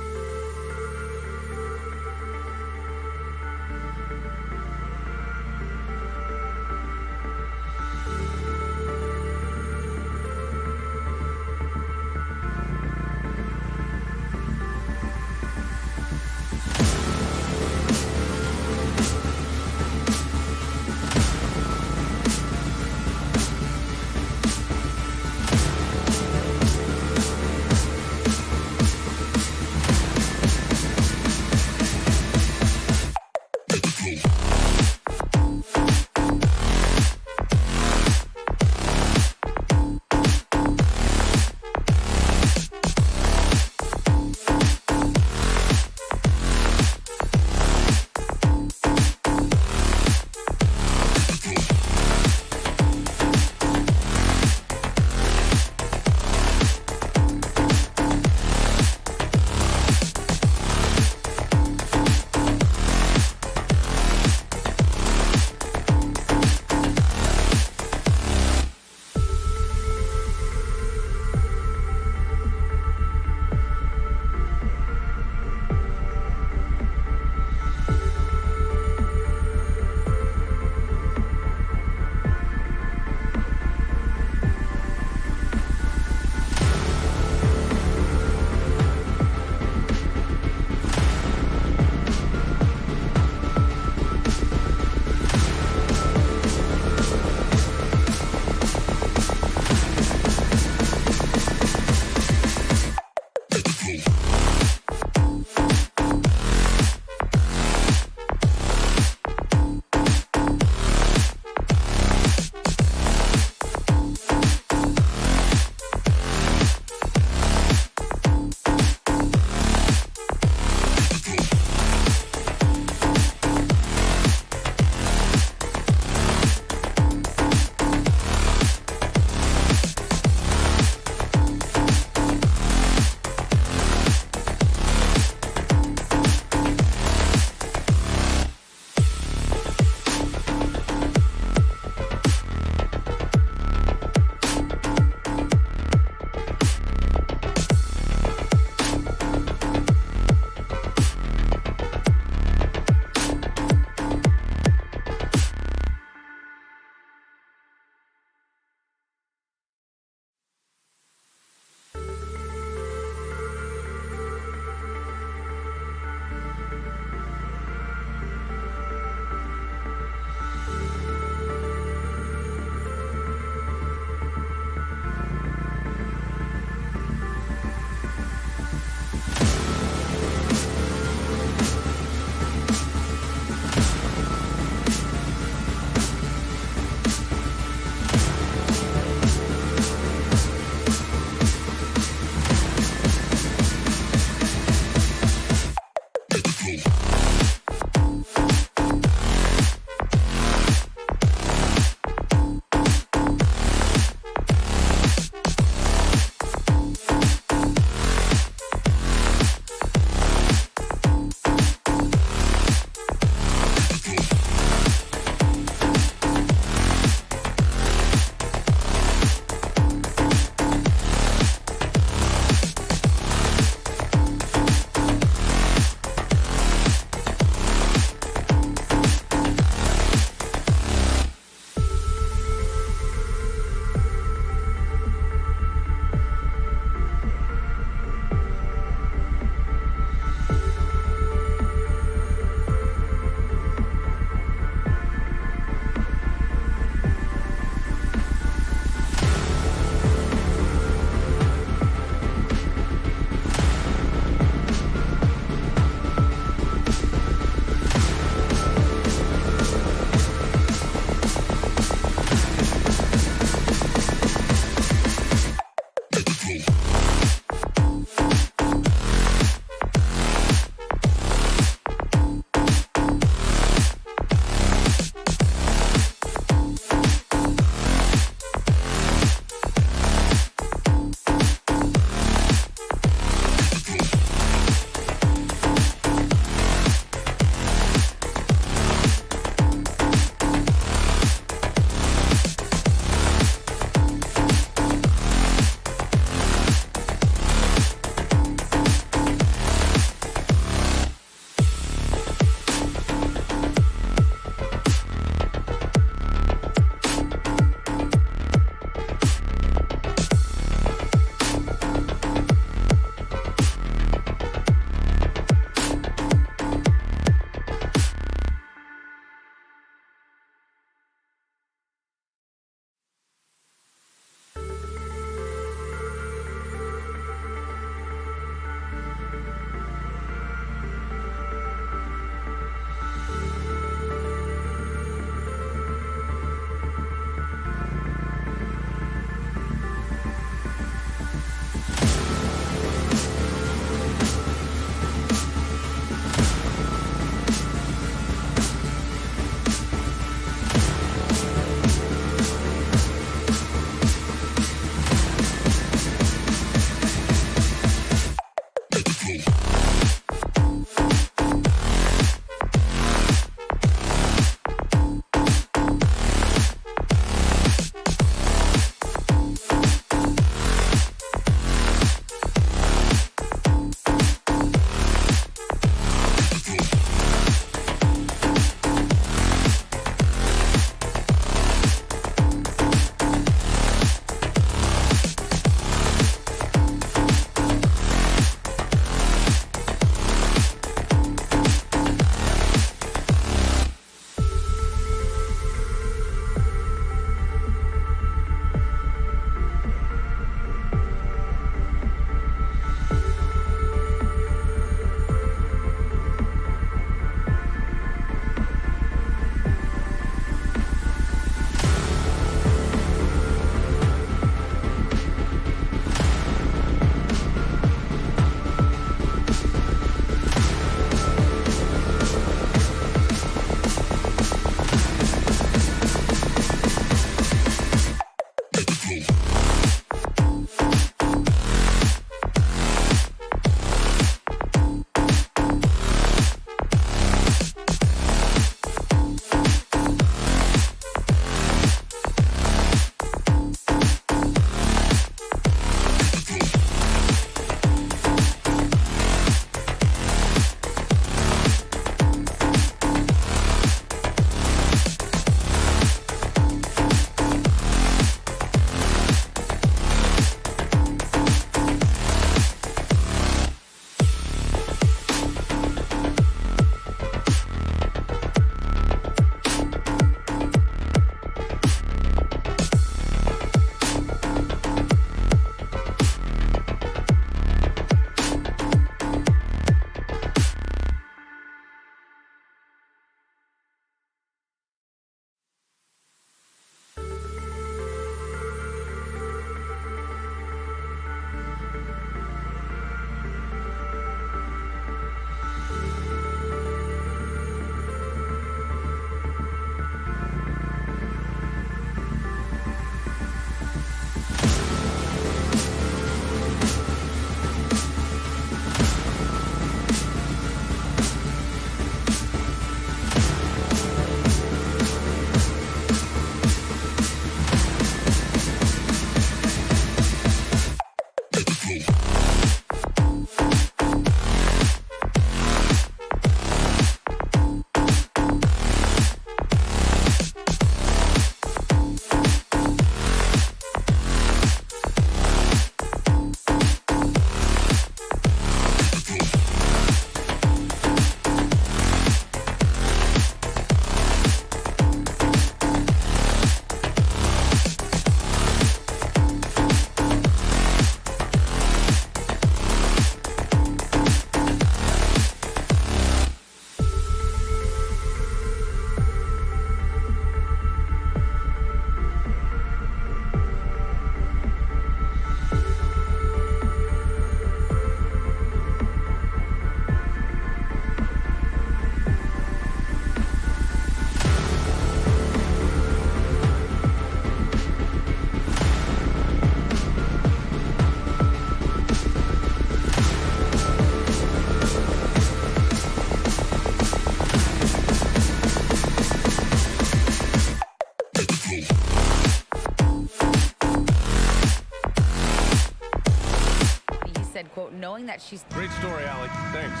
knowing that she's... Great story, Alec. Thanks.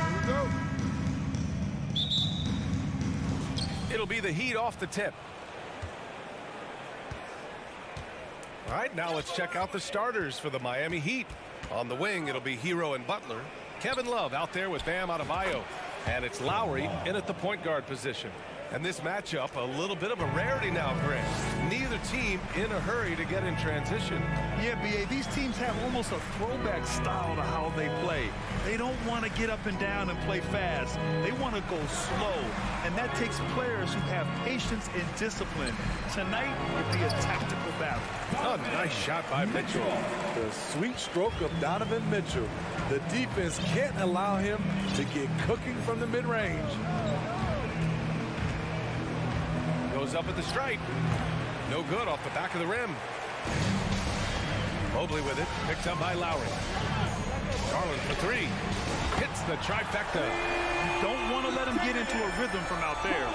Here we go. It'll be the Heat off the tip. All right, now let's check out the starters for the Miami Heat. On the wing, it'll be Hero and Butler. Kevin Love out there with Bam Adebayo. And it's Lowry in at the point guard position. And this matchup, a little bit of a rarity now, Grant. Neither team in a hurry to get in transition. Yeah, B.A., these teams have almost a throwback style to how they play. They don't want to get up and down and play fast. They want to go slow. And that takes players who have patience and discipline. Tonight will be a tactical battle. Oh, nice shot by Mitchell. The sweet stroke of Donovan Mitchell. The defense can't allow him to get cooking from the mid-range. Goes up at the stripe. No good off the back of the rim. Mobley with it. Picked up by Lowry. Garland for three. Hits the trifecta. You don't want to let him get into a rhythm from out there.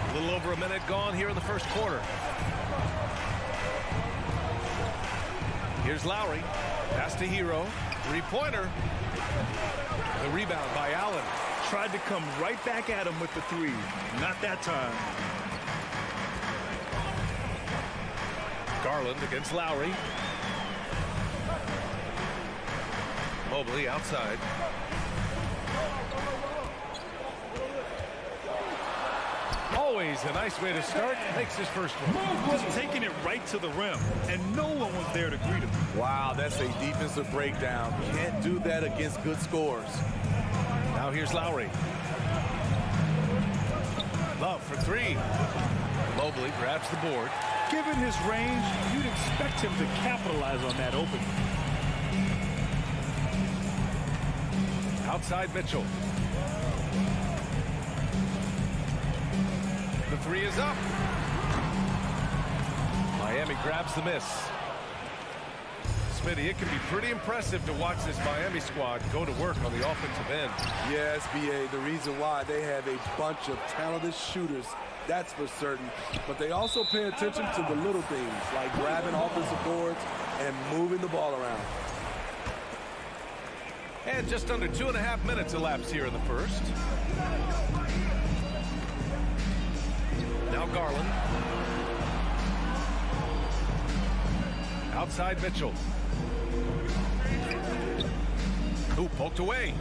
A little over a minute gone here in the first quarter. Here's Lowry. Pass to Hero. Three-pointer. The rebound by Allen. Tried to come right back at him with the three. Not that time. Garland against Lowry. Mobley outside. Always a nice way to start. Makes his first one. Just taking it right to the rim, and no one was there to greet him. Wow, that's a defensive breakdown. Can't do that against good scores. Now here's Lowry. Love for three. Mobley grabs the board. Given his range, you'd expect him to capitalize on that opening. Outside Mitchell. The three is up. Miami grabs the miss. Smitty, it can be pretty impressive to watch this Miami squad go to work on the offensive end. Yes, B.A., the reason why they have a bunch of talented shooters, that's for certain. But they also pay attention to the little things, like grabbing offensive boards and moving the ball around. And just under 2.5 minutes elapsed here in the first. Now Garland. Outside Mitchell. Who poked away.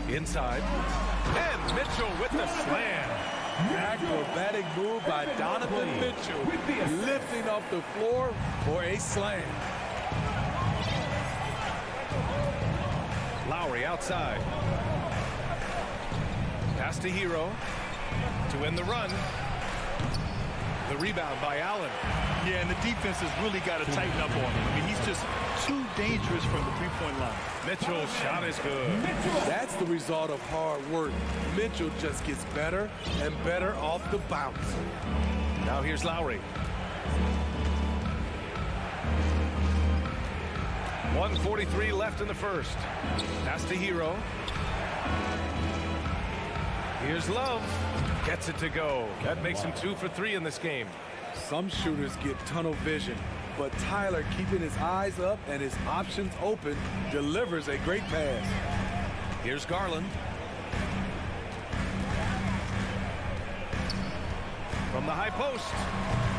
Inside. And Mitchell with the slam. Acrobatic move by Donovan Mitchell. Lifting off the floor for a slam. Lowry outside. Pass to Hero. To end the run. The rebound by Allen. Yeah, and the defense has really got to tighten up on him. I mean, he's just too dangerous from the three-point line. Mitchell's shot is good. That's the result of hard work. Mitchell just gets better and better off the bounce. Now here's Lowry. 1:43 left in the first. Pass to Hero. Here's Love. Gets it to go. That makes him 2 for 3 in this game. Some shooters get tunnel vision, but Tyler, keeping his eyes up and his options open, delivers a great pass. Here's Garland. From the high post.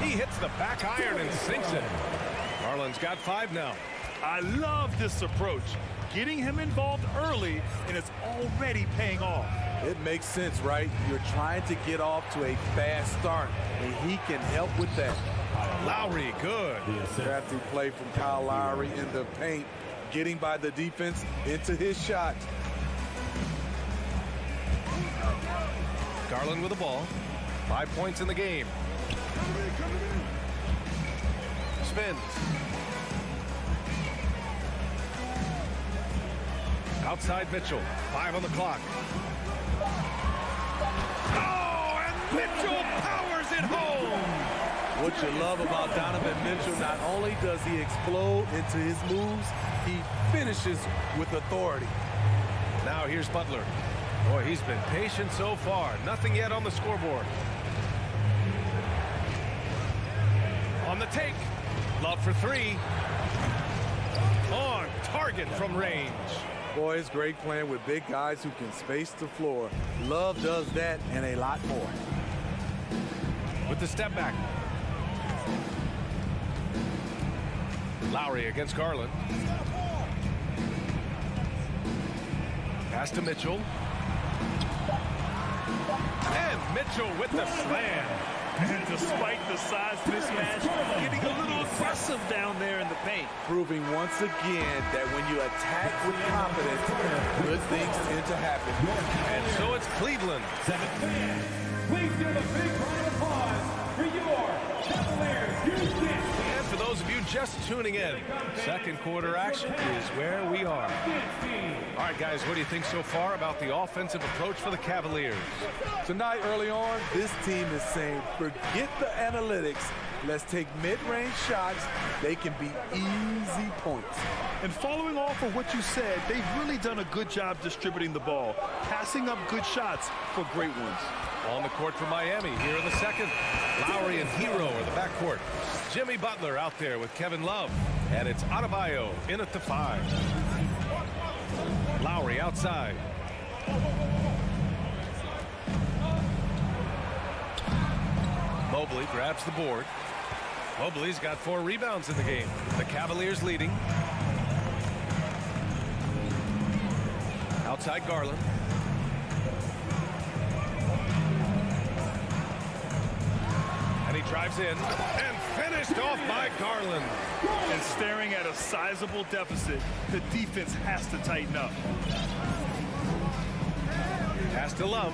He hits the back iron and sinks it. Garland's got 5 now. I love this approach. Getting him involved early, and it's already paying off. It makes sense, right? You're trying to get off to a fast start, and he can help with that. Lowry, good. Crafty play from Kyle Lowry in the paint, getting by the defense into his shot. Garland with the ball. 5 points in the game. Spins. Outside Mitchell. 5 on the clock. Oh, and Mitchell powers it home. What you love about Donovan Mitchell, not only does he explode into his moves, he finishes with authority. Now here's Butler. Boy, he's been patient so far. Nothing yet on the scoreboard. On the take. Love for 3. On target from range. Boy, it's great playing with big guys who can space the floor. Love does that and a lot more. With the step back. Lowry against Garland. Pass to Mitchell. And Mitchell with the slam. And despite the size mismatch, getting a little aggressive down there in the paint. Proving once again that when you attack with confidence, good things tend to happen. And so it's Cleveland. Please give a big round of applause for your Cavaliers, Houston. And for those of you just tuning in, second quarter action is where we are. All right, guys, what do you think so far about the offensive approach for the Cavaliers? Tonight, early on, this team is saying, forget the analytics. Let's take mid-range shots. They can be easy points. And following off of what you said, they've really done a good job distributing the ball, passing up good shots for great ones. On the court for Miami here in the second. Lowry and Hero are the backcourt. Jimmy Butler out there with Kevin Love. And it's Adebayo in at the 5. Lowry outside. Mobley grabs the board. Mobley's got 4 rebounds in the game. The Cavaliers leading. Outside Garland. And he drives in and finished off by Garland. And staring at a sizable deficit, the defense has to tighten up. Pass to Love.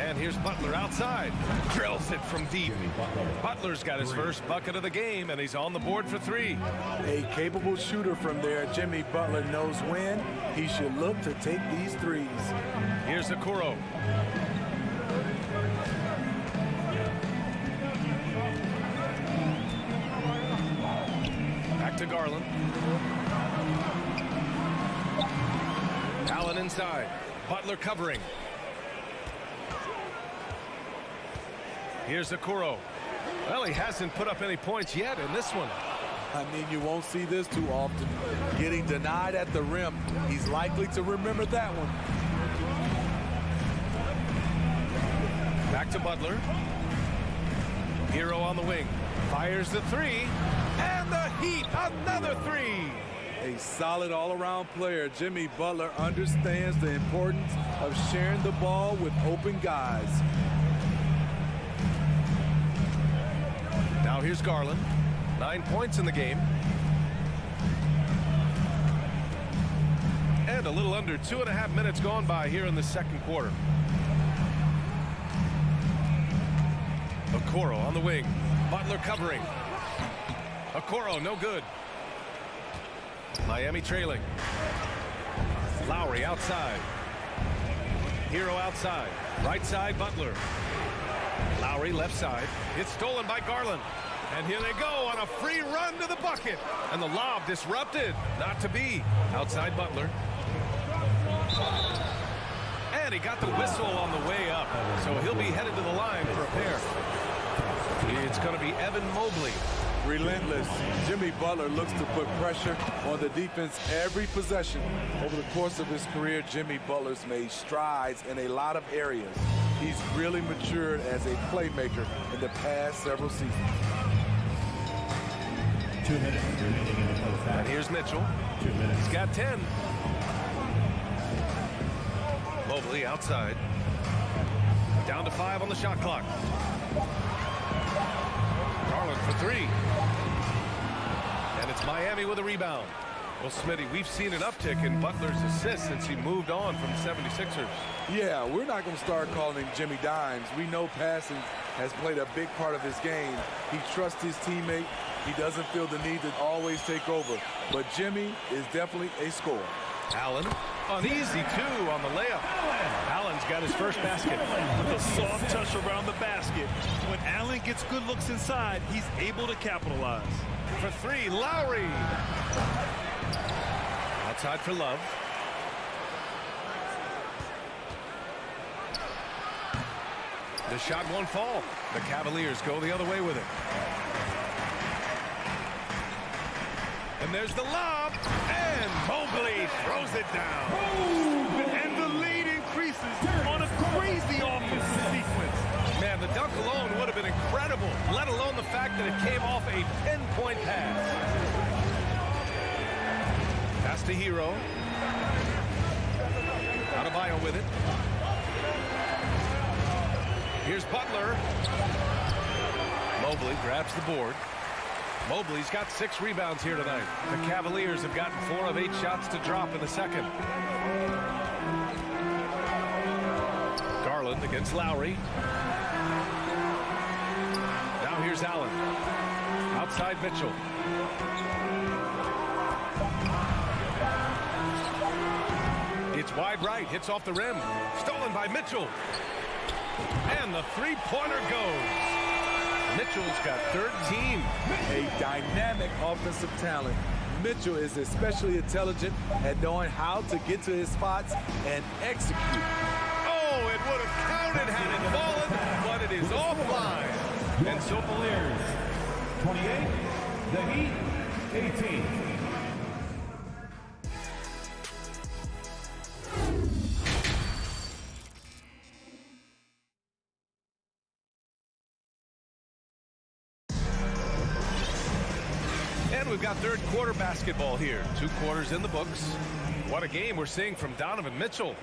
And here's Butler outside. Drills it from deep. Butler's got his first bucket of the game, and he's on the board for 3. A capable shooter from there. Jimmy Butler knows when he should look to take these threes. Here's Okoro. Back to Garland. Allen inside. Butler covering. Here's Okoro. Well, he hasn't put up any points yet in this one. I mean, you won't see this too often. Getting denied at the rim. He's likely to remember that one. Back to Butler. Hero on the wing. Fires the 3. And the Heat, another 3. A solid all-around player. Jimmy Butler understands the importance of sharing the ball with open guys. Now here's Garland. 9 points in the game. And a little under 2.5 minutes gone by here in the second quarter. Okoro on the wing. Butler covering. Okoro, no good. Miami trailing. Lowry outside. Hero outside. Right side, Butler. Lowry left side. It's stolen by Garland. And here they go on a free run to the bucket. And the lob disrupted. Not to be. Outside Butler. And he got the whistle on the way up. So he'll be headed to the line for a pair. It's going to be Evan Mobley. Relentless. Jimmy Butler looks to put pressure on the defense every possession. Over the course of his career, Jimmy Butler's made strides in a lot of areas. He's really matured as a playmaker in the past several seasons. 2 minutes remaining in the first half. And here's Mitchell. 2 minutes. He's got 10. Mobley outside. Down to 5 on the shot clock. Garland for 3. And it's Miami with a rebound. Well, Smitty, we've seen an uptick in Butler's assists since he moved on from the 76ers. Yeah, we're not going to start calling him Jimmy Dimes. We know passing has played a big part of his game. He trusts his teammate. He doesn't feel the need to always take over. But Jimmy is definitely a scorer. Allen, an easy 2 on the layup. Allen's got his first basket. With a soft touch around the basket. When Allen gets good looks inside, he's able to capitalize. For 3, Lowry. Outside for Love. The shot won't fall. The Cavaliers go the other way with it. And there's the lob. And Mobley throws it down. And the lead increases on a crazy offensive sequence. Man, the dunk alone would have been incredible, let alone the fact that it came off a pinpoint pass. Pass to Hero. Adebayo with it. Here's Butler. Mobley grabs the board. Mobley's got 6 rebounds here tonight. The Cavaliers have gotten 4 of 8 shots to drop in the second. Garland against Lowry. Now here's Allen. Outside Mitchell. It's wide right, hits off the rim. Stolen by Mitchell. And the three-pointer goes. Mitchell's got 13. A dynamic offensive talent. Mitchell is especially intelligent at knowing how to get to his spots and execute. Oh, it would have counted had it fallen, but it is offline. And so Cavaliers, 28, the Heat, 18. We've got third quarter basketball here. 2 quarters in the books. What a game we're seeing from Donovan Mitchell.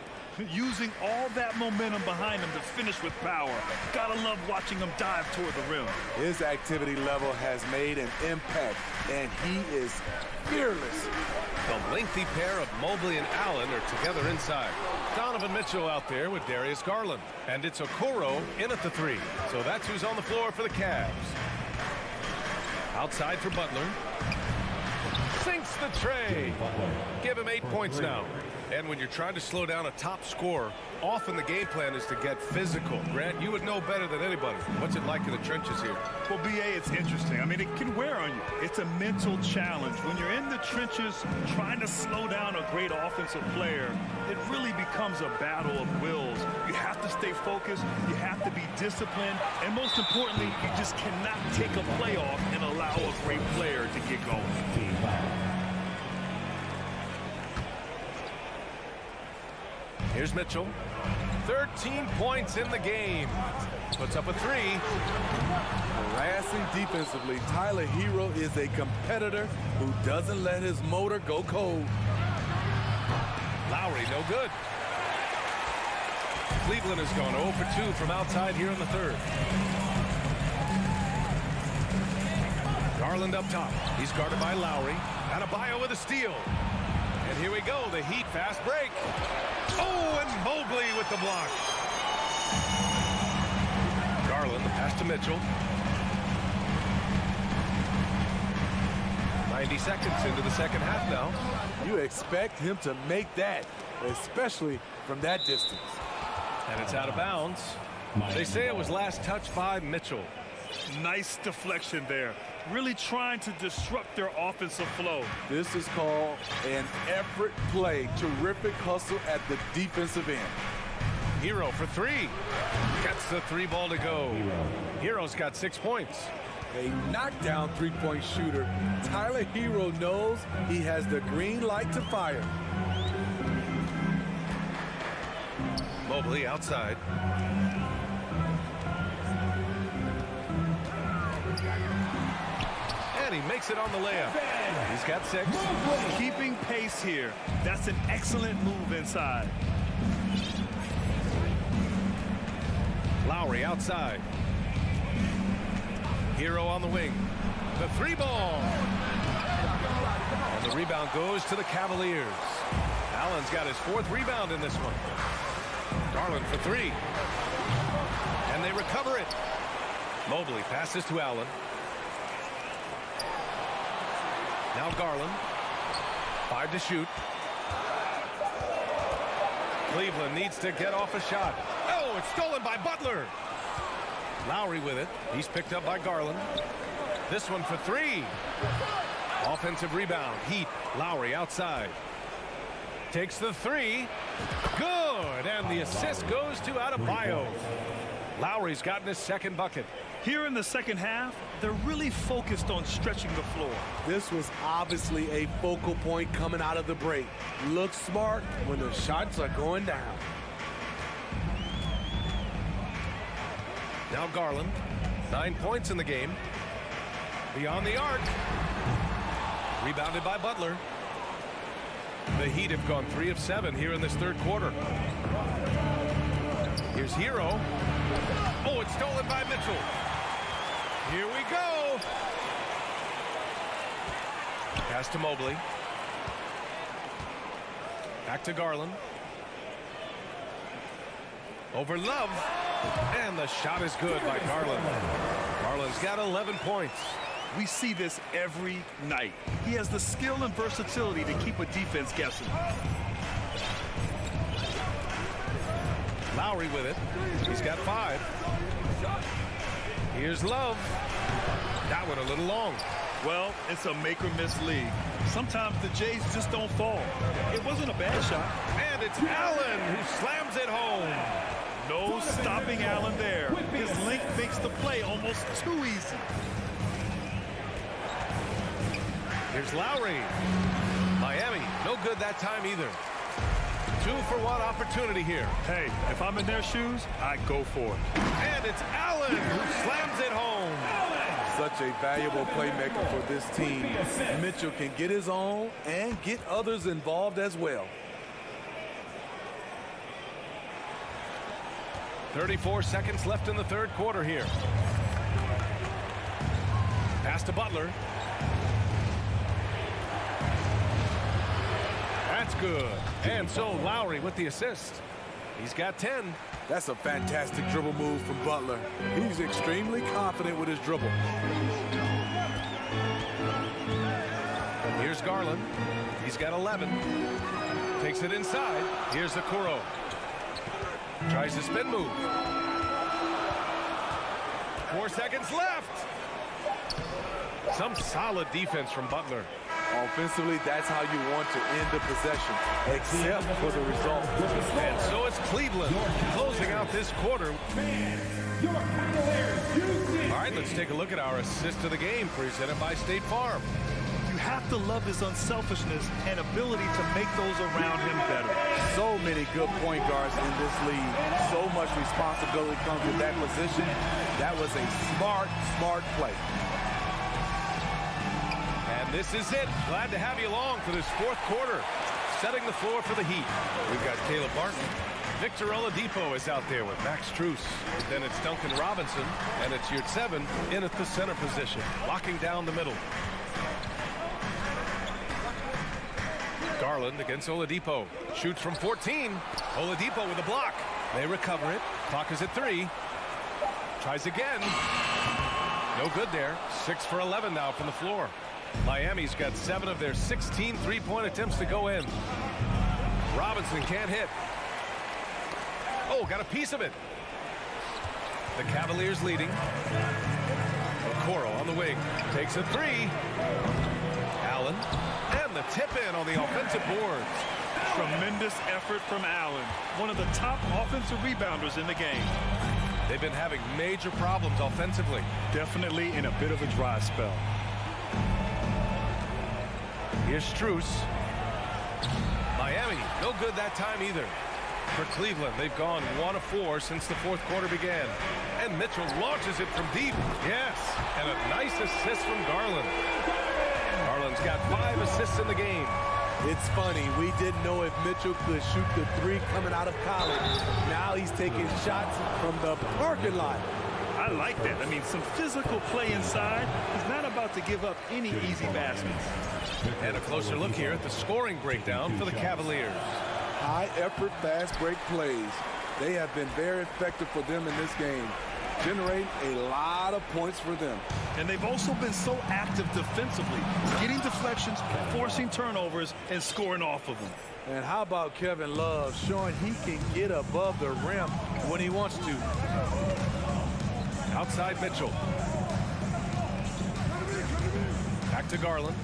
Using all that momentum behind him to finish with power. Gotta love watching him dive toward the rim. His activity level has made an impact, and he is fearless. The lengthy pair of Mobley and Allen are together inside. Donovan Mitchell out there with Darius Garland. And it's Okoro in at the 3. So that's who's on the floor for the Cavs. Outside for Butler. Sinks the tray. Give him 8 points now. And when you're trying to slow down a top scorer, often the game plan is to get physical. Grant, you would know better than anybody. What's it like in the trenches here? Well, B.A., it's interesting. I mean, it can wear on you. It's a mental challenge. When you're in the trenches trying to slow down a great offensive player, it really becomes a battle of wills. You have to stay focused. You have to be disciplined. And most importantly, you just cannot take a play off and allow a great player to get going. Here's Mitchell. 13 points in the game. Puts up a 3. Harassing defensively, Tyler Hero is a competitor who doesn't let his motor go cold. Lowry, no good. Cleveland has gone 0 for 2 from outside here in the third. Garland up top. He's guarded by Lowry. Adebayo with a steal. And here we go, the Heat fast break. Oh, and Mobley with the block. Garland, the pass to Mitchell. 90 seconds into the second half now. You expect him to make that, especially from that distance. And it's out of bounds. They say it was last touched by Mitchell. Nice deflection there. Really trying to disrupt their offensive flow. This is called an effort play. Terrific hustle at the defensive end. Hero for 3. Gets the 3 ball to go. Hero's got 6 points. A knockdown three-point shooter. Tyler Hero knows he has the green light to fire. Mobley outside. And he makes it on the layup. He's got 6. Keeping pace here. That's an excellent move inside. Lowry outside. Hero on the wing. The 3 ball. And the rebound goes to the Cavaliers. Allen's got his 4th rebound in this one. Garland for 3. And they recover it. Mobley passes to Allen. Now Garland. 5 to shoot. Cleveland needs to get off a shot. Oh, it's stolen by Butler. Lowry with it. He's picked up by Garland. This one for 3. Offensive rebound. Heat. Lowry outside. Takes the 3. Good. And the assist goes to Adebayo. Lowry's gotten his 2nd bucket. Here in the second half, they're really focused on stretching the floor. This was obviously a focal point coming out of the break. Look smart when the shots are going down. Now Garland, 9 points in the game. Beyond the arc. Rebounded by Butler. The Heat have gone 3 of 7 here in this third quarter. Here's Hero. Oh, it's stolen by Mitchell. Here we go. Pass to Mobley. Back to Garland. Over Love. And the shot is good by Garland. Garland's got 11 points. We see this every night. He has the skill and versatility to keep a defense guessing. Lowry with it. He's got 5. Here's Love. That one a little long. Well, it's a make-or-miss league. Sometimes the Jays just don't fall. It wasn't a bad shot. And it's Allen who slams it home. No stopping Allen there. His length makes the play almost too easy. Here's Lowry. Miami, no good that time either. 2-for-1 opportunity here. Hey, if I'm in their shoes, I go for it. And it's Allen who slams it home. Such a valuable playmaker for this team. Mitchell can get his own and get others involved as well. 34 seconds left in the third quarter here. Pass to Butler. That's good. And so Lowry with the assist. He's got 10. That's a fantastic dribble move from Butler. He's extremely confident with his dribble. Here's Garland. He's got 11. Takes it inside. Here's Okoro. Tries the spin move. 4 seconds left. Some solid defense from Butler. Offensively, that's how you want to end the possession, except for the result. And so it's Cleveland closing out this quarter. All right, let's take a look at our assist of the game presented by State Farm. You have to love his unselfishness and ability to make those around him better. So many good point guards in this league. So much responsibility comes with that position. That was a smart play. And this is it. Glad to have you along for this fourth quarter. Setting the floor for the Heat. We've got Caleb Martin. Victor Oladipo is out there with Max Strus. Then it's Duncan Robinson. And it's Yurtseven in at the center position, locking down the middle. Garland against Oladipo. Shoots from 14. Oladipo with a block. They recover it. Clock is at 3. Tries again. No good there. 6 for 11 now from the floor. Miami's got 7 of their 16 three-point attempts to go in. Robinson can't hit. Oh, got a piece of it. The Cavaliers leading. Okoro on the wing. Takes a 3. Allen. And the tip in on the offensive boards. Tremendous effort from Allen. One of the top offensive rebounders in the game. They've been having major problems offensively. Definitely in a bit of a dry spell. Here's Strus. Miami, no good that time either. For Cleveland, they've gone 1 of 4 since the fourth quarter began. And Mitchell launches it from deep. Yes, and a nice assist from Garland. Garland's got 5 assists in the game. It's funny, we didn't know if Mitchell could shoot the 3 coming out of college. Now he's taking shots from the parking lot. I like that. I mean, some physical play inside. He's not about to give up any easy baskets. And a closer look here at the scoring breakdown for the Cavaliers. High-effort, fast-break plays. They have been very effective for them in this game, generating a lot of points for them. And they've also been so active defensively, getting deflections, forcing turnovers, and scoring off of them. And how about Kevin Love showing he can get above the rim when he wants to. Outside Mitchell. Back to Garland.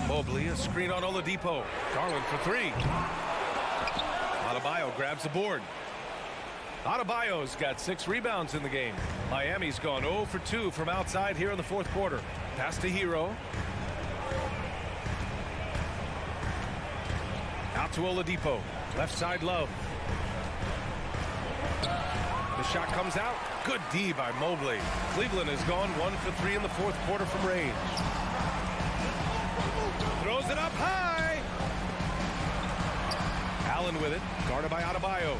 Mobley, a screen on Oladipo. Garland for 3. Adebayo grabs the board. Adebayo's got 6 rebounds in the game. Miami's gone 0 for 2 from outside here in the fourth quarter. Pass to Hero. Out to Oladipo. Left side, Love. The shot comes out. Good D by Mobley. Cleveland has gone 1 for 3 in the fourth quarter from range. Throws it up high. Allen with it. Guarded by Adebayo.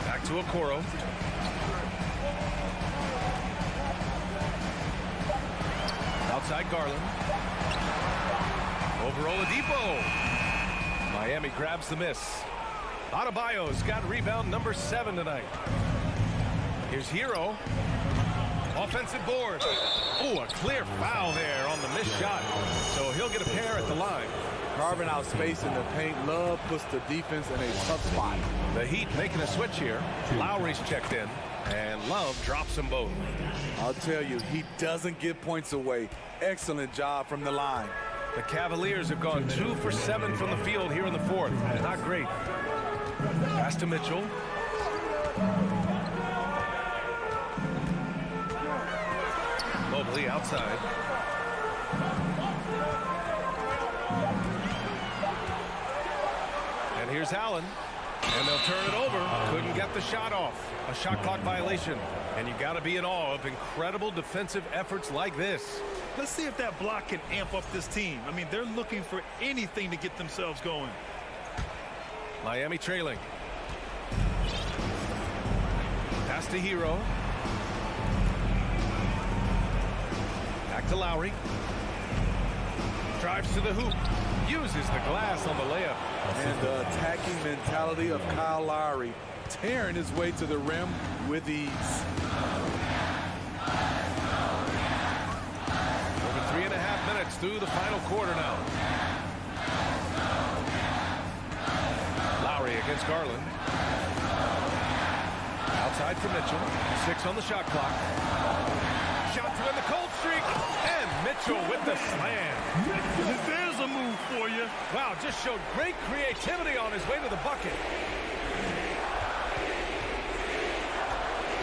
Back to Okoro. Outside Garland. Over Oladipo. Miami grabs the miss. Adebayo's got rebound number 7 tonight. Here's Hero. Offensive board. Oh, a clear foul there on the missed shot. So he'll get a pair at the line. Carving out space in the paint. Love puts the defense in a tough spot. The Heat making a switch here. Lowry's checked in, and Love drops them both. I'll tell you, he doesn't give points away. Excellent job from the line. The Cavaliers have gone 2 for 7 from the field here in the fourth. Not great. Pass to Mitchell. Mobley outside. And here's Allen. And they'll turn it over. Couldn't get the shot off. A shot clock violation. And you got to be in awe of incredible defensive efforts like this. Let's see if that block can amp up this team. I mean, they're looking for anything to get themselves going. Miami trailing. Pass to Hero. Back to Lowry. Drives to the hoop. Uses the glass on the layup. And the attacking mentality of Kyle Lowry, tearing his way to the rim with ease. Over 3.5 minutes through the final quarter now. Lowry against Garland. Outside for Mitchell. 6 on the shot clock. Shot to end the cold streak. And Mitchell with the slam. There's a move for you. Wow, just showed great creativity on his way to the bucket.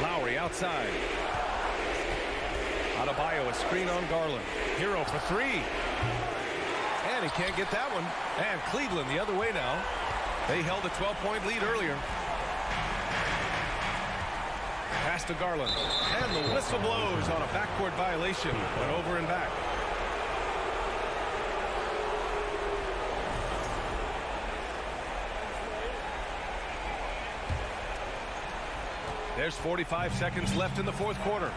Lowry outside. Adebayo, a screen on Garland. Hero for 3. And he can't get that one. And Cleveland the other way now. They held a 12-point lead earlier. Pass to Garland. And the whistle blows on a backcourt violation. Went over and back. There's 45 seconds left in the fourth quarter.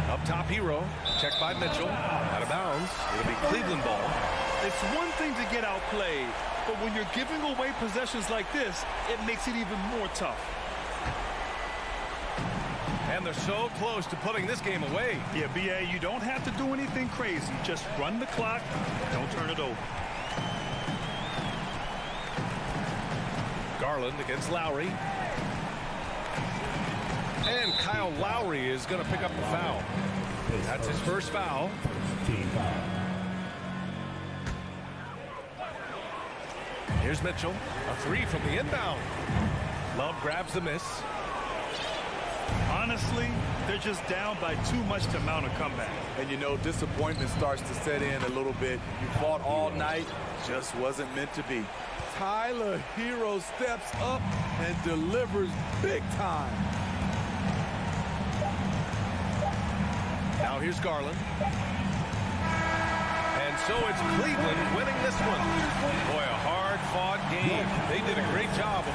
Up top, Hero. Checked by Mitchell. Out of bounds. It'll be Cleveland ball. It's one thing to get outplayed, but when you're giving away possessions like this, it makes it even more tough. And they're so close to putting this game away. Yeah, B.A., you don't have to do anything crazy. Just run the clock. Don't turn it over. Garland against Lowry. And Kyle Lowry is going to pick up the foul. That's his first foul. Here's Mitchell. A 3 from the inbound. Love grabs the miss. Honestly, they're just down by too much to mount a comeback. And you know, disappointment starts to set in a little bit. You fought all night, just wasn't meant to be. Tyler Hero steps up and delivers big time. Now here's Garland. And so it's Cleveland winning this one. Boy, a hard-fought game. They did a great job.